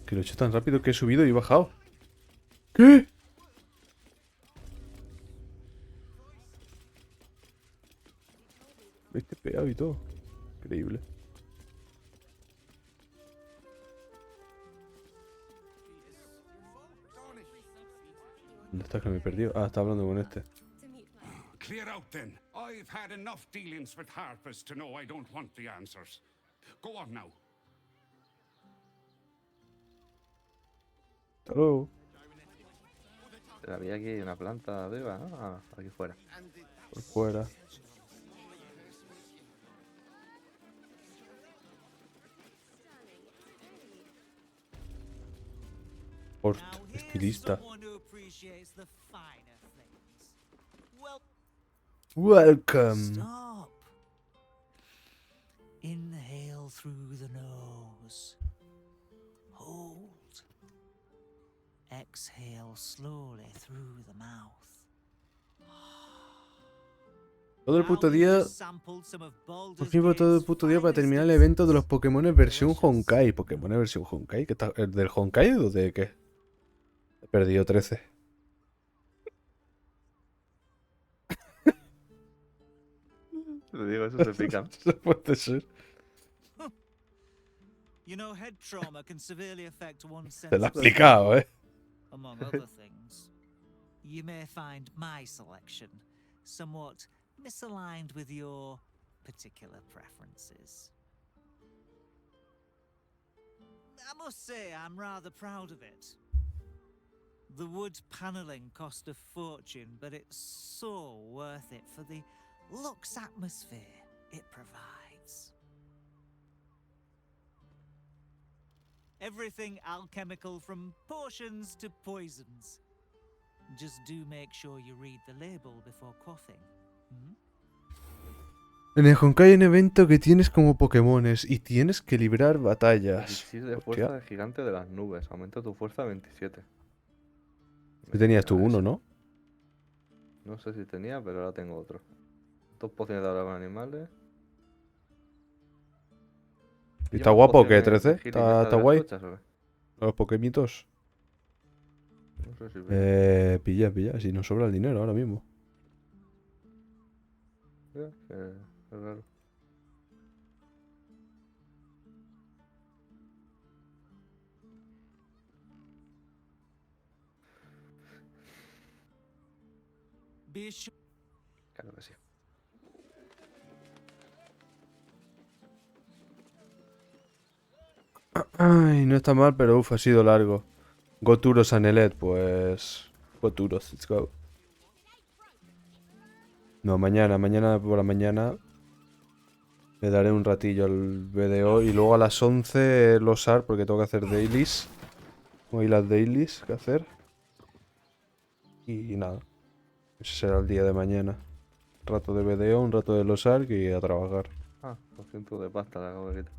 Que lo he hecho tan rápido que he subido y he bajado. ¿Qué? Me he pegado y todo. Increíble. ¿Dónde está que me he perdido? Ah, está hablando con este. Clear out then. I've had enough dealings with Harpers to know I don't want the answers. Go on now. Hasta luego. Había aquí una planta arriba, ¿no? Ah, aquí fuera. Por fuera. Hort, estilista. Welcome. Stop. Inhale through the nose. Hold. Exhale slowly through the mouth. Todo el puto día. Por fin todo el puto día para terminar el evento de los Pokémones versión Honkai. ¿Pokémones versión Honkai? ¿Qué está? ¿El del Honkai o de qué? He perdido 13. Te digo, eso se pica. No puede ser. You know, head trauma can severely affect one's Se lo ha sense of explicado, smell, ¿eh? among other things. You may find my selection somewhat misaligned with your particular preferences. I must say I'm rather proud of it. The wood paneling cost a fortune, but it's so worth it for the luxe atmosphere it provides. Everything alchemical from potions to poisons. Just do make sure you read the label before quaffing. En el Honkai hay un evento que tienes como Pokémones y tienes que librar batallas. Elixir de Hostia. fuerza de gigante de las nubes. Aumenta tu fuerza a 27. ¿Qué tenías tú? Uno, ¿no? No sé si tenía, pero ahora tengo otro. 2 pociones de hablar con animales. ¿Y está guapo o qué? ¿13? ¿Está guay? Tochas, ¿o qué? Los Pokémitos. No sé si Pilla, si nos sobra el dinero ahora mismo. Es raro. Claro que sí. Ay, no está mal, pero ha sido largo. Goturos Anelet, pues... Goturos, let's go. No, mañana por la mañana le daré un ratillo al BDO y luego a las 11 los AR porque tengo que hacer dailies. Hoy las dailies que hacer. Y nada, ese será el día de mañana. Un rato de BDO, un rato de los ARC y a trabajar. Ah, 200 de pasta la acabo de quitar.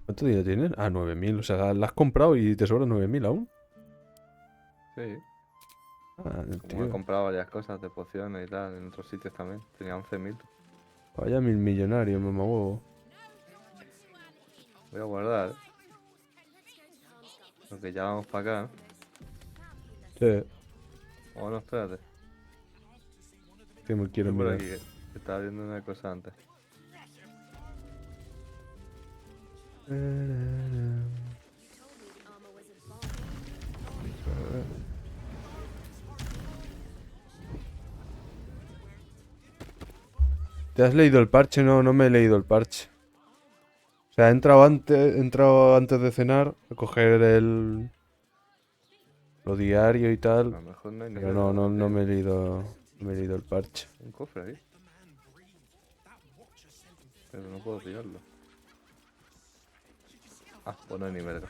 ¿Cuánto dinero tienes? Ah, 9.000. O sea, la has comprado y te sobran 9.000 aún. Sí. Ah, Como tío. he comprado varias cosas de pociones y tal, en otros sitios también. Tenía 11.000. Vaya 1.000 millonarios, mamá huevo. Voy a guardar, porque ya vamos para acá, ¿no? Sí. O no, espérate. Que me quiero Estoy por mirar. aquí, Estaba viendo una cosa antes. ¿Te has leído el parche? No, no me he leído el parche. O sea, he entrado antes de cenar a coger lo diario y tal. A lo mejor no hay Pero nivel, no me he leído. No me he leído el parche. Un cofre ahí. Pero no puedo pillarlo. Ah, pues no hay ni verga.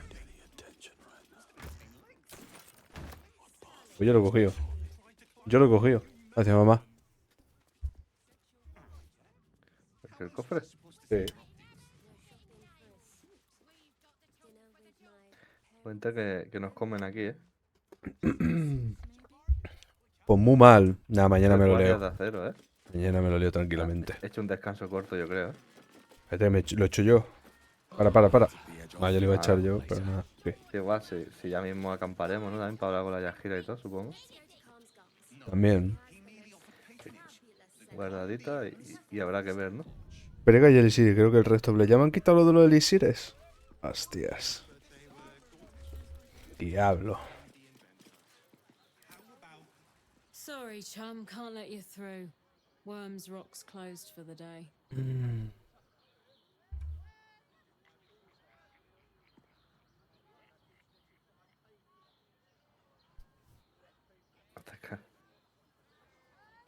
Pues yo lo he cogido. Yo lo he cogido. Gracias, mamá. ¿Es el cofre? Sí. Cuenta que nos comen aquí, ¿eh? Pues muy mal. Nada, mañana me lo Guardias leo. de acero, ¿eh? Mañana me lo leo tranquilamente. He hecho un descanso corto, yo creo, ¿eh? Espérate, lo he hecho yo. Para. Vaya, yo lo iba a echar yo, pero nada. Sí. Sí, igual, si ya mismo acamparemos, ¿no? También para hablar con la Yajira y todo, supongo. También. Guardadita y habrá que ver, ¿no? Prega y elixir, creo que el resto. ¿Ya me han quitado lo de los elixires? Hostias. Diablo. Sorry, chum, can't let you through. Worms Rock's closed for the day.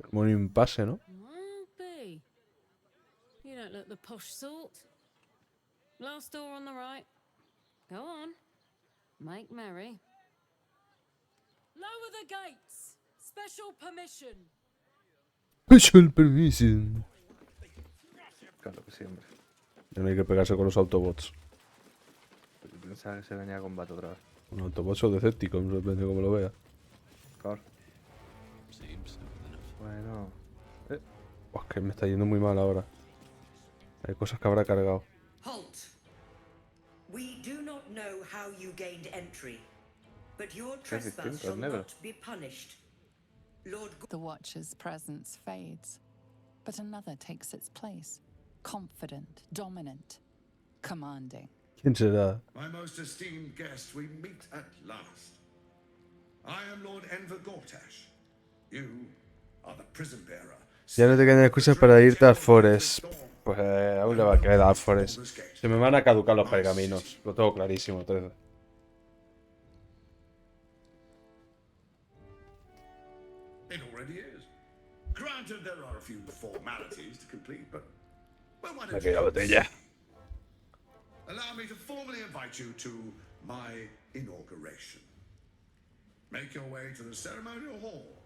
Como un impasse, ¿no? Well, be. You don't look the posh sort. Last door on the right. Go on. Make merry. Lower the gates. Special permission. Special permission. Claro que sí, hombre. Ya no hay que pegarse con los Autobots. Yo pensaba que se venía a combate otra vez. Un Autobots o Decepticons, depende de cómo lo vea. Claro. Bueno. Es que me está yendo muy mal ahora. Hay cosas que habrá cargado. Halt! We do not know how you gained entry, but your trespass shall not be punished. Lord The Watcher's presence fades, but another takes its place. Confident, dominant, commanding. ¿Quién será? My most esteemed guest, we meet at last. I am Lord Enver Gortash. You are the prison bearer. Ya no te quedan excusas para irte a Forest. Pues aún le va a quedar a Forest. Se me van a caducar los pergaminos. Lo tengo clarísimo, 13. It already is. Granted, there are a few formalities to complete, but well, why Me don't queda you botella. allow me to formally invite you to my inauguration. Make your way to the ceremonial hall.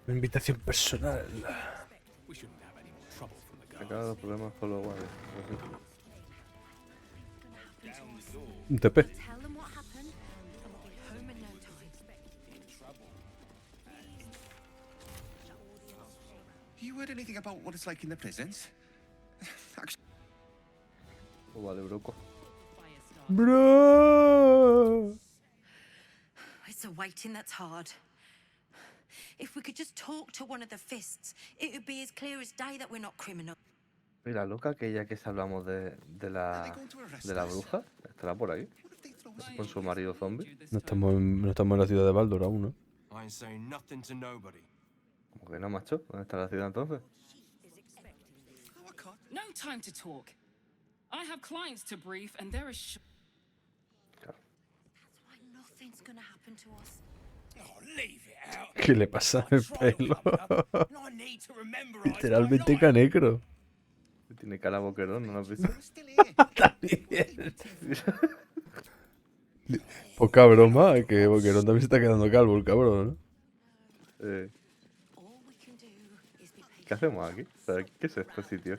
Una invitación personal. Acaba los problemas con los guardias. Un TP. Tell them what happened, and we'll be home in no time. You heard anything about what it's like in the prisons? Oh, vale, broco. Bro. It's a waiting that's hard. If we could just talk to one of the fists, it would be as clear as day that we're not criminal. ¿Y la loca aquella que hablamos de la bruja? ¿Estará por ahí? ¿Con su marido zombie? No estamos en la ciudad de Baldur aún, ¿no? I ain't saying nothing to nobody. ¿Cómo que no, macho? ¿Dónde está la ciudad entonces? No time to talk. I have clients to brief, and there is. Why nothing's gonna happen to us. Oh, leave it out. ¿Qué le pasa al pelo? Literalmente canecro. Tiene cara boquerón, ¿no lo has visto? También. Poca broma, que Boquerón también se está quedando calvo el cabrón, ¿no? ¿Qué hacemos aquí? O sea, ¿qué es este sitio?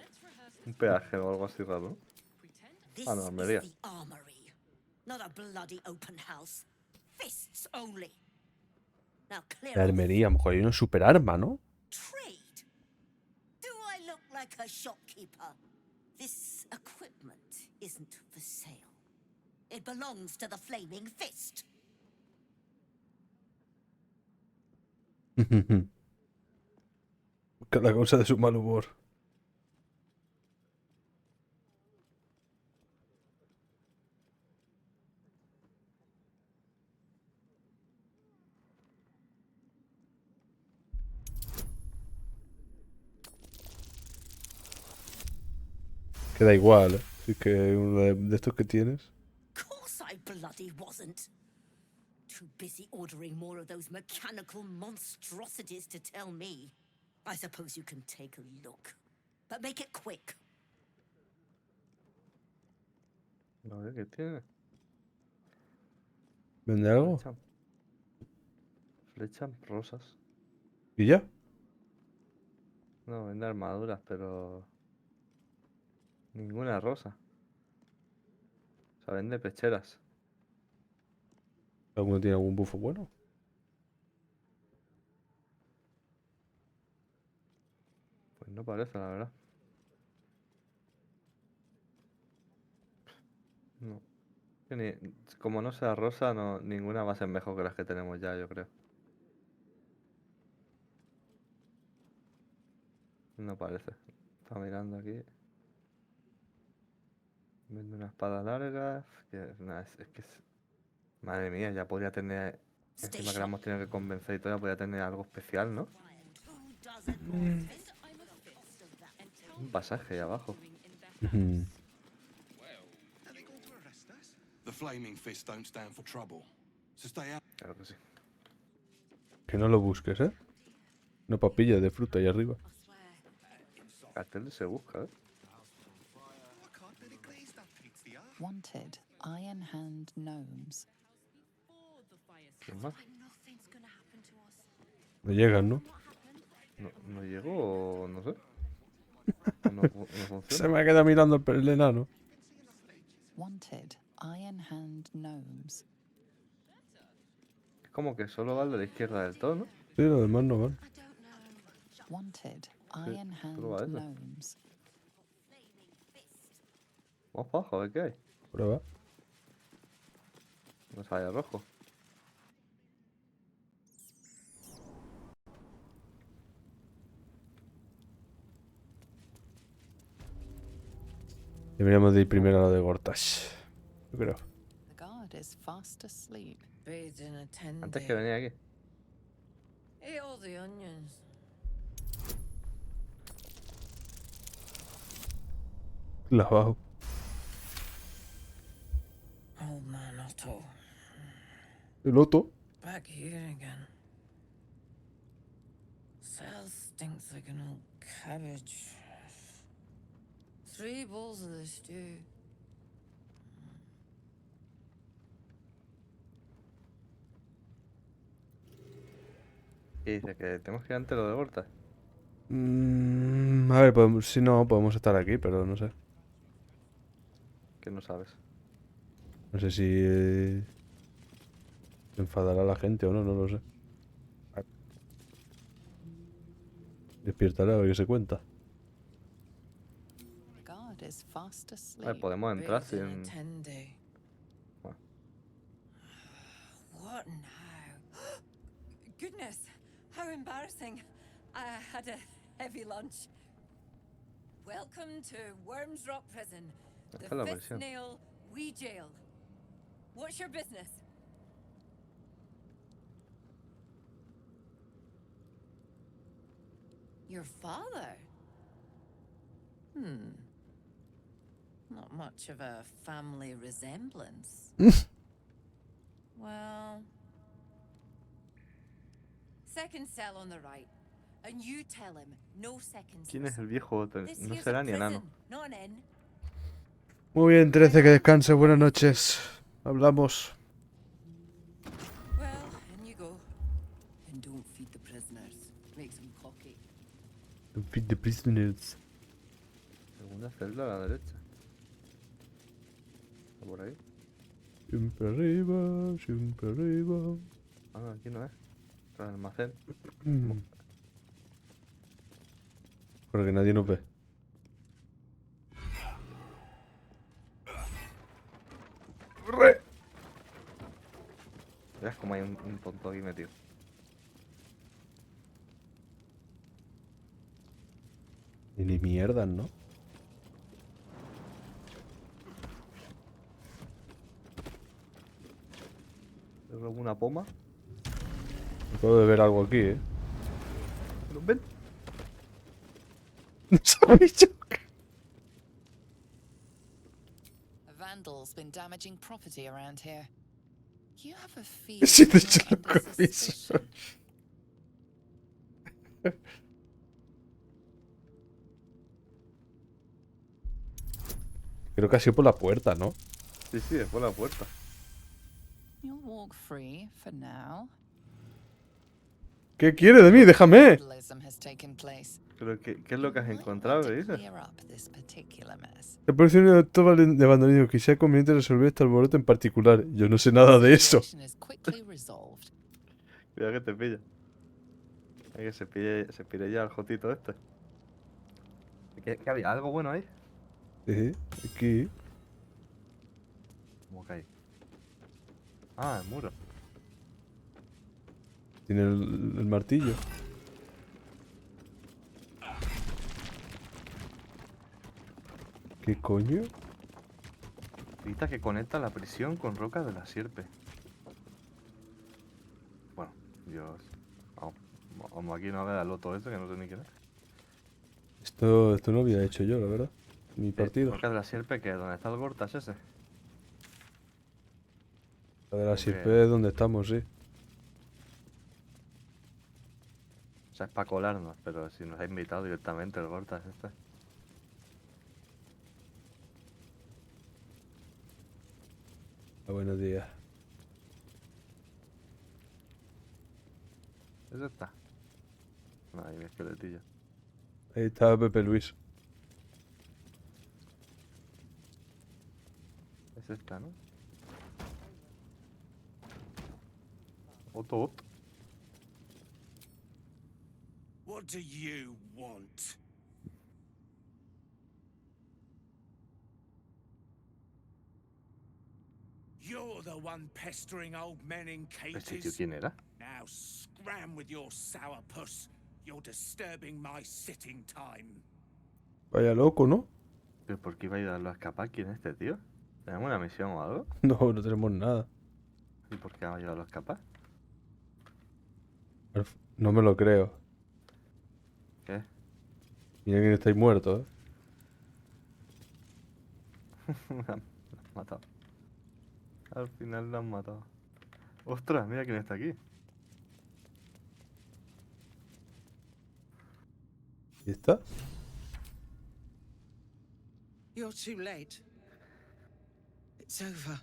¿Un peaje o algo así raro? Ah, no, Almería. This is the armory, not a bloody open house. Fists only. Now clear La Almería, a lo mejor hay una super arma, ¿no? trade. Do I look like a shopkeeper? This equipment isn't for sale. It belongs to the Flaming Fist. La causa de su mal humor. Queda igual, ¿eh? Así que uno de estos que tienes. Of course I bloody wasn't. Too busy ordering more of those mechanical monstrosities to tell me. I suppose you can take a look. But make it quick. A ver, ¿qué tiene? ¿Vende algo? Flechas rosas. ¿Y ya? No, vende armaduras, pero... Ninguna rosa. O sea, vende pecheras. ¿Alguno tiene algún bufo bueno? Pues no parece, la verdad. No. Como no sea rosa, no, ninguna va a ser mejor que las que tenemos ya, yo creo. No parece. Está mirando aquí. Vende una espada larga. Madre mía, ya podría tener... Encima que la hemos tenido que convencer y todo, ya podría tener algo especial, ¿no? Un pasaje ahí abajo. The flaming fists don't stand for trouble. So stay out. Claro que sí. Que no lo busques, ¿eh? Una papilla de fruta ahí arriba. Cartel se busca, ¿eh? Wanted Iron Hand Gnomes. ¿Quién más? No llegan, ¿no? No llegó o no sé. No funciona. Se me ha quedado mirando el enano. Wanted Iron Hand Gnomes. Es como que solo va el de la izquierda del todo, ¿no? Sí, los demás no van. Wanted Sí, Iron Hand solo va eso. Gnomes. Vamos para abajo, a ver qué hay. Prueba. No sale rojo. Deberíamos de ir primero a lo de Gortash. Yo creo. The guard is fast asleep. Bathed in a 10 Antes que venía aquí. Eat all the onions. Lavado. Old man Otto. El Otto. Back here again. Cell stinks like an old cabbage. 3 bowls of the stew. Y dice que tenemos que ir ante lo de Horta. A ver, si no, podemos estar aquí, pero no sé. Que no sabes. No sé si se enfadará la gente o no, no lo sé. Despiértale a ver qué se cuenta. The guard is fast asleep. A ver, podemos entrar Bathed in a sin... 10 day. Bueno. What now? Goodness, how embarrassing. I had a heavy lunch. Welcome to Worms Rock Prison, Esta es the la fifth versión. nail we jail. What's your business? Your father? Not much of a family resemblance. Well... Second cell on the right. And you tell him, no seconds. ¿Quién es el viejo Otto? This No here's será a ni enano. prison, not an inn. Muy bien, 13, que descanse. Buenas noches. Hablamos. Well, in you go. And don't feed the prisoners. Makes them cocky. Feed the prisoners. Segunda celda a la derecha. ¿Está por ahí? Siempre arriba, siempre arriba. Ah, aquí no es. El almacén. Para que nadie nos ve. ¡Corre! Verás como hay un tonto aquí metido. Y ni mierdas, ¿no? ¿Le robo una poma? Acabo de ver algo aquí, ¿eh? ¿Pero ven? A vandal's been damaging property around here. You have a feeling Sí, de hecho you're lo under he suspicion. Creo que ha sido por la puerta, ¿no? Sí, sí, es por la puerta. You'll walk free for now. ¿Qué quiere de mí? ¡Déjame! Vandalism has taken place. ¿Pero qué es lo que has encontrado, que dices? Clear up this particular mess. La policía actúa de vandalismo. Quizá conveniente resolver este alboroto en particular. Yo no sé nada de eso. Situation is quickly resolved. Cuidado que te pilla. Hay que se pille ya el jotito este. ¿Qué había? ¿Algo bueno ahí? Aquí. ¿Cómo que hay? Ah, el muro. Tiene el martillo. ¿Qué coño? Pita que conecta la prisión con roca de la sierpe. Bueno, Dios. Vamos aquí no a ver al loto ese que no sé ni quién es. Esto no lo había hecho yo, la verdad. Mi partido. Roca de la sierpe, que ¿dónde está el Gortas ese? La de la sierpe es donde estamos, sí. O sea, es para colarnos, pero si nos ha invitado directamente el Gortas este. Buenos días. ¿Ese está? No, ahí mi esqueletillo. Ahí está Pepe Luis. Es esta, ¿no? Otto. What do you want? You're the one pestering old men in ¿Este tío cages. quién era? Now scram with your sourpuss. You're disturbing my sitting time. Vaya loco, ¿no? ¿Pero por qué iba a ayudarlo a escapar? ¿Quién es este tío? ¿Tenemos una misión o algo? No, no tenemos nada. ¿Y por qué va a ayudarlo a escapar? No me lo creo. ¿Qué? Mira quién estáis muertos, ¿eh? Lo han matado. Al final lo han matado. ¡Ostras! Mira quién está aquí. ¿Y está? You're too late. It's over.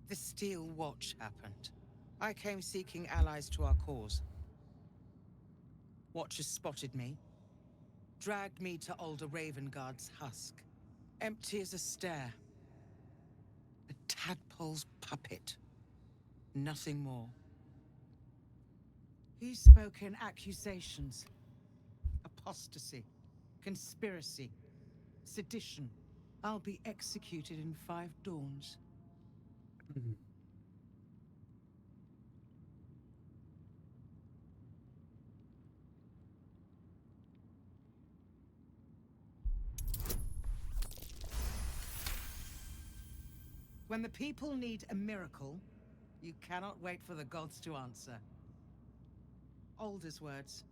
The Steel Watch happened. I came seeking allies to our cause. Watchers spotted me, dragged me to Older Ravenguard's husk. Empty as a stare. A tadpole's puppet. Nothing more. He spoke in accusations. Apostasy. Conspiracy. Sedition. I'll be executed in 5 dawns. When the people need a miracle, you cannot wait for the gods to answer. Alder's words.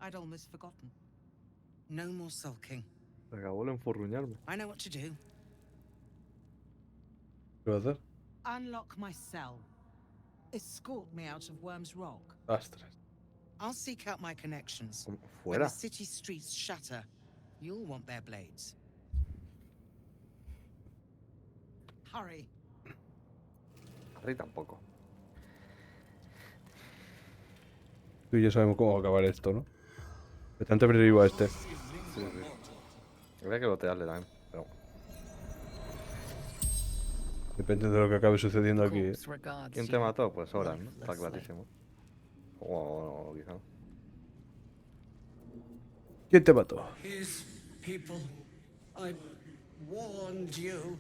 I'd almost forgotten. No more sulking. Acabó de enfurruñarme. I know what to do. ¿Qué va a hacer? Unlock my cell. Escort me out of Worm's Rock. Astras. I'll seek out my connections. When Fuera. the city streets shatter, you'll want their blades. Hurry. Harry tampoco. Tú y yo sabemos cómo va a acabar esto, ¿no? Bastante previo a este. Sí, sí. Habría que botearle también, pero... Depende de lo que acabe sucediendo aquí, ¿eh? ¿Quién te mató? Pues Oran, ¿no? Está clarísimo. O quizá no. ¿Quién te mató? His people. I warned you.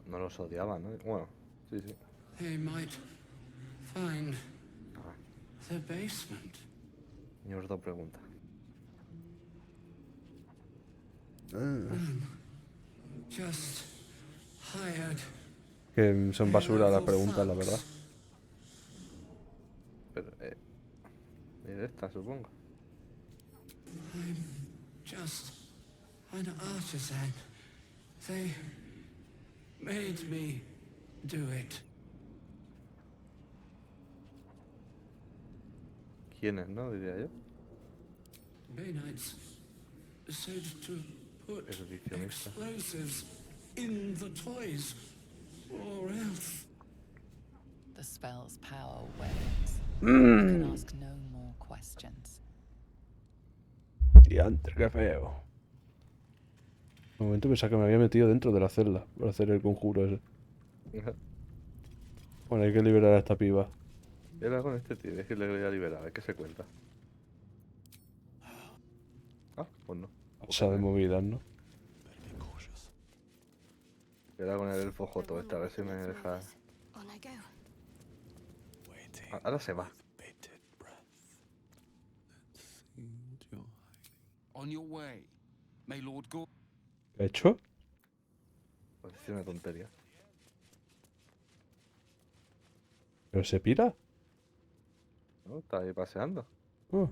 No los odiaba, ¿no? Bueno, sí, sí. They might find the basement. Y os dos preguntas. Just hired. Que son basura las preguntas, la verdad. Pero, esta, supongo. I'm just an artisan. They made me do it. ¿Quiénes, no? Diría yo. Bay Knights said to put Erudicionista. explosives in the toys, or else. The spell's power wanes. You can ask no more questions. Diantre, qué feo. Un momento pensaba que me había metido dentro de la celda para hacer el conjuro ese. Bueno, hay que liberar a esta piba. Era con este tío, es que le voy a liberar, a ver qué se cuenta. Ah, pues no. Pasa de movidas, ¿no? Era con el elfo joto esta, a ver si me deja. Ahora se va. On your way. May Lord go. ¿Qué ha hecho? Pues es una tontería. ¿Pero se pira? ¿No? Está ahí paseando. Oh.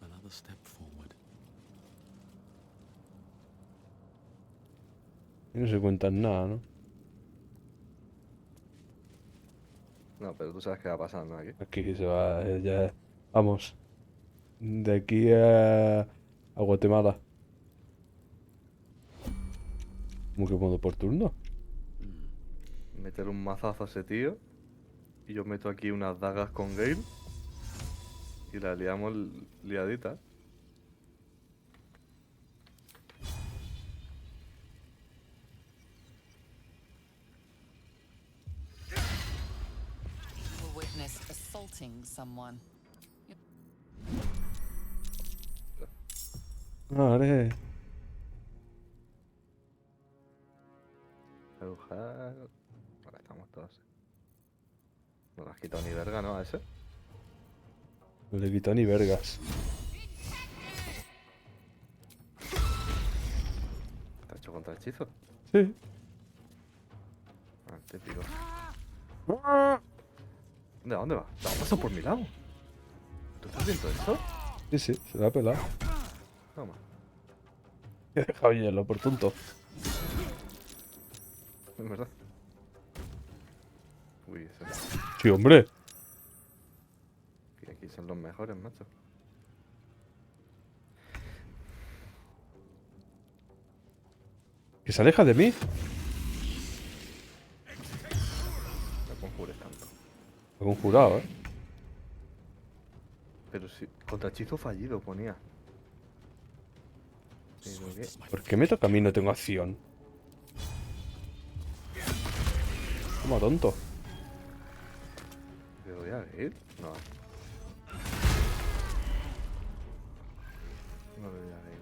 Another step forward. Y no se cuentan nada, ¿no? No, pero tú sabes qué va pasando aquí. Aquí se va, ya. Vamos. De aquí a Guatemala. ¿Cómo que modo por turno? Meter un mazazo a ese tío. Y yo meto aquí unas dagas con Gale. Y la liamos liadita. You witnessed assaulting someone. Vale. Agujar. Vale, estamos todos. No le has quitado ni verga, ¿no? A ese. No le quita ni vergas. ¿Está hecho contra hechizo? Sí. Ah, típico. ¿De dónde va? ¿Te ha pasado por mi lado? ¿Tú estás viendo eso? Sí, sí, se la ha pelado. Toma. He dejado hielo por tonto. Es verdad. Uy, ese. Sí, hombre. Y aquí son los mejores, macho. Que se aleja de mí. No conjures tanto. Lo he conjurado, Pero si. Contra hechizo fallido ponía. Pero qué. ¿Por qué me toca a mí? No tengo acción. Toma, tonto. ¿Le doy a ir? No. No le doy a ir.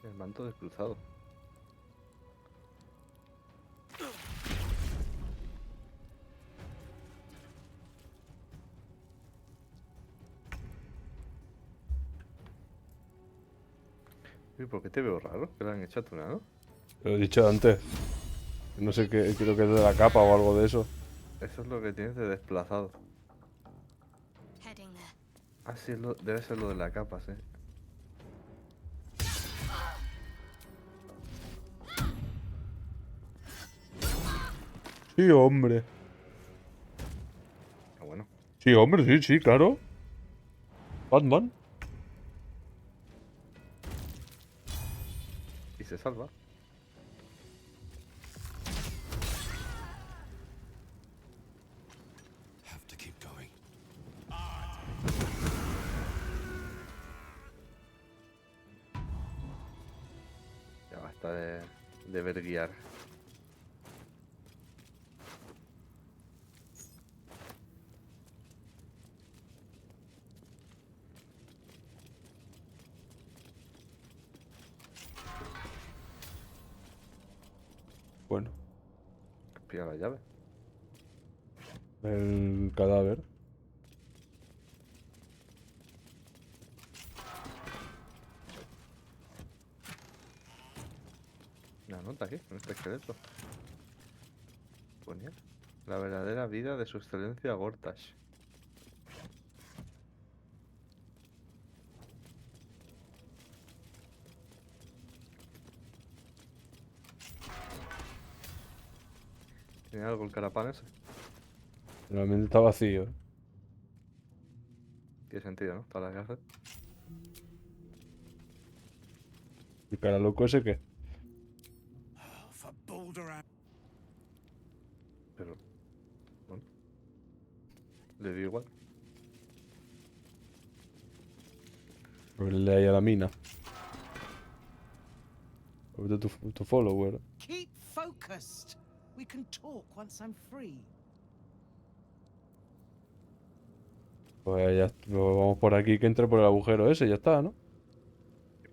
El manto descruzado. ¿Y por qué te veo raro? Que le han hecho a tu nano. Lo he dicho antes. No sé qué, creo que es de la capa o algo de eso. Eso es lo que tienes de desplazado. Ah, sí, debe ser lo de la capa, sí. Sí, hombre. Ah, bueno. Sí, hombre, sí, sí, claro. Batman. Y se salva. Have to keep going. Ya basta de Deber guiar. Bueno. Pilla la llave. El cadáver. Una nota aquí, en este esqueleto. Ponía la verdadera vida de su excelencia Gortash. ¿Tiene algo el carapán ese? Realmente está vacío. Tiene sentido, ¿no? Para la caja. ¿Y cara loco ese qué? Pero... bueno. Le dio igual. Abrirle ahí a la mina. Ahorita tu follower. Keep focused. We can talk once I'm free. Pues ya pues vamos por aquí que entre por el agujero ese, ya está, ¿no?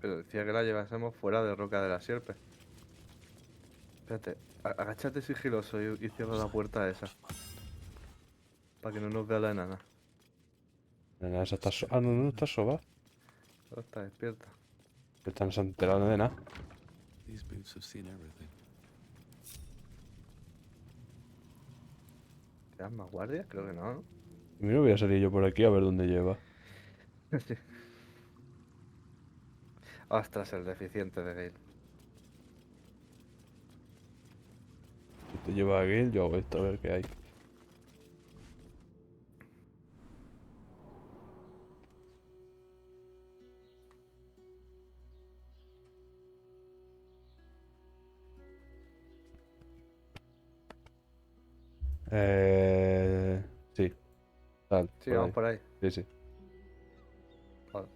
Pero decía que la llevásemos fuera de Roca de la Sierpe. Espérate, agáchate sigiloso y cierra la puerta esa. Para que no nos vea la enana. La enana esa está ah, no, no está soba. Ahora está despierta. Esta no se ha enterado de nada. These boots have seen everything. ¿Quedan más guardias? Creo que no, ¿no? Primero voy a salir yo por aquí a ver dónde lleva. Sí. Ostras, el deficiente de Gale. Si te lleva a Gale, yo hago esto a ver qué hay. Sí. Tal. Sí, vamos por ahí. Sí, sí. Vale.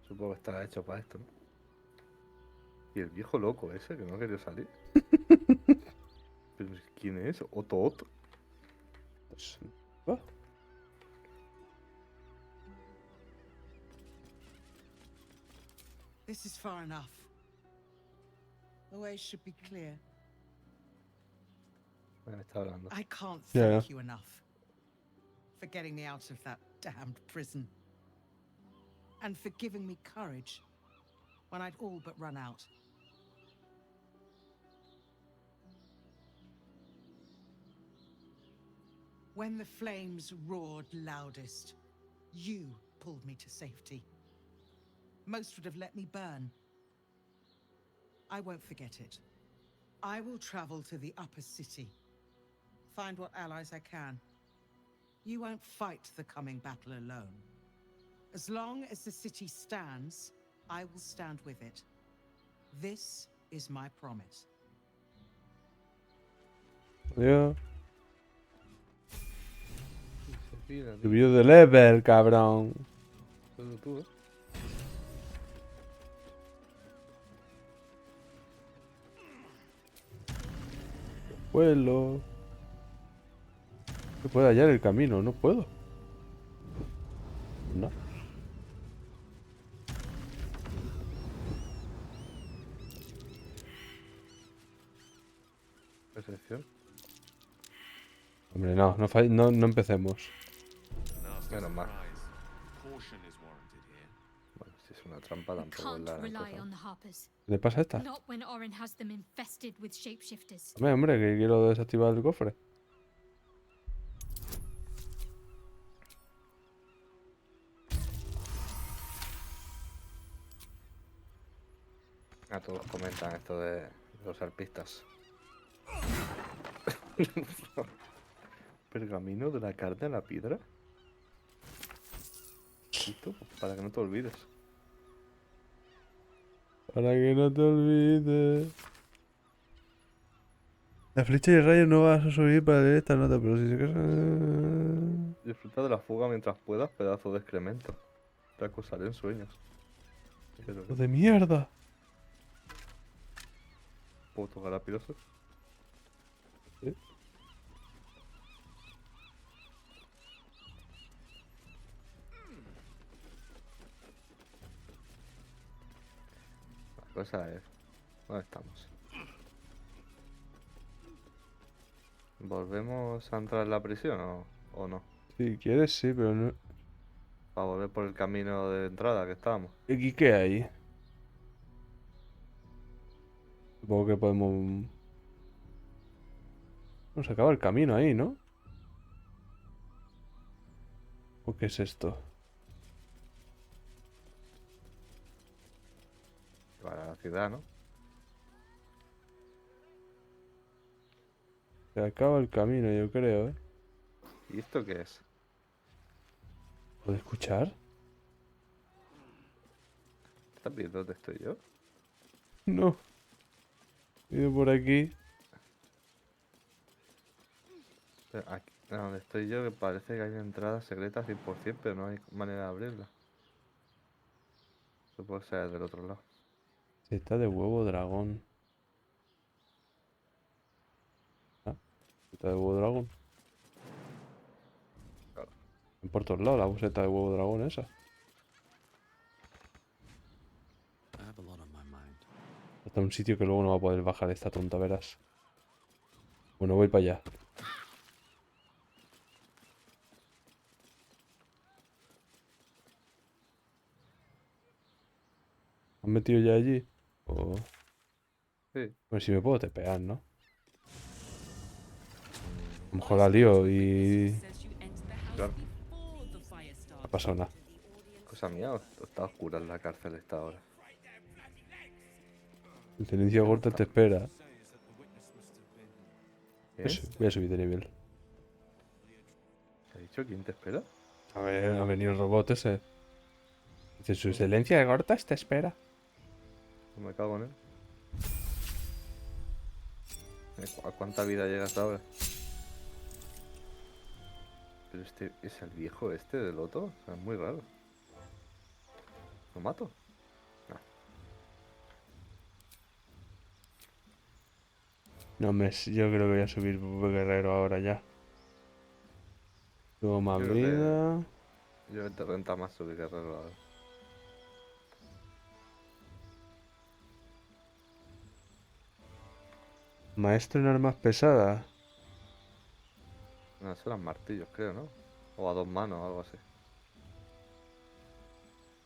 Supongo que estará hecho para esto, ¿no? Y el viejo loco ese que no ha querido salir. ¿Pero quién es? ¿Otto? ¿Va? This is far enough. The way should be clear. Me está hablando. I can't Yeah. thank you enough for getting me out of that damned prison. And for giving me courage when I'd all but run out. When the flames roared loudest, you pulled me to safety. Most would have let me burn. I won't forget it. I will travel to the upper city. Find what allies I can. You won't fight the coming battle alone. As long as the city stands, I will stand with it. This is my promise. Adiós. Subió de level, cabrón. Todo tú, ¿eh? Vuelo. No puedo hallar el camino, no puedo. No. Percepción. Hombre, no, no empecemos. Menos mal. Bueno, si es una trampa tampoco es Can't la gran rely cosa. on the Harpers. ¿Qué le pasa a esta? Not when Orin has them infested with shapeshifters. Hombre, que quiero desactivar el cofre. A todos comentan esto de los arpistas. Pergamino de la carta en la piedra. Listo, para que no te olvides. Para que no te olvides. La flecha y el rayo no vas a subir para leer esta nota, pero si se casa... Disfruta de la fuga mientras puedas, pedazo de excremento. Te acosaré en sueños. Pero... ¡De mierda! ¿Puedo tocar a Piroso? ¿Sí? La cosa es... ¿Dónde estamos? ¿Volvemos a entrar en la prisión o no? Si quieres, sí, pero no... Para volver por el camino de entrada que estábamos. ¿Aquí qué hay? Supongo que podemos... Nos acaba el camino ahí, ¿no? ¿O qué es esto? Para la ciudad, ¿no? Se acaba el camino, yo creo, ¿eh? ¿Y esto qué es? ¿Puedo escuchar? ¿Estás viendo dónde estoy yo? No. He ido por aquí. Pero aquí, donde estoy yo, que parece que hay una entrada secreta 100%, pero no hay manera de abrirla. Supongo que sea del otro lado. Seta de huevo dragón. Ah, seta de huevo dragón. Claro. Por todos lados la seta de huevo dragón esa. I have a lot on my mind. Hasta un sitio que luego no va a poder bajar esta tonta, verás. Bueno, voy para allá. ¿Han metido ya allí? O... Sí. Bueno, si me puedo tepear, ¿no? A lo mejor la lío y... Claro. No ha pasado nada. Cosa mía, o está oscura en la cárcel esta hora. El tenencia corta te espera. ¿Qué? Voy a subir de nivel. ¿Te ha dicho quién te espera? A ver, ha venido el robot ese. Dice, su excelencia de Gortas te espera. No me cago en él. ¿A cuánta vida llegas ahora? Pero este es el viejo este del loto. O sea, es muy raro. ¿Lo mato? No, yo creo que voy a subir guerrero ahora ya. Luego más Yo creo que- vida. Yo te renta más subir guerrero ahora. Maestro en armas pesadas. No, son los martillos, creo, ¿no? O a dos manos o algo así.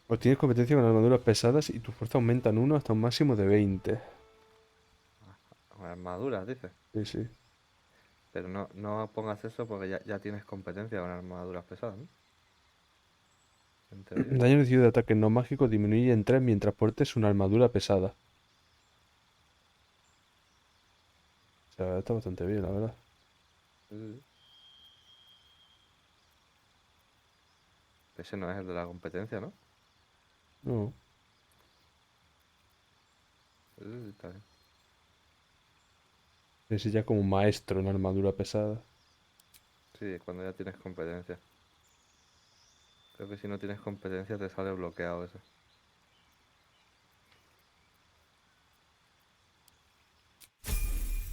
Obtienes competencia con armaduras pesadas y tu fuerza aumenta en 1 hasta un máximo de 20. Con armaduras, dices. Sí, sí. Pero no pongas eso porque ya tienes competencia con armaduras pesadas, ¿no? En teoría. Daño recibido de ataque no mágico disminuye en 3 mientras portes una armadura pesada. O sea, está bastante bien, la verdad. Ese no es el de la competencia, ¿no? No. Está bien. Ese ya como maestro en armadura pesada. Sí, cuando ya tienes competencia. Creo que si no tienes competencia te sale bloqueado eso.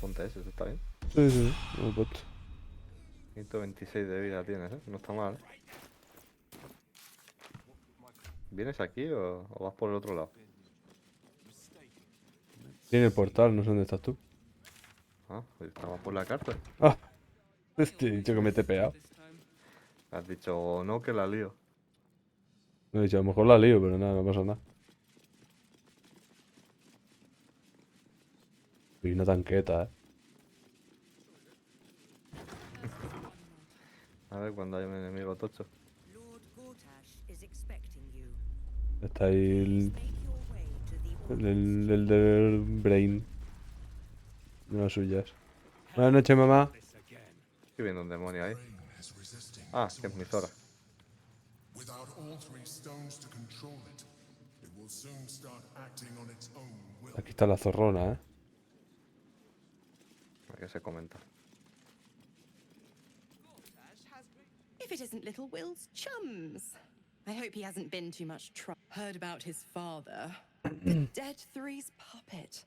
Ponte ese, eso está bien. Sí, sí, me lo he puesto. 126 de vida tienes, ¿eh? No está mal, ¿eh? ¿Vienes aquí o vas por el otro lado? Tiene el portal, no sé dónde estás tú. Ah, pues estamos por la cárcel. Ah, te he dicho que me he tepeado. Has dicho no, que la lío. No he dicho, a lo mejor la lío, pero nada, no pasa nada. Y una tanqueta, ¿eh? A ver cuando hay un enemigo tocho. Está ahí el del Brain. No las suyas. Buenas noches, mamá. Estoy viendo un demonio ahí. Ah, que es mi Zora. Without all three stones to control it, it will soon start acting on its own will. Aquí está la zorrona, ¿eh? A ver qué se comenta. If it isn't little Will's chums. I hope he hasn't been too much trouble. Heard about his father. The dead three's puppet.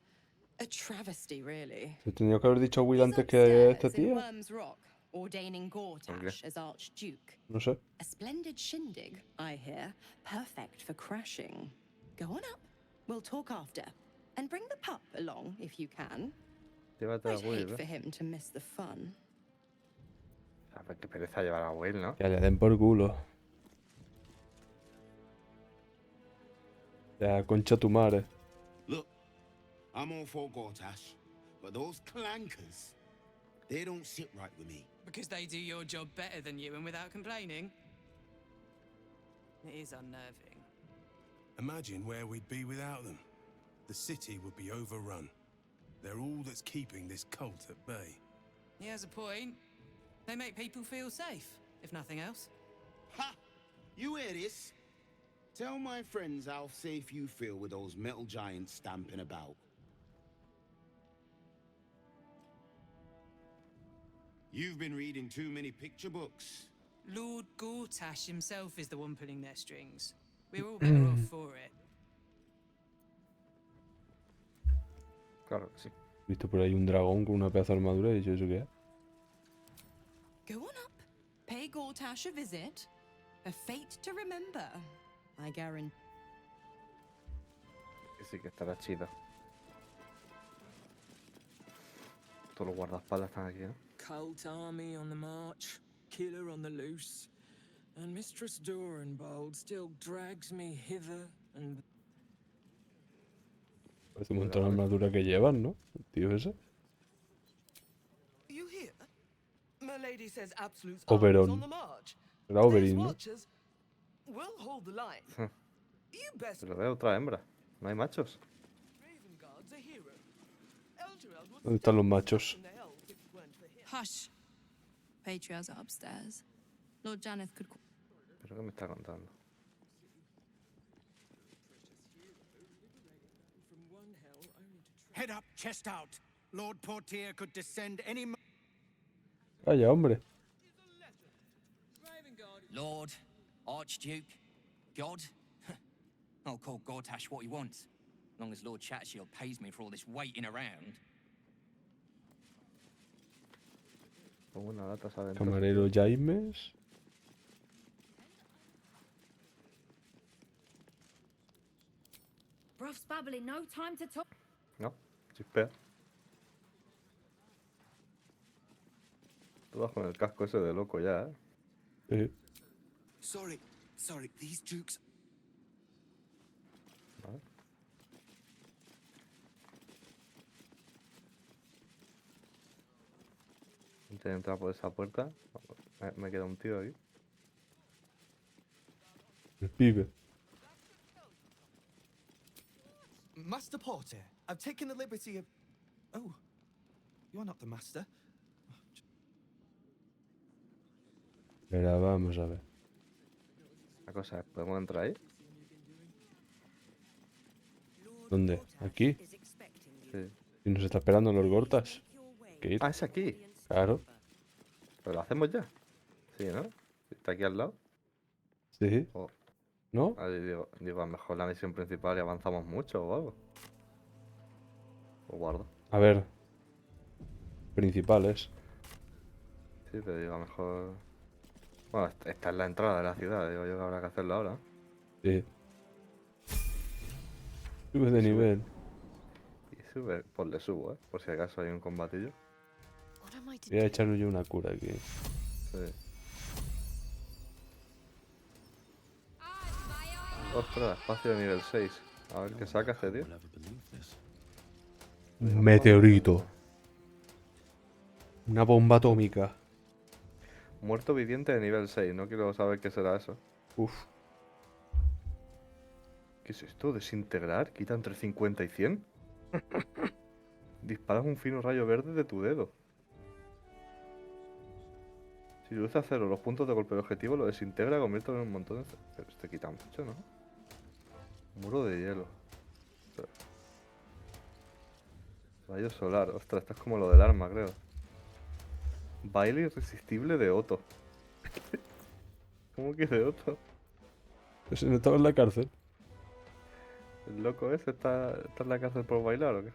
A travesty, really. Te tenía que haber dicho Will antes que este Upstairs in tío. Worms Rock, ordaining Gortash as Archduke. No sé. A splendid shindig, I hear. Perfect for crashing. Go on up. We'll talk after. And bring the pup along, if you can. Llévate a I'd hate Will, for him to miss the fun. A ver, qué pereza llevar a Will, ¿no? Que le den por culo. Ya, concha tu madre. Look, I'm all for Gortash, but those clankers, they don't sit right with me. Because they do your job better than you and without complaining? It is unnerving. Imagine where we'd be without them. The city would be overrun. They're all that's keeping this cult at bay. He has a point. They make people feel safe, if nothing else. Ha! You hear this? Tell my friends how safe you feel with those metal giants stamping about. You've been reading too many picture books. Lord Gortash himself is the one pulling their strings. We're all better off for it. Claro que sí. Visto por ahí un dragón con una pedazo de armadura y yo, ¿eso qué es? Go on up. Pay Gortash a visit. A fate to remember. I guarantee. Que sí que estará chido. Todos los guardaespaldas están aquí, ¿no? Cult army on the march, killer on the loose, and Mistress Dorenbold still drags me hither and... Parece un montón de armadura que llevan, ¿no? El tío ese. You hear? My lady says Absolute's Oberon. army's on the march. Era Oberyn, ¿no? Watchers will hold the line. You best. Pero veo otra hembra. No hay machos. Guard's a hero. Elturel would ¿Dónde están los machos? Hush. Patriarchs are upstairs. Lord Janeth could... ¿Pero qué me está contando? Head up, chest out. Lord Portier could descend any... Vaya, hombre. Lord, Archduke, God. I'll call Gortash what he wants. As long as Lord Chatshield pays me for all this waiting around. Pongo una lata adentro. Camarero Jaimes. Bruff's babbling, no time to talk. No, chispea. Tú vas con el casco ese de loco ya, ¿eh? Sorry, these dukes... Vale. Antes de entrar por esa puerta, me queda un tío ahí. El pibe. Master Porter, I've taken the liberty of... Oh, you're not the master. Pero vamos a ver. La cosa es, ¿podemos entrar ahí? ¿Dónde? ¿Aquí? Sí. ¿Y nos está esperando los Gortas? ¿Qué? Ah, es aquí. Claro. ¿Pero lo hacemos ya? Sí, ¿no? ¿Está aquí al lado? Sí. Oh. ¿No? Ahí digo, a lo mejor la misión principal y avanzamos mucho o algo. Lo guardo. A ver. Principales. Sí, pero digo, a lo mejor... Bueno, esta es la entrada de la ciudad, digo yo que habrá que hacerlo ahora. Sí. Sube de nivel. Y sube, pues le subo, por si acaso hay un combatillo. Voy a echarle yo una cura aquí. Sí. Ostras, espacio de nivel 6. A ver qué saca este tío. Un meteorito. Una bomba atómica. Muerto viviente de nivel 6, no quiero saber qué será eso. Uf. ¿Qué es esto? ¿Desintegrar? ¿Quita entre 50 y 100? Disparas un fino rayo verde de tu dedo. Si reduce a 0 los puntos de golpe de objetivo, lo desintegra y convierte en un montón de... Pero este quita mucho, ¿no? Muro de hielo. Rayo solar. Ostras, esto es como lo del arma, creo. Baile irresistible de Otto. ¿Cómo que de Otto? ¿Ese no estaba en la cárcel? ¿El loco ese está en la cárcel por bailar o qué?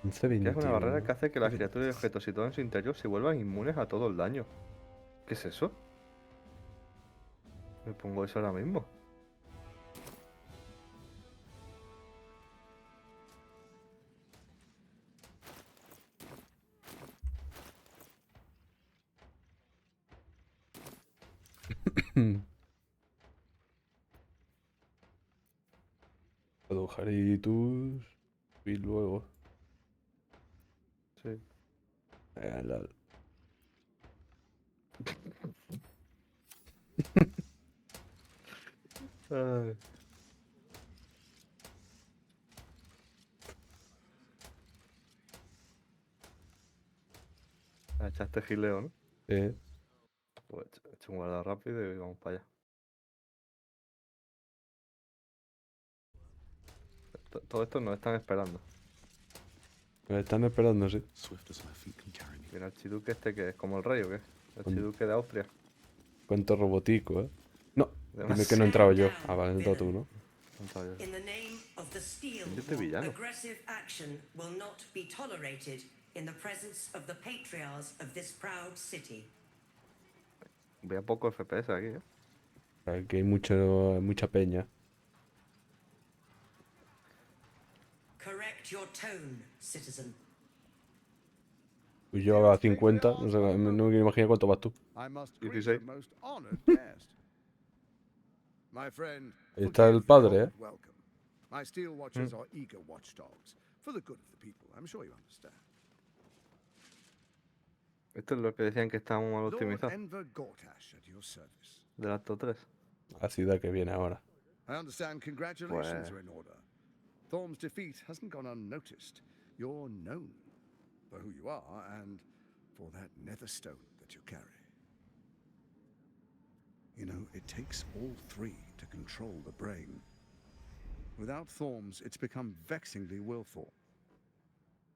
Que es una barrera que 11-21. hace que las criaturas y objetos situados en su interior se vuelvan inmunes a todo el daño. ¿Qué es eso? Me pongo eso ahora mismo. Adujaritus. Y luego. Sí. Lol. Ay. Echaste gileo, ¿no? Sí. Pues he hecho un guarda rápido y vamos para allá. Todo esto nos están esperando. Me están esperando, sí. Viene el archiduque este que es como el rey o qué. El Con- archiduque de Austria. Cuánto robotico, ¿eh? No, dime que no he Demasiado. entrado yo. Ah, vale, he entrado tú, ¿no? In the name of the Steel Yo este villano. aggressive action will not be tolerated in the presence of the patriarchs of this proud city. Vea poco FPS aquí, ¿eh? Aquí hay mucha peña. Correct your tone, citizen. Pues yo a 50, no sé, no me imagino cuánto vas tú. I must greet 16. a most honored guest. My friend, Ahí está el padre, ¿eh? welcome. My steel watchers are eager watchdogs for the good of the people. I'm sure you understand. Esto es lo que decían que está mal Lord optimizado. Enver Gortash at your service. Del acto 3. La ciudad que viene ahora. I understand congratulations Pues- are in order. Thorm's defeat hasn't gone unnoticed. You're known for who you are and for that nether stone that you carry. You know, it takes all three to control the brain. Without Thorms, it's become vexingly willful.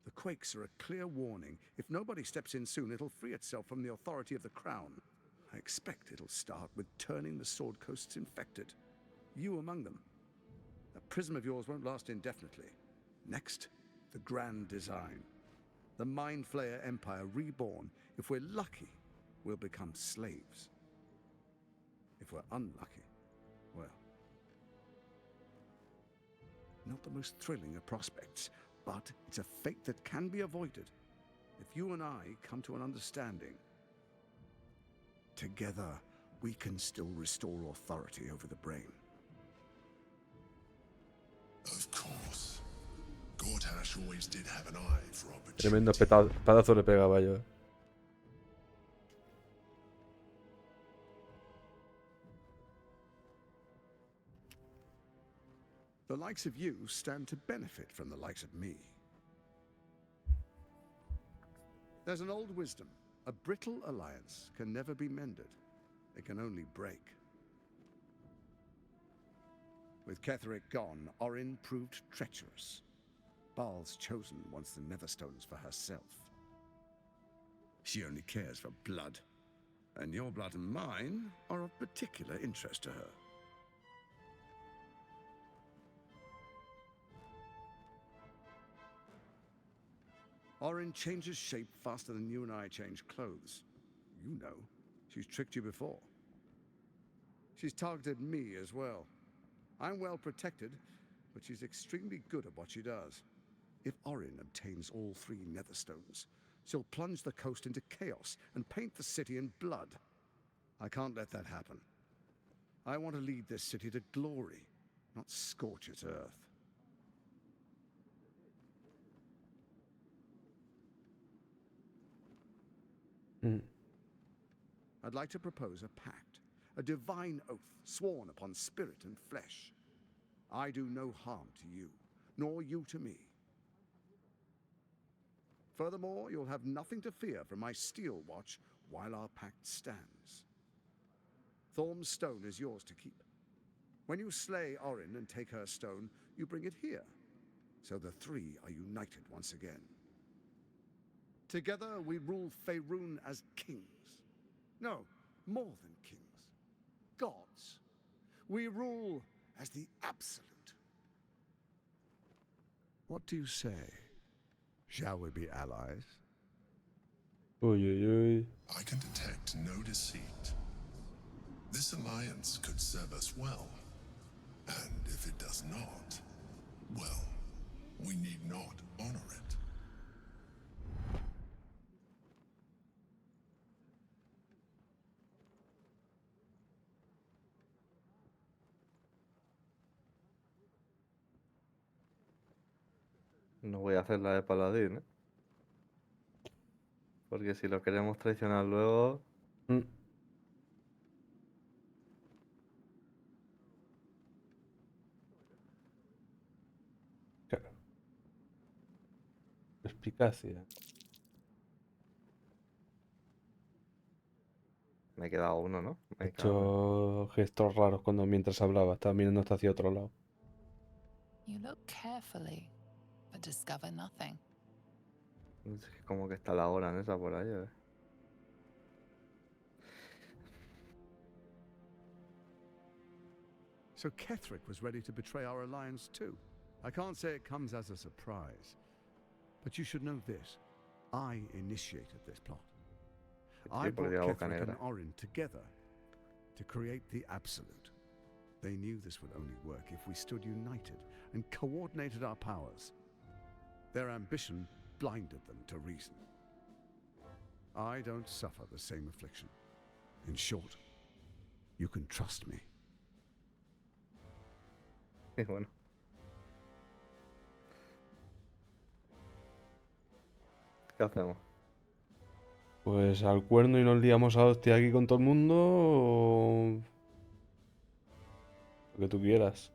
The quakes are a clear warning. If nobody steps in soon, it'll free itself from the authority of the crown. I expect it'll start with turning the Sword Coasts infected. You among them. That prism of yours won't last indefinitely. Next, the grand design. The Mind Flayer Empire reborn. If we're lucky, we'll become slaves. If we're unlucky, well, not the most thrilling of prospects, but it's a fate that can be avoided if you and I come to an understanding. Together, we can still restore authority over the brain. Of course. Gortash always did have an eye for opportunity. Tremendo pedazo le pegaba yo. The likes of you stand to benefit from the likes of me. There's an old wisdom. A brittle alliance can never be mended. It can only break. With Ketheric gone, Orin proved treacherous. Baal's chosen wants the Netherstones for herself. She only cares for blood. And your blood and mine are of particular interest to her. Orin changes shape faster than you and I change clothes. You know, she's tricked you before. She's targeted me as well. I'm well protected, but she's extremely good at what she does. If Orin obtains all three Netherstones, she'll plunge the coast into chaos and paint the city in blood. I can't let that happen. I want to lead this city to glory, not scorch its earth. I'd like to propose a pact, a divine oath sworn upon spirit and flesh. I do no harm to you, nor you to me. Furthermore, you'll have nothing to fear from my steel watch while our pact stands. Thorm's stone is yours to keep. When you slay Orin and take her stone, you bring it here, so the three are united once again. Together we rule Faerun as kings. No, more than kings. Gods. We rule as the absolute. What do you say? Shall we be allies? Uy, uy, uy. I can detect no deceit. This alliance could serve us well. And if it does not, well, we need not honor it. No voy a hacer la de paladín, ¿eh? Porque si lo queremos traicionar luego... Mm. Claro. Perspicacia. Me he quedado uno, ¿no? He Me cago hecho gestos raros cuando mientras hablaba. Estaba mirando hacia otro lado. You look carefully, but discover nothing. en... Es que como que está la hora en esa por ahí, ¿eh? So Ketherick was ready to betray our alliance too. I can't say it comes as a surprise. But you should know this. I initiated this plot. I brought Ketherick and Orin together to create the Absolute. They knew this would only work if we stood united and coordinated our powers. Their ambition blinded them to reason. I don't suffer the same affliction. In short, you can trust me. Y bueno. ¿Qué hacemos? Pues al cuerno y nos liamos a hostia aquí con todo el mundo o... Lo que tú quieras.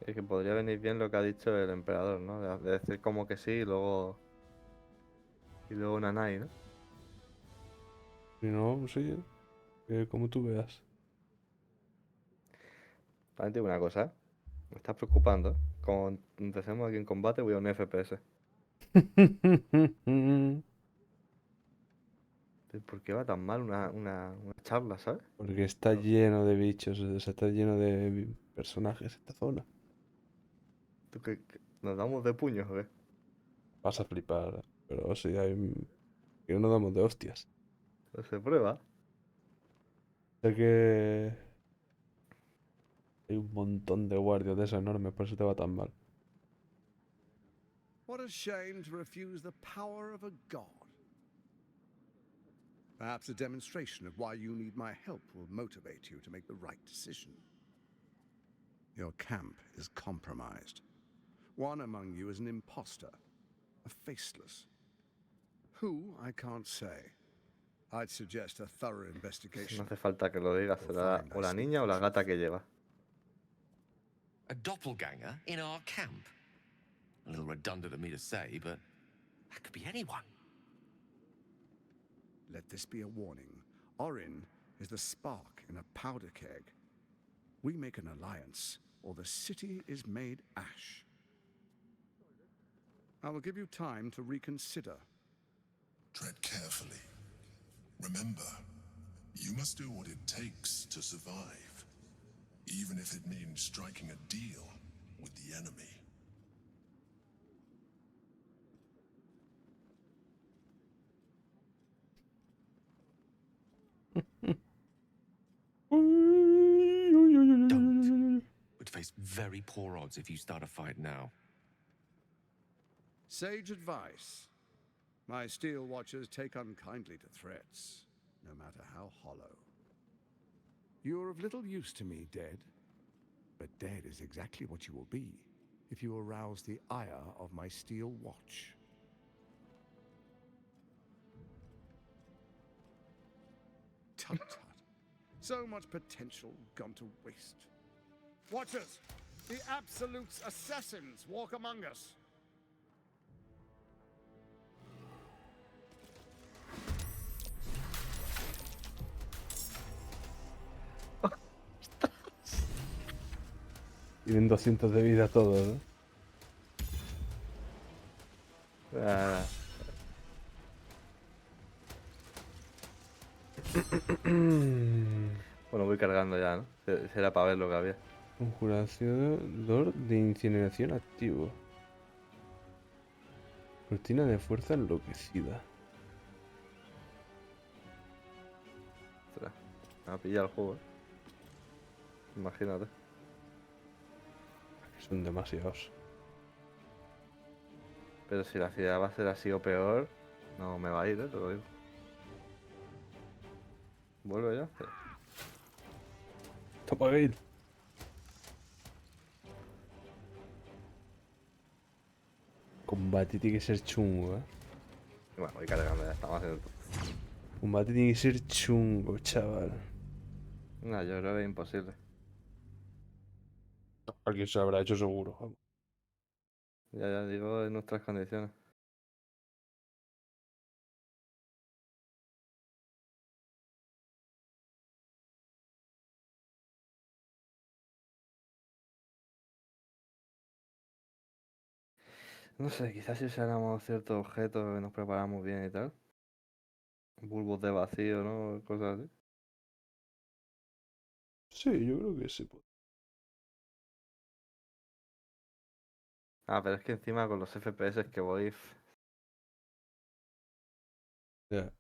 Es que podría venir bien lo que ha dicho el emperador, ¿no? De decir como que sí y luego... Y luego nanay, ¿no? Si no, sí. Como tú veas. También te digo una cosa, ¿eh? Me estás preocupando. Como empecemos aquí en combate voy a un FPS. ¿Por qué va tan mal una charla, ¿sabes? Porque está lleno de bichos, o sea, está lleno de personajes esta zona. ¿Tú qué? ¿Nos damos de puños o qué? Vas a flipar, pero sí, que no nos damos de hostias. Pues se prueba. Sé que hay un montón de guardias de esos enormes, por eso te va tan mal. What a shame to refuse the power of a god. Perhaps a demonstration of why you need my help will motivate you to make the right decision. Your camp is compromised. One among you is an imposter, a faceless. Who, I can't say. I'd suggest a thorough investigation. No hace falta que lo digas, será o la niña o la gata que lleva. A doppelganger in our camp? A little redundant of me to say, but that could be anyone. Let this be a warning. Orin is the spark in a powder keg. We make an alliance, or the city is made ash. I will give you time to reconsider. Tread carefully. Remember, you must do what it takes to survive, even if it means striking a deal with the enemy. Don't. Would face very poor odds if you start a fight now. Sage advice. My steel watchers take unkindly to threats, no matter how hollow. You're of little use to me, dead. But dead is exactly what you will be if you arouse the ire of my steel watch. Tut tut. So much potential gone to waste. Watchers! The Absolute's assassins walk among us. Tienen 200 de vida todos, ¿no? Bueno, voy cargando ya, ¿no? Será para ver lo que había. Conjuración de incineración activo. Rutina de fuerza enloquecida. Ostras, me ha pillado el juego, ¿eh? Imagínate. Son demasiados. Pero si la ciudad va a ser así o peor, no me va a ir, te lo digo. ¿Vuelve ya? Sí. Toma Gale. Combate tiene que ser chungo, Bueno, voy cargando, ya estamos haciendo todo. Combate tiene que ser chungo, chaval. No, yo creo que es imposible. Alguien se lo habrá hecho seguro. Vamos. Ya digo en nuestras condiciones. No sé, quizás si usáramos ciertos objetos que nos preparamos bien y tal. Bulbos de vacío, ¿no? Cosas así. Sí, yo creo que se puede. Ah, pero es que encima con los FPS que voy... Ya.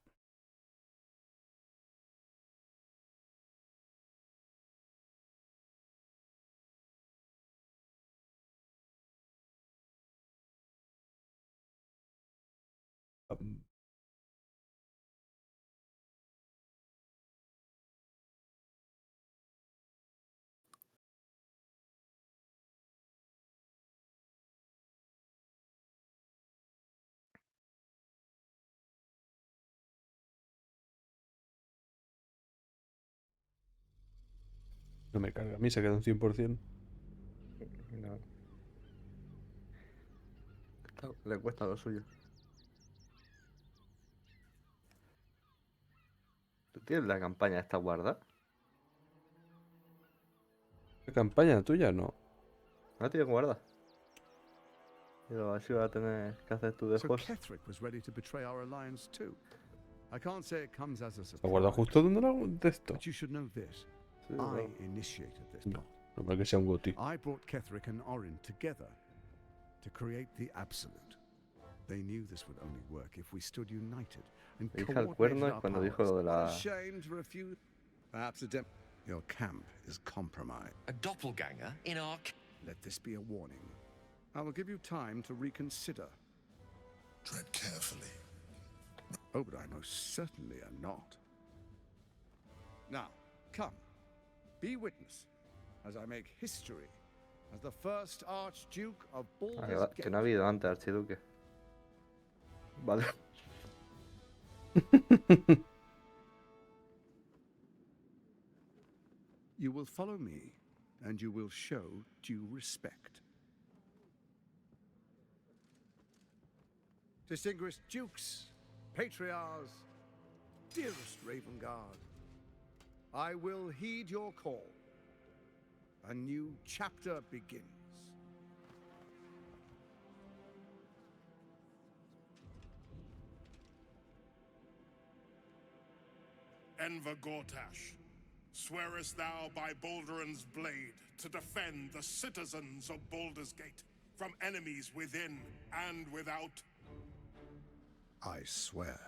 No me carga. A mí se queda un 100%. No. Le cuesta lo suyo. ¿Tú tienes la campaña esta guardada? ¿La campaña tuya? No. ¿No tienes guardada? Digo, así va a tener que hacer tú So después. Ketherick was ready to betray our alliance too. I can't say it comes as a ¿La surprise. guarda justo donde la contesto? But you should know this. Sí, I claro. initiated this No, plot. no para que sea un goti. I brought Ketherick and Orin together to create the Absolute. They knew this would only work if we stood united and Le dije al coordinated cuerno our cuando dijo powers. lo de What a la... shame to refuse. Perhaps your camp is compromised. A doppelganger in our... Let this be a warning. I will give you time to reconsider. Tread carefully. Oh, but I most certainly am not. Now, come. Be witness as I make history as the first Archduke of Baldur's Que no ha habido antes, archiduque. Vale. You will follow me, and you will show due respect. Distinguished dukes, patriarchs, dearest Ravengard, I will heed your call. A new chapter begins. Enver Gortash, swearest thou by Balduran's blade to defend the citizens of Baldur's Gate from enemies within and without? I swear.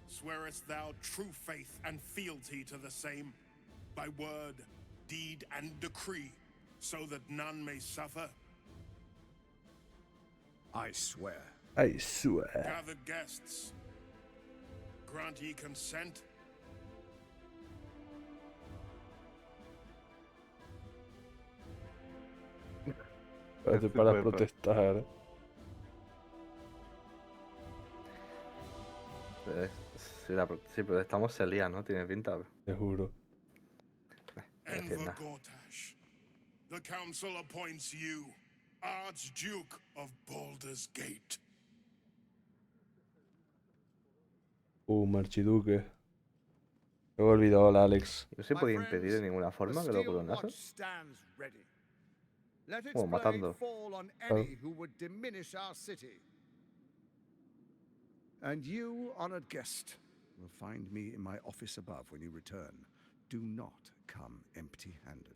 Swearest thou true faith and fealty to the same, by word, deed, and decree, so that none may suffer? I swear. I swear. Gathered guests, grant ye consent? Para protestar. Si protestamos se lía, ¿no? Tiene pinta. Te juro. Enver Gortash, the council appoints you Archduke of Baldur's Gate. Archiduque. Me he olvidado la Alex. No se podía impedir de ninguna forma que lo coronasen. Let its Como blade matando. fall on any who would diminish our city. And you, honored guest, will find me in my office above when you return. do not come empty-handed.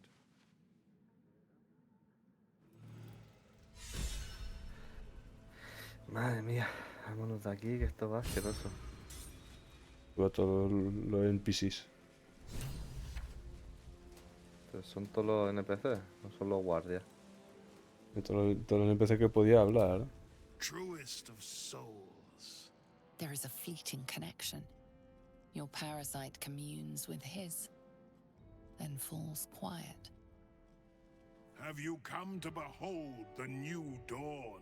Madre mía, vámonos de aquí que esto va asqueroso. Va todos los NPCs. Pero son todos los NPCs, no son los guardias. Todos los NPCs que podía hablar. Truest of souls. There is a fleeting connection. Your parasite communes with his, then falls quiet. Have you come to behold the new dawn?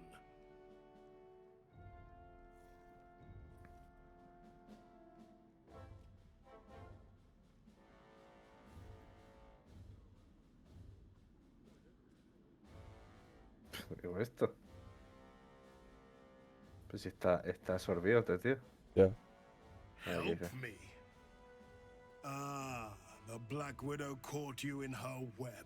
Digo esto. Pues si está absorbido este tío. Ya. Help me. Ah, the Black Widow caught you in her web.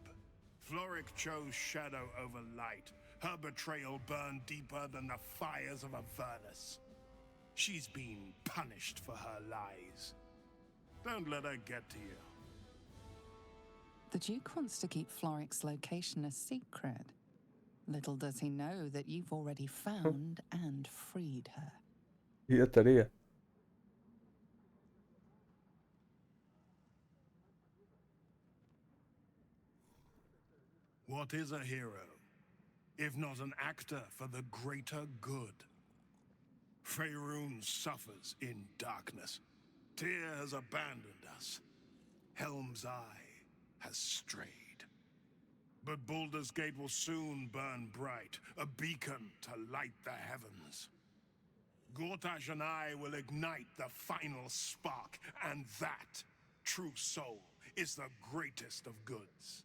Floric chose shadow over light. Her betrayal burned deeper than the fires of Avernus. She's been punished for her lies. Don't let her get to you. The Duke wants to keep Floric's location a secret. Little does he know that you've already found and freed her. Y ya estaría. What is a hero, if not an actor for the greater good? Faerun suffers in darkness. Tyr has abandoned us. Helm's Eye has strayed. But Baldur's Gate will soon burn bright, a beacon to light the heavens. Gortash and I will ignite the final spark, and that, true soul, is the greatest of goods.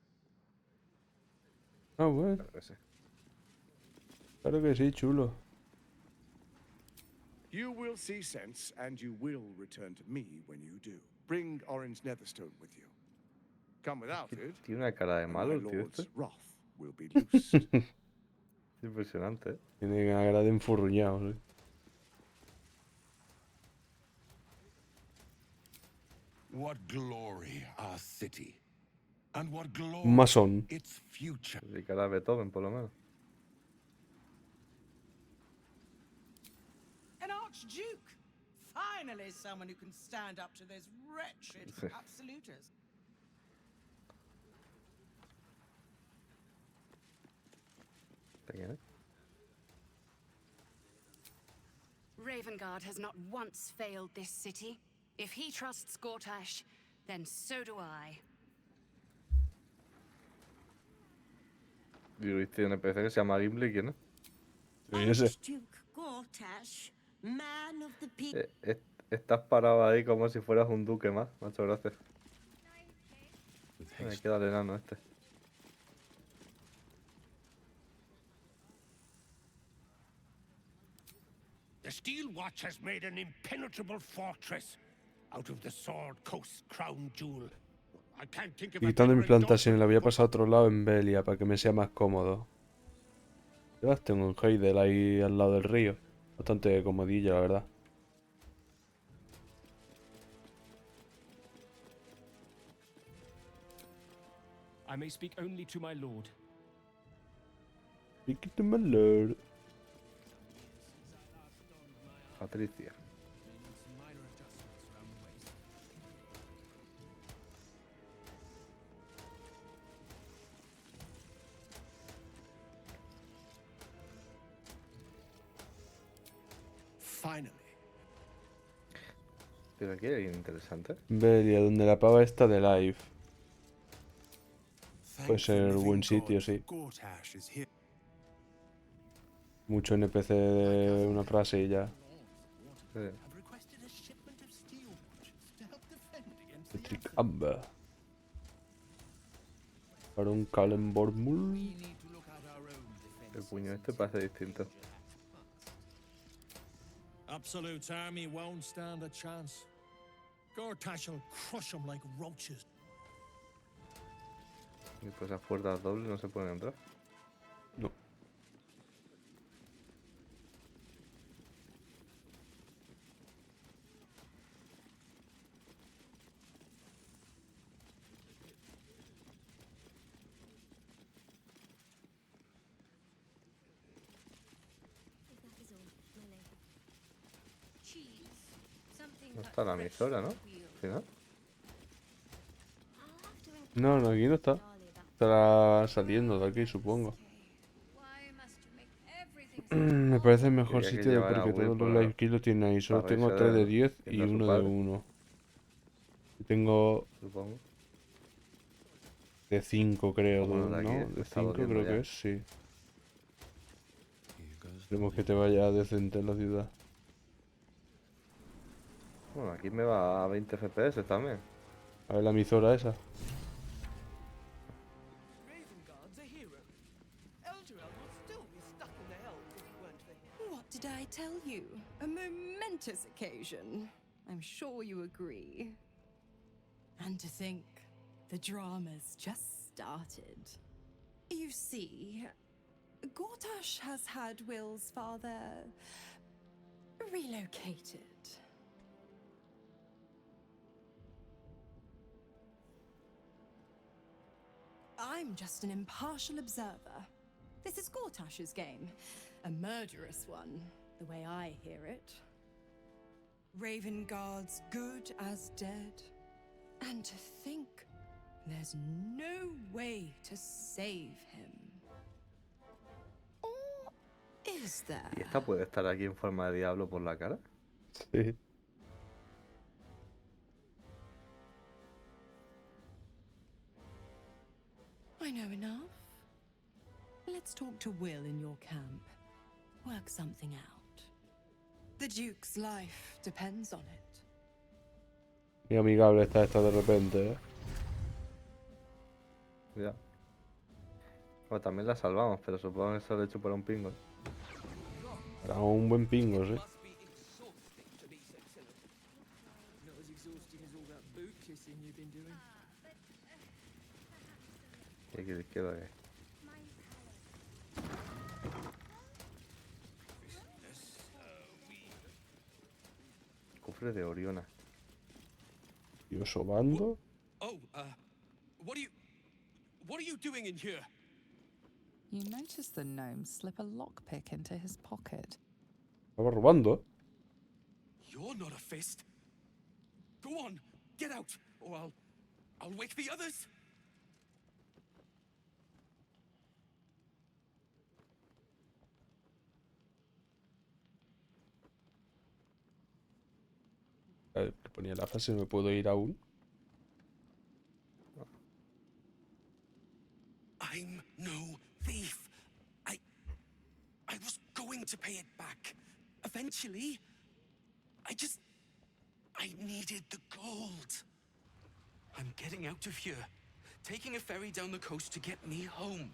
Ah, bueno. Claro que sí, chulo. You will see sense, and you will return to me when you do. Bring Orange Netherstone with you. Come without it, Tiene una cara de malo el my tío lord's este. wrath will be loosed. Impresionante, ¿eh? Tiene una cara de enfurruñado, ¿sí? What glory our city, and what glory Masón. its future. De cara a Beethoven, por lo menos. An Archduke! Finally someone who can stand up to those wretched absolutists. Ravengard has not once failed this city. If he trusts Gortash, then so do I. Digo, ¿viste un NPC que se llama GIMLI? ¿Quién es? Archduke Gortash, man of the people. Estás parado ahí como si fueras un duque más. Muchas gracias. Me queda el enano este. The Steel Watch has made an impenetrable fortress out of the Sword Coast crown jewel. I can't think of Quitando mi plantación, la voy a pasar a otro lado en Belia para que me sea más cómodo. Yo las tengo en Heidel ahí al lado del río. Bastante comodilla, la verdad. I may speak only to my lord. Speak to my lord. Patricia. Finally. Pero aquí hay interesante. Belia, donde la pava está de live. Puede ser buen sitio, sí. Mucho NPC de una frase y ya. Electric Amber. Para un Kalenbormul. El puño este parece distinto. Absolute's army won't stand a chance. Gortash will crush them like roaches. Y pues esas puertas dobles no se pueden entrar. No. No está la emisora, ¿no? ¿Sí, no? No, aquí no está. Estará saliendo de aquí, supongo. Me parece el mejor Quería que sitio llevara a porque Will todos los para life kills lo tienen ahí. Solo tengo reírse 3 de de él, 10 y viendo a su 1 de padre. 1. Y tengo Supongo. de 5, creo, Vámonos de aquí, ¿no? De está 5 doliendo creo ya. que es, sí. Esperemos que te vaya decente en la ciudad. Bueno, aquí me va a 20 FPS también. A ver la emisora esa. What did I tell you? A momentous occasion. I'm sure you agree. And to think, the drama's just started. You see, Gortash has had Will's father relocated. I'm just an impartial observer. This is Gortash's game. A murderous one, the way I hear it. Ravengard's good as dead. And to think, there's no way to save him. Or is there? ¿Y esta puede estar aquí en forma de diablo por la cara? Sí. I know enough. Let's talk to Will in your camp. Work something out. The Duke's life depends on it. Qué amigable está esta de repente, ¿eh? Ya. Bueno, también la salvamos, pero supongo que eso lo he hecho por un pingo. Era un buen pingo, sí. Not as exhausting as all that boot kissing you've been doing. Y aquí a la izquierda que hay. Cofre de Oriona. ¿Y oso bando? Oh, what are you doing in here? You notice the gnome slip a lockpick into his pocket. Estaba robando. You're not a fist. Go on, get out, or I'll wake the others. A ver, que ponía la frase, ¿me puedo ir aún? I'm no thief. I was going to pay it back. Eventually. I needed the gold. I'm getting out of here. Taking a ferry down the coast to get me home.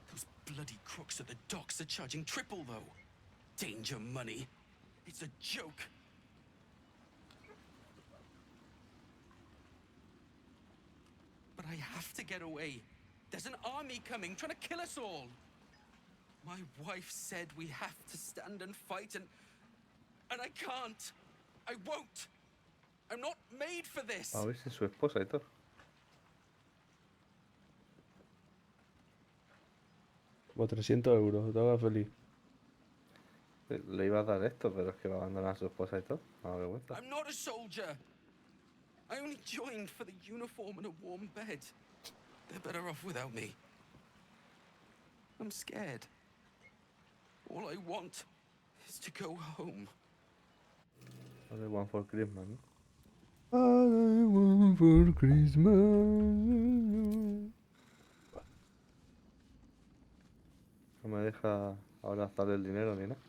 Those bloody crooks at the docks are charging triple, though. Danger money. It's a joke. But I have to get away. There's an army coming, trying to kill us all. My wife said we have to stand and fight, and I can't. I won't. I'm not made for this. A ver si es su esposa y todo. Como 300 euros, estaba feliz. Le iba a dar esto, pero es que va a abandonar a su esposa y todo. A vergüenza. I'm not a soldier. I only joined for the uniform and a warm bed. They're better off without me. I'm scared. All I want is to go home. All I want for Christmas, ¿no? All I want for Christmas. No me deja ahora darle el dinero ni nada.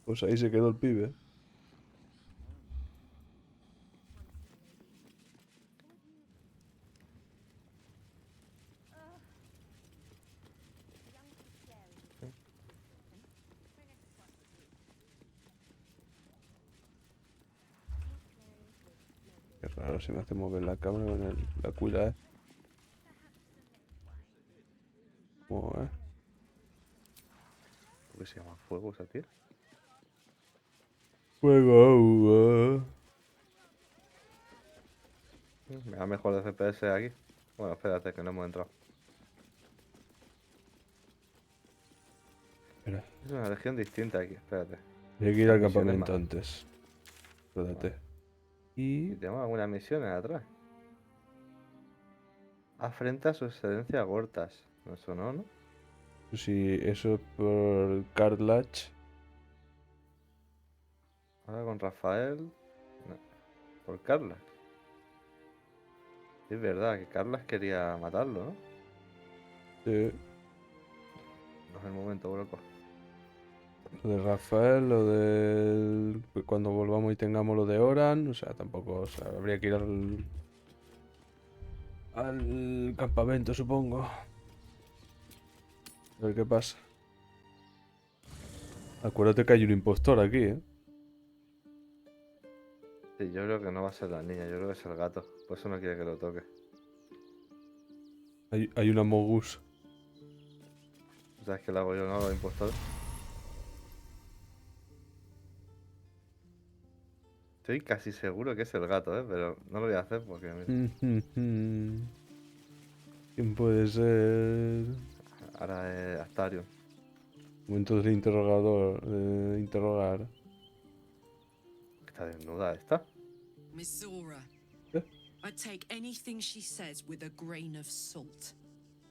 Pues ahí se quedó el pibe. Qué raro se me hace mover la cámara con la cuila, ¿eh? ¿Cómo, ¿Por qué se llama fuego esa tía? Fuego. Me da mejor de FPS aquí. Bueno, espérate, que no hemos entrado. Espera. Es una región distinta aquí, espérate. Hay que ir al Misiones campamento más. antes. Acuérdate. Y... Tenemos algunas misiones atrás. Afrenta a su excelencia Gortas. No sonó, ¿no? Sí, eso es por Carlach. Ahora con Rafael. No, por Carlas. Es verdad que Carlas quería matarlo, ¿no? Sí. No es el momento, loco. Lo de Rafael, lo de cuando volvamos y tengamos lo de Oran, o sea, tampoco, o sea, habría que ir al campamento, supongo. A ver qué pasa. Acuérdate que hay un impostor aquí, ¿eh? Sí, yo creo que no va a ser la niña, yo creo que es el gato. Por eso no quiere que lo toque. Hay una Mogus. ¿Sabes que lo hago yo, no? Los impostores. Estoy casi seguro que es el gato, ¿eh? Pero no lo voy a hacer porque... ¿Quién puede ser? Ahora es Astarion. Momento del interrogador. Interrogar. Está desnuda esta. Miss Zora, I take anything she says with a grain of salt.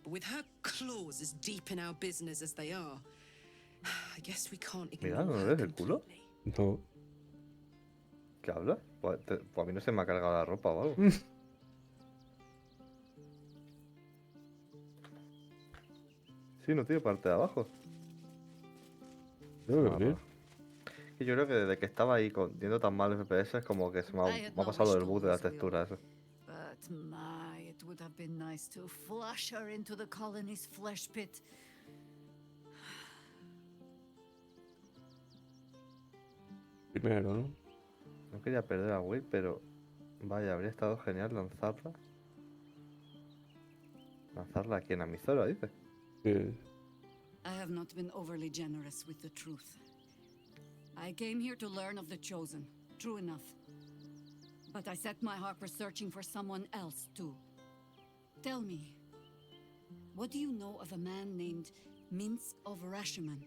But with her claws as deep in our business as they are, I guess we can't Mira, ignore ¿no her ves el culo? No. ¿Qué habla? Pues a mí no se me ha cargado la ropa o algo. Sí, no tiene parte de abajo. Que yo creo que desde que estaba ahí viendo tan mal FPS es como que se me ha pasado el bug de la textura eso. But my, it would have been nice to flush her into the colony's flesh pit. Primero, ¿no? No quería perder a Will, pero vaya, habría estado genial lanzarla. ¿Lanzarla a quién? ¿A mi Zora, dice? Sí. I have not been overly generous with the truth. I came here to learn of the Chosen, true enough. But I set my heart searching for someone else, too. Tell me, what do you know of a man named Minsk of Rashiman?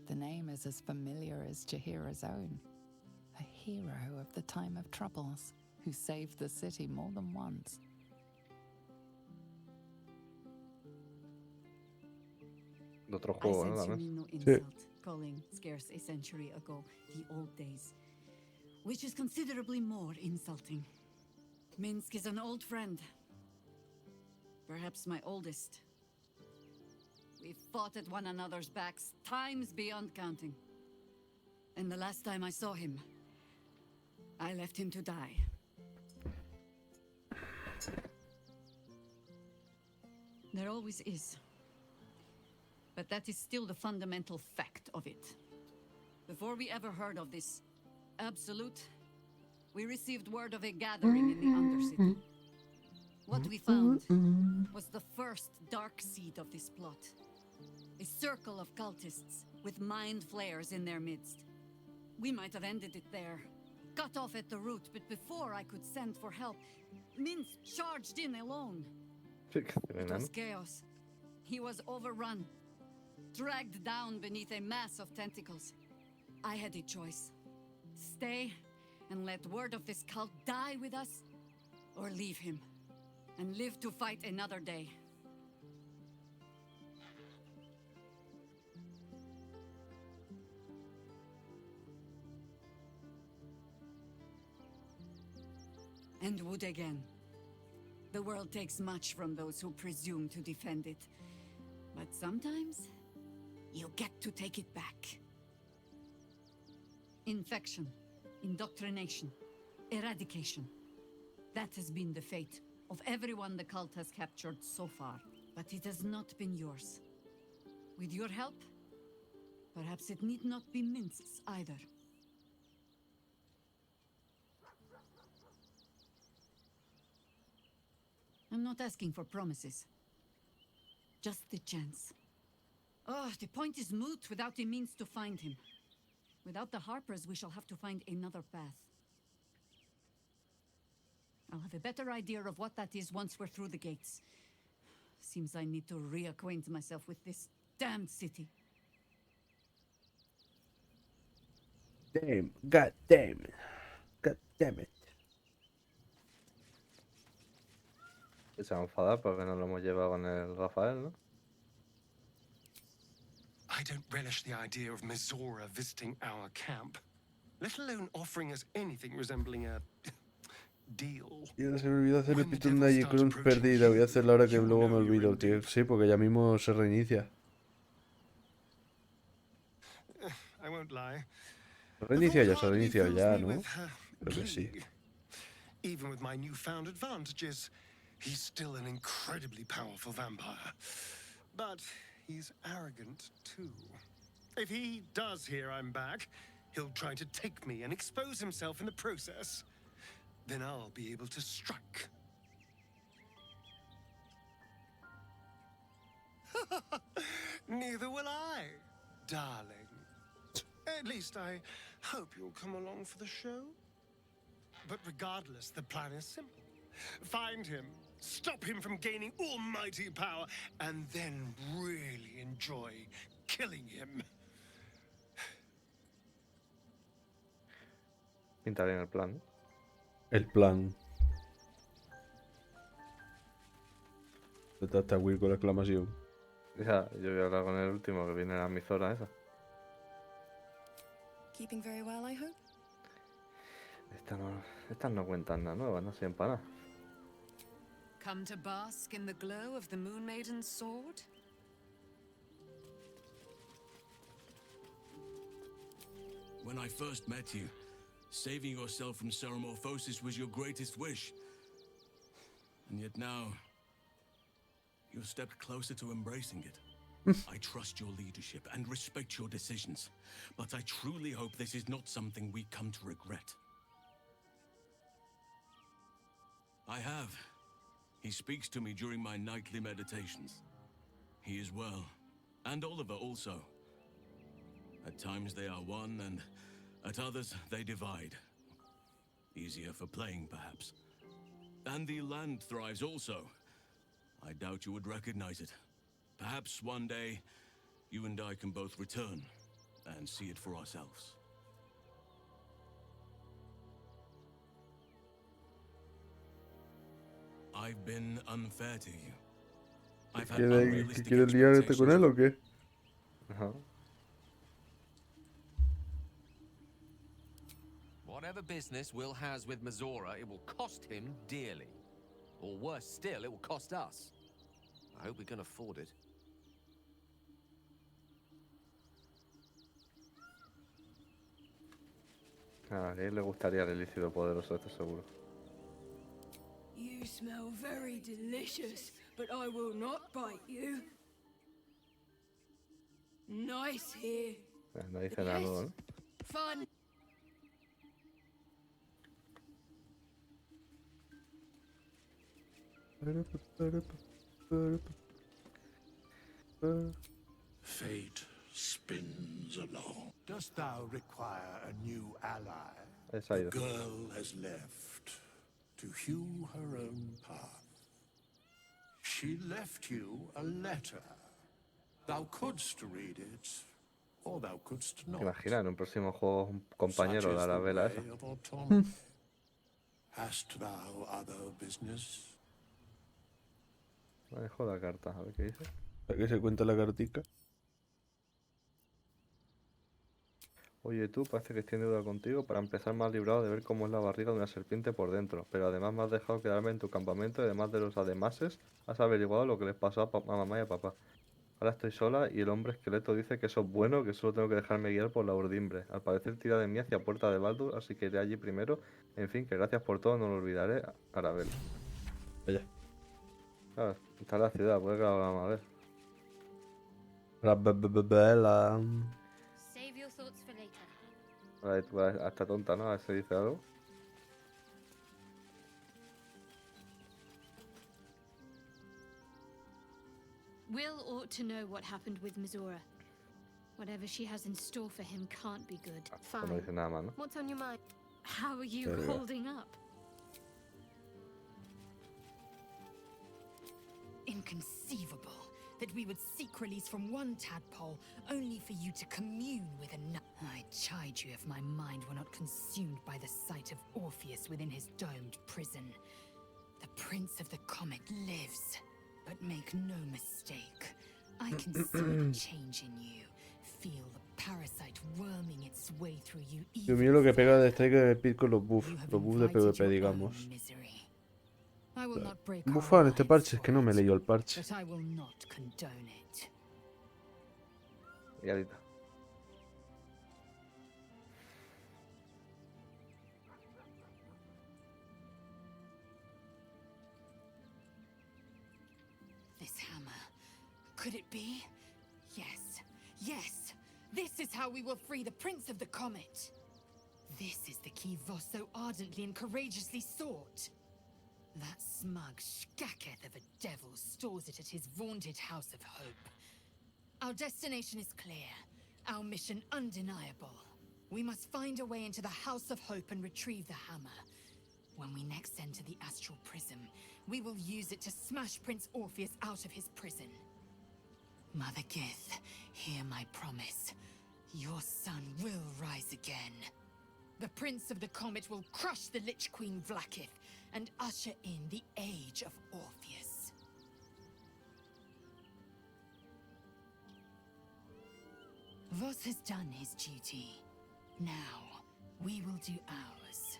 The name is as familiar as Jahira's own. A hero of the time of troubles, who saved the city more than once. De otro I juego, ¿no? sense you También. mean no insult, calling scarce a century ago the old days, which is considerably more insulting. Minsk is an old friend. Perhaps my oldest. We've fought at one another's backs times beyond counting. And the last time I saw him, I left him to die. There always is. But that is still the fundamental fact of it. Before we ever heard of this Absolute, we received word of a gathering in the Undercity. What we found was the first dark seed of this plot. A circle of cultists with mind flayers in their midst. We might have ended it there, cut off at the root, but before I could send for help, Minsk charged in alone. It was chaos. He was overrun, dragged down beneath a mass of tentacles. I had a choice. Stay and let word of this cult die with us, or leave him and live to fight another day. And would again. The world takes much from those who presume to defend it. But sometimes, you get to take it back. Infection, indoctrination, eradication. That has been the fate of everyone the cult has captured so far. But it has not been yours. With your help, perhaps it need not be Minsk's either. I'm not asking for promises. Just the chance. Oh, the point is moot without a means to find him. Without the Harpers, we shall have to find another path. I'll have a better idea of what that is once we're through the gates. Seems I need to reacquaint myself with this damned city. damn. God damn it. God damn it. Se va a enfadar porque nos lo hemos llevado con el Rafael, ¿no? I don't relish the idea of Mizora visiting our camp, let alone offering us anything resembling a deal. Ya se me olvidó hacer el Python Magic perdida. Voy a hacerlo ahora que luego me olvido, tío. Sí, porque ya mismo se reinicia. I won't lie. Se reinicia ya, ¿no? Creo que sí. Even with my newfound advantages, he's still an incredibly powerful vampire. But he's arrogant too. If he does hear I'm back, he'll try to take me and expose himself in the process. Then I'll be able to strike. Neither will I, darling. At least I hope you'll come along for the show. But regardless, the plan is simple. Find him, stop him from gaining almighty power, and then really enjoy killing him. Pinta bien el plan, ¿no? El plan. Está Will con la exclamación. Ya, yo voy a hablar con el último que viene a mi zona esa. Keeping very well, I hope. Estas no cuentan nada nuevas, no sirven para nada. Come to bask in the glow of the Moon Maiden's sword? When I first met you, saving yourself from Ceremorphosis was your greatest wish. And yet now, you've stepped closer to embracing it. I trust your leadership and respect your decisions, but I truly hope this is not something we come to regret. I have. He speaks to me during my nightly meditations. He is well, and Oliver also. At times they are one, and at others they divide. Easier for playing, perhaps. And the land thrives also. I doubt you would recognize it. Perhaps one day, you and I can both return and see it for ourselves. I've been unfair to you. I've had unrealistic ¿Quieres liarte con él o qué? Ajá. Whatever business Will has with Mizora, it will cost him dearly. Or worse still, it will cost us. I hope we can afford it. A él le gustaría el ilícito poderoso, esto seguro. You smell very delicious, but I will not bite you. Nice here. No dice nada nuevo, ¿no? Fun. Fate spins along. Dost thou require a new ally? The girl has left to hew her own path. She left you a letter. Thou couldst read it, or thou couldst not. Imagina en un próximo juego un compañero de la vela esa. Hast thou other business? Me dejo la carta, a ver qué dice. ¿Para qué se cuenta la cartica? Oye, tú, parece que estoy en deuda contigo. Para empezar, me has librado de ver cómo es la barriga de una serpiente por dentro. Pero además me has dejado quedarme en tu campamento y además de los ademases, has averiguado lo que les pasó a mamá y a papá. Ahora estoy sola y el hombre esqueleto dice que eso es bueno, que solo tengo que dejarme guiar por la urdimbre. Al parecer tira de mí hacia Puerta de Baldur, así que iré allí primero. En fin, que gracias por todo, no lo olvidaré. Arabel. Vaya. Claro, está en la ciudad, puede que la vamos a ver. Arabella. Save your thoughts for later. Vale, tú vas hasta tonta, ¿no? A ver si dice algo. Will ought to know what happened with Mizora. Whatever she has in store for him can't be good. Pues no dice nada más, ¿no? What's on your mind? How are you Pero- holding up? Inconceivable that we would seek release from one tadpole only for you to commune with another. I chide you if my mind were not consumed by the sight of Orpheus within his domed prison. The Prince of the Comet lives, but make no mistake. I can see the change in you, feel the parasite worming its way through you. Dios mío, lo que pega de Striker de Speed con los buffs de PvP, digamos. Buffaban este parche, es que no me he leído el parche. But I will not condone it. Y ahorita. This hammer. Could it be? Yes. Yes. This is how we will free the Prince of the Comet. This is the key Voss so ardently and courageously sought. That smug shkacketh of a devil stores it at his vaunted House of Hope. Our destination is clear. Our mission undeniable. We must find a way into the House of Hope and retrieve the hammer. When we next enter the Astral Prism, we will use it to smash Prince Orpheus out of his prison. Mother Gith, hear my promise. Your son will rise again. The Prince of the Comet will crush the Lich Queen Vlaakith and usher in the Age of Orpheus. Voss has done his duty. Now, we will do ours.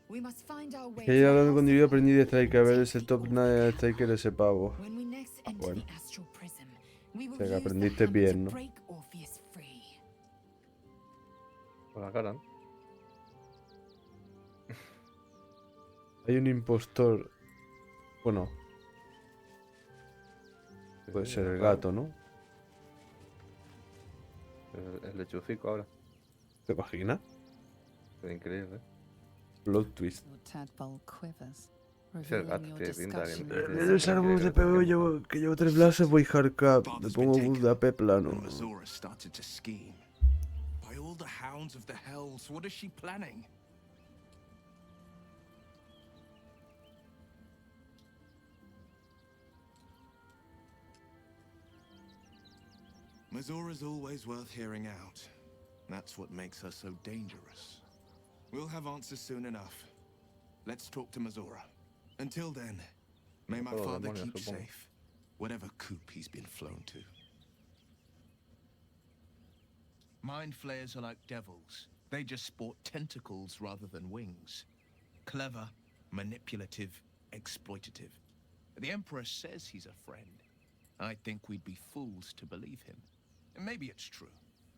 We must find our way. Que ya hablando con Divi aprendí de Striker, a ver ese top 9 de Striker ese pavo. When we next enter Bueno. the Astral Prism, we will O sea que use the aprendiste hammer bien, to ¿no? break Orpheus free. Por la cara, ¿no? Hay un impostor. Bueno. Puede ser el gato, ¿no? El lechucico ahora. ¿Te imaginas? Es increíble, ¿eh? Plot twist. Your tadpole quivers, Es el gato, revealing your tiene pinta discussion que- with En el árbol de PvP que llevo 3 blases, voy hardcap. Me pongo buff de AP plano. And Mazora started to scheme. By all the hounds of the hells, what is she planning? Mazora's always worth hearing out. That's what makes her so dangerous. We'll have answers soon enough. Let's talk to Mazora. Until then, may my Oh, father demonios, keep supongo. safe, whatever coop he's been flown to. Mind flayers are like devils. They just sport tentacles rather than wings. Clever, manipulative, exploitative. The Emperor says he's a friend. I think we'd be fools to believe him. And maybe it's true.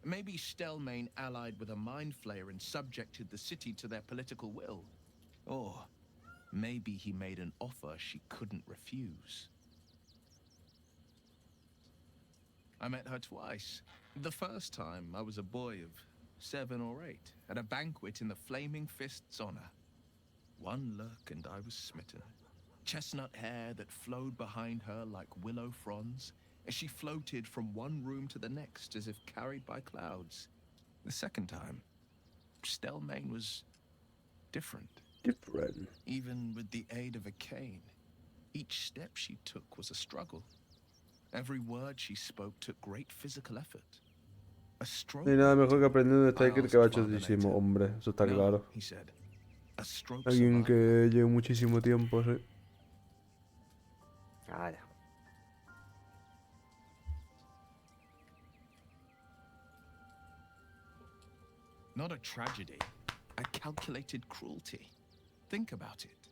Maybe Stelmane allied with a mind flayer and subjected the city to their political will. Or maybe he made an offer she couldn't refuse. I met her twice. The first time, I was a boy of 7 or 8, at a banquet in the Flaming Fist's honor. One look and I was smitten. Chestnut hair that flowed behind her like willow fronds, as she floated from one room to the next as if carried by clouds. The second time, Stelmane was different. Different. Even with the aid of a cane, each step she took was a struggle. Every word she spoke took great physical effort. A stroke. No hay nada mejor que aprender de Striker que va chotísimo, hombre. Eso está claro. He said. A stroke Alguien survived. que lleve muchísimo tiempo, sí. Ah, ya. Not a tragedy, a calculated cruelty. Think about it.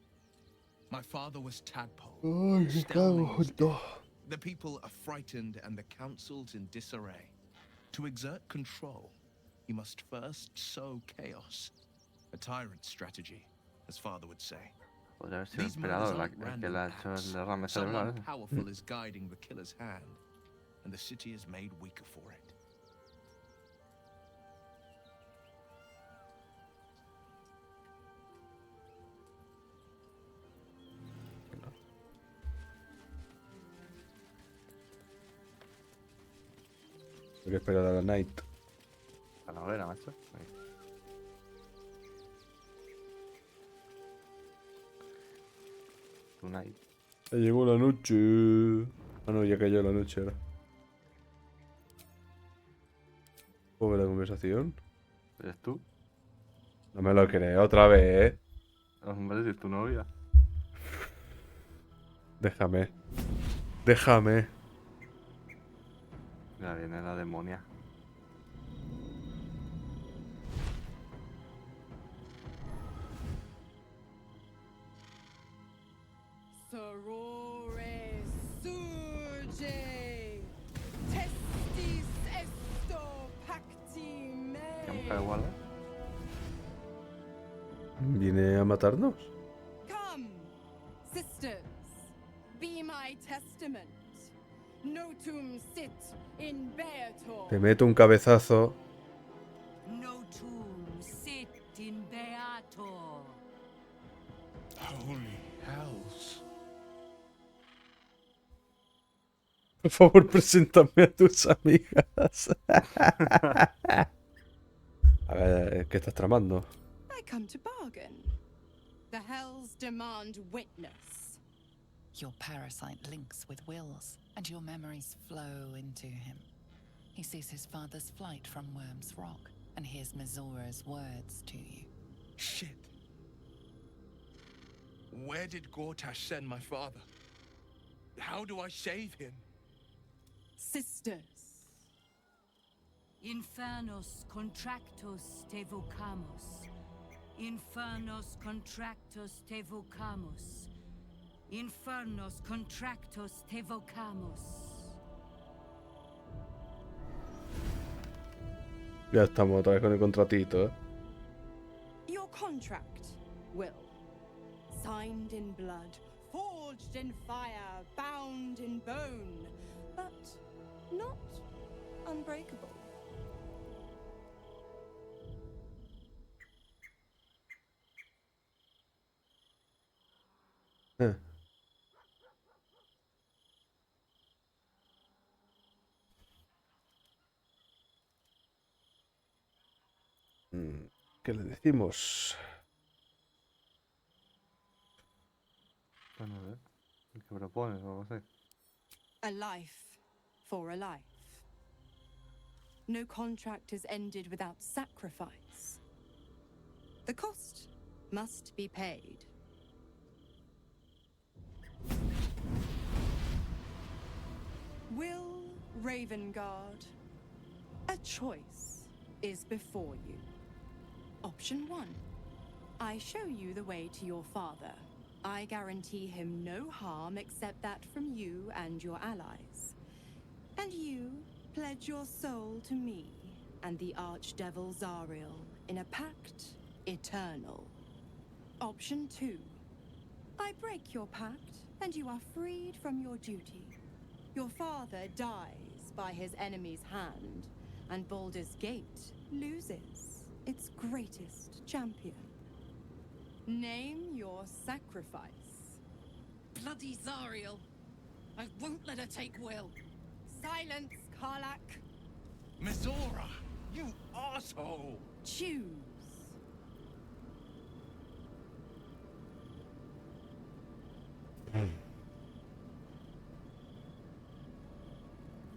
My father was Tadpole. Ay, me cago en todo. The people are frightened and the council's in disarray. To exert control, he must first sow chaos. A tyrant's strategy, as father would say. Podría haber sido el These murders emperador aren't el que random le ha hecho acts. el derrame cerebral. Someone powerful is guiding the killer's hand, and the city is made weaker for it. Hay que esperar a la night. A la hoguera, macho. Ahí. Tonight. Ya llegó la noche. Ah, no, ya cayó la noche ahora. ¿Puedo ver la conversación? ¿Eres tú? No me lo creo otra vez. Hombre, si es tu novia. Déjame. Déjame. Ya viene la demonia. Sorore surge, testis esto pacti me. ¿Qué mujer guarda? ¿Viene a matarnos? Come, sisters, be my testament. Notum sit in beator. Te meto un cabezazo. Notum sit in beator. Holy hells. Por favor, preséntame a tus amigas. A ver, ¿qué estás tramando? I come to bargain. The hells demand witness. Your parasite links with Will's, and your memories flow into him. He sees his father's flight from Worm's Rock, and hears Mizora's words to you. Shit. Where did Gortash send my father? How do I save him? Sisters. Infernos contractos te vocamos. Infernos contractos te vocamos. Infernos contractos te vocamos. Ya estamos otra vez con el contratito, ¿eh? Your contract, Will. Signed in blood, forged in fire, bound in bone, but not unbreakable. ¿Qué le decimos? Bueno, a ver. ¿Qué propones? No lo sé. A life for a life. No contract is ended without sacrifice. The cost must be paid. Will Ravengard, a choice is before you. Option 1. I show you the way to your father. I guarantee him no harm except that from you and your allies. And you pledge your soul to me and the Archdevil Zariel in a pact eternal. Option 2. I break your pact and you are freed from your duty. Your father dies by his enemy's hand, and Baldur's Gate loses its greatest champion. Name your sacrifice. Bloody Zariel. I won't let her take Will. Silence, Karlak. Mizora, you asshole! Choose.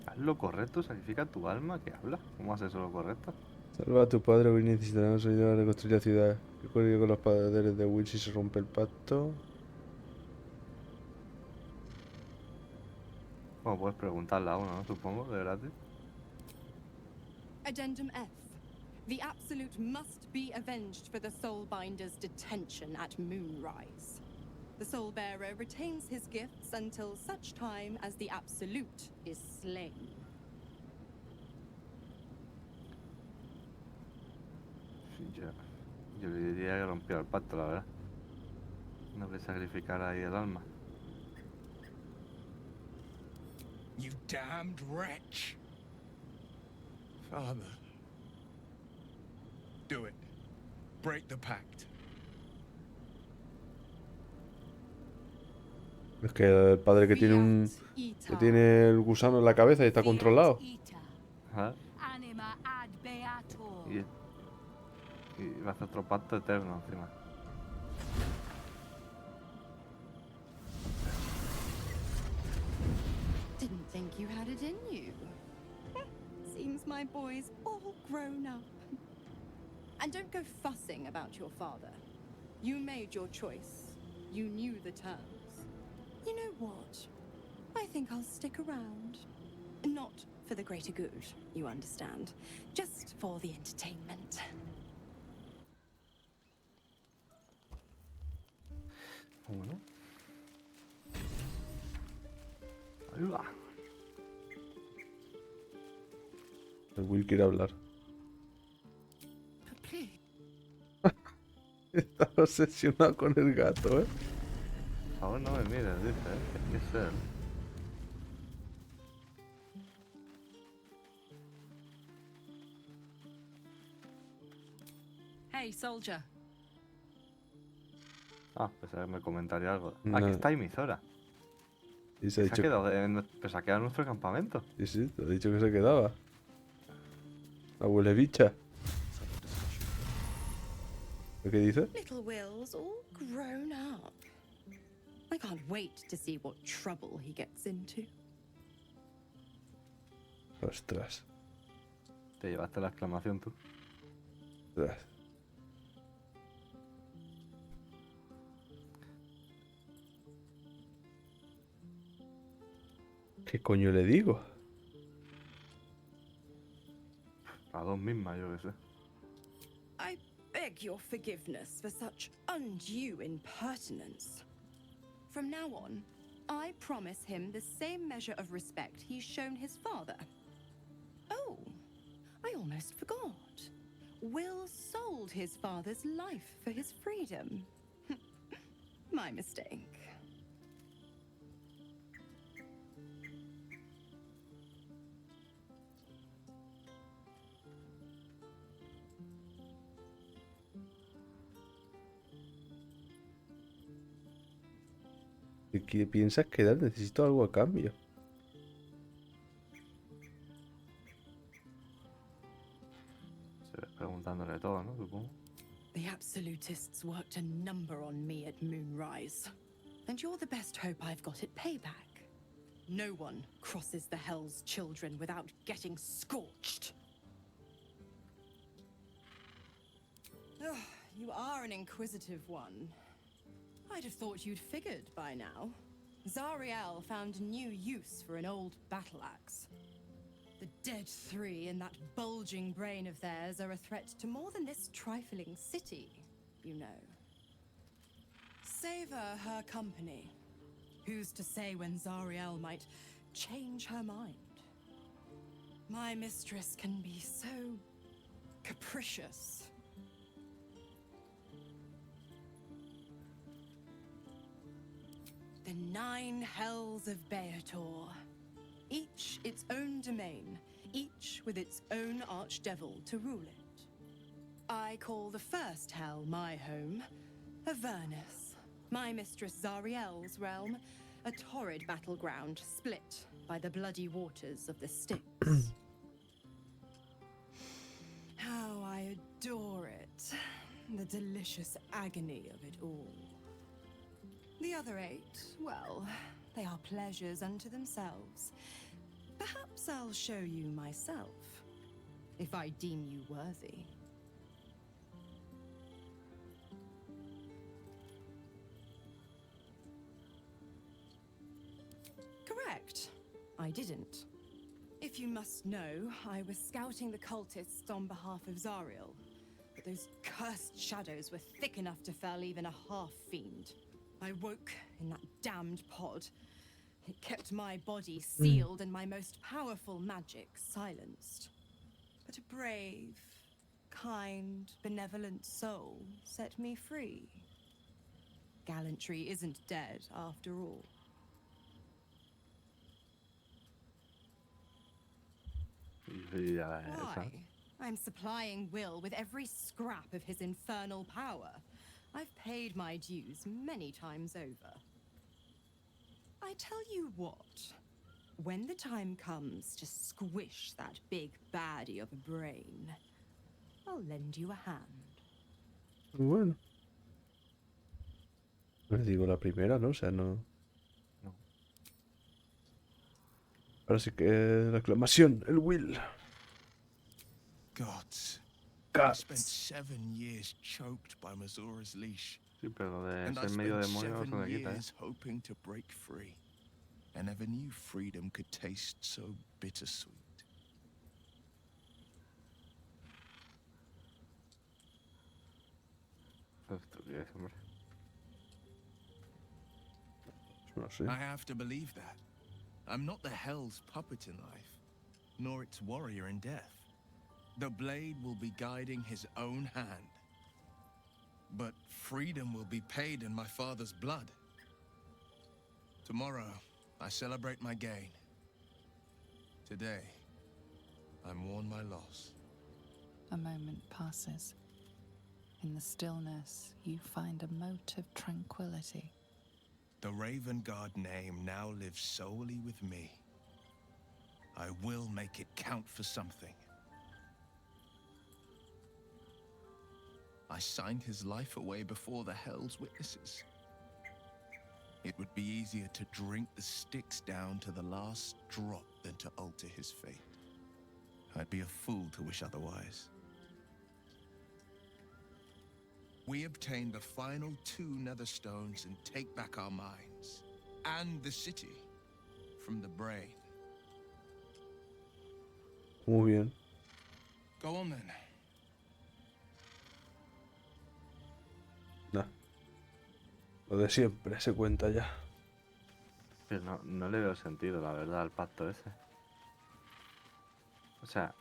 Haz lo correcto, sacrifica tu alma. ¿Qué habla? ¿Cómo haces eso lo correcto? Salva a tu padre, Will. Necesitaremos ayuda a reconstruir la ciudad. ¿Qué ocurrió con los poderes de Will si se rompe el pacto? Bueno, puedes preguntarle a uno, ¿no? Supongo, de gratis. Addendum F. The Absolute must be avenged for the Soulbinder's detention at Moonrise. The Soulbearer retains his gifts until such time as the Absolute is slain. Yo le diría que rompió el pacto, la verdad. No que sacrificara ahí el alma. You damned wretch! Father. Do it. Break the pact. Es que el padre que tiene un... que tiene el gusano en la cabeza y está controlado. Ajá. Y va a hacer otro pacto eterno encima. Didn't think you had it in you. Seems my boy's all grown up. And don't go fussing about your father. You made your choice. You knew the terms. You know what? I think I'll stick around. Not for the greater good, you understand. Just for the entertainment. Bueno. Ahí va. El Will quiere hablar. Está obsesionado con el gato, ¿eh? Por favor, no me mires, dice, ¿eh? ¿Qué es él? Hey, soldier. Ah, pensaba que me comentaría algo. No. Aquí está Imizora. Y se ha dicho... quedado pues se ha quedado en nuestro campamento. Sí, sí, te he dicho que se quedaba. La huele bicha. ¿Qué dice? Little Will's all grown up. I can't wait to see what trouble he gets into. Ostras. Te llevaste la exclamación tú. Ostras. ¿Qué coño le digo? A dos mismas, yo qué sé. I beg your forgiveness for such undue impertinence. From now on, I promise him the same measure of respect he's shown his father. Oh, I almost forgot. Will sold his father's life for his freedom. My mistake. ¿Qué piensas que dar? Necesito algo a cambio. Se ve preguntándole todo, ¿no? Supongo. The Absolutists worked a number on me at Moonrise. And you're the best hope I've got at payback. No one crosses the Hell's Children without getting scorched. Ugh, you are an inquisitive one. I'd have thought you'd figured by now. Zariel found new use for an old battle axe. The dead three in that bulging brain of theirs are a threat to more than this trifling city, you know. Savor her company. Who's to say when Zariel might change her mind? My mistress can be so capricious. The 9 hells of Beator. Each its own domain, each with its own archdevil to rule it. I call the first hell my home, Avernus. My mistress Zariel's realm, a torrid battleground split by the bloody waters of the Styx. How I adore it. The delicious agony of it all. The other 8, well, they are pleasures unto themselves. Perhaps I'll show you myself, if I deem you worthy. Correct. I didn't. If you must know, I was scouting the cultists on behalf of Zariel, but those cursed shadows were thick enough to fell even a half-fiend. I woke in that damned pod. It kept my body sealed and my most powerful magic silenced. But a brave, kind, benevolent soul set me free. Gallantry isn't dead after all. Why? I'm supplying Will with every scrap of his infernal power. I've paid my dues many times over. I tell you what, when the time comes to squish that big baddie of a brain, I'll lend you a hand. Bueno. Les digo la primera, ¿no? O sea, no... Ahora sí que la aclamación, el Will. Gods, cats. spent 7 years choked by Mazora's leash. Sí, pero lo de And I ser medio spent demonio no se 7 me quita, years hoping to break free. I never knew freedom could taste so bittersweet. Estupidez, hombre. No sé. I have to believe that. I'm not the Hell's puppet in life, nor its warrior in death. The blade will be guiding his own hand. But freedom will be paid in my father's blood. Tomorrow, I celebrate my gain. Today, I mourn my loss. A moment passes. In the stillness, you find a mote of tranquility. The Raven Guard name now lives solely with me. I will make it count for something. I signed his life away before the Hell's witnesses. It would be easier to drink the sticks down to the last drop than to alter his fate. I'd be a fool to wish otherwise. We obtain the final 2 nether stones and take back our minds and the city from the brain. Muy bien. Go on then. Nah. Lo de siempre se cuenta ya. Pero no le veo sentido, la verdad, al pacto ese. O sea,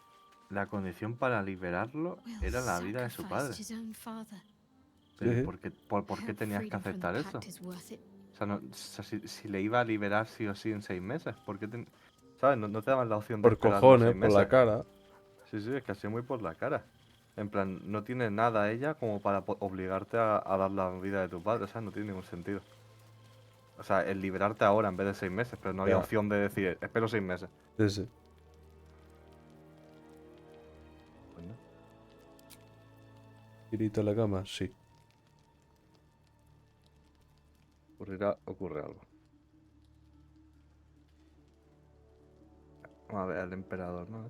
la condición para liberarlo era la vida de su padre. Pero Sí. ¿por qué tenías que aceptar eso? O sea, si le iba a liberar sí o sí en 6 meses, ¿por qué ¿sabes? No te daban la opción de Por esperar los cojones, 6 por meses. la cara. Sí, es que así muy por la cara. En plan, no tiene nada ella como para obligarte a dar la vida de tu padre, o sea, no tiene ningún sentido. O sea, el liberarte ahora en vez de 6 meses, pero no había Ya. opción de decir, espero 6 meses. Sí, sí. Bueno, Tirito a la cama, sí. ocurre algo. Vamos a ver al emperador, ¿no?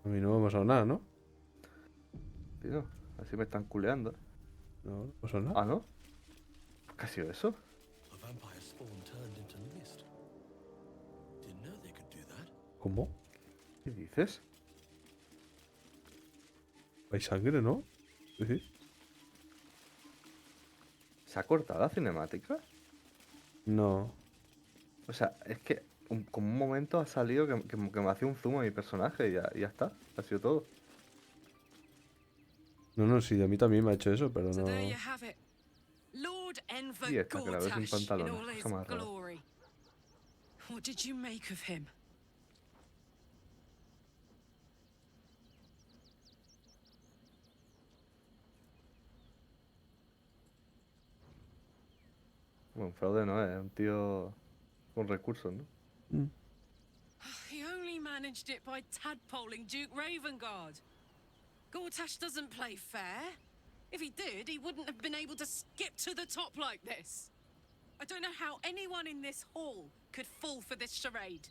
A mí no me ha pasado nada, ¿no? Tío, así me están culeando. No, no pasó nada. Ah, ¿no? ¿Qué ha sido eso? A vampire spawn turned into mist. Didn't know they could do that. ¿Cómo? ¿Qué dices? Hay sangre, ¿no? Sí, sí. ¿Se ha cortado la cinemática? No. O sea, es que como un momento ha salido que me hacía un zoom a mi personaje y ya está. Ha sido todo. No, sí, a mí también me ha hecho eso, pero So no. there you have it. Lord Enver Y esta, que la veo sin Gortash in pantalones. all his Cosa más rara. glory. What did you make of him? Bueno, fraude no es un tío con recursos, ¿no? He only managed it by tadpoling Duke Ravengard. Gortash doesn't play fair. If he did, he wouldn't have been able to skip to the top like this. I don't know how anyone in this hall could fall for this charade.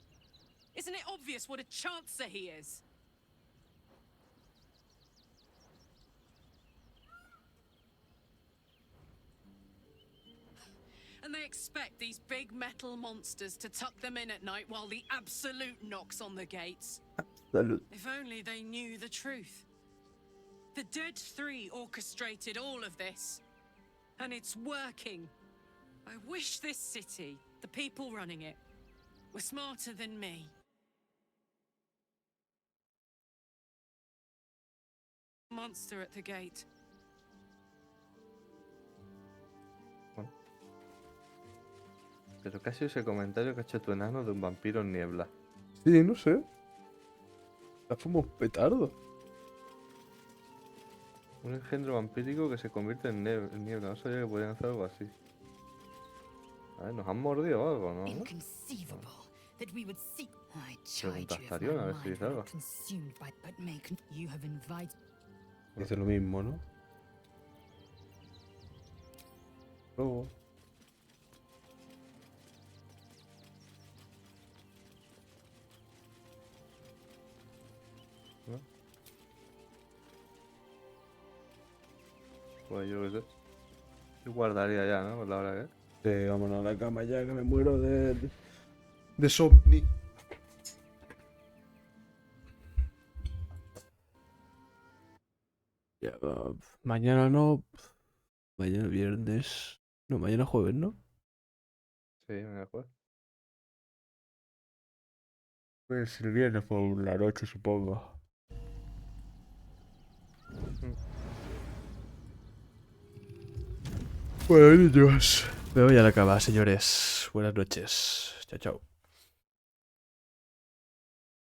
Isn't it obvious what a chancer he is? And they expect these big metal monsters to tuck them in at night while the Absolute knocks on the gates. Salud. If only they knew the truth. The Dead Three orchestrated all of this. And it's working. I wish this city, the people running it, were smarter than me. Monster at the gate. Pero casi ese comentario que ha hecho tu enano de un vampiro en niebla. Sí, no sé. La fumo un petardo. Un engendro vampírico que se convierte en niebla. No sabía que podían hacer algo así. A ver, ¿nos han mordido o algo, no? Inconceivable that we would seek. I Pregunta chide you if Astarion, my a ver si mind dice were algo. not consumed by, but make you have invited. Dice lo mismo, ¿no? Luego. ¿No? Pues yo qué sé. Yo guardaría ya, ¿no? Por la hora que es. Sí, vámonos a la cama ya, que me muero de somni. Ya, mañana no. Mañana viernes. No, mañana jueves, ¿no? Sí, me juez. Pues el viernes por la noche, supongo. Bueno, niños. Me voy a la cama, señores. Buenas noches. Chao, chao.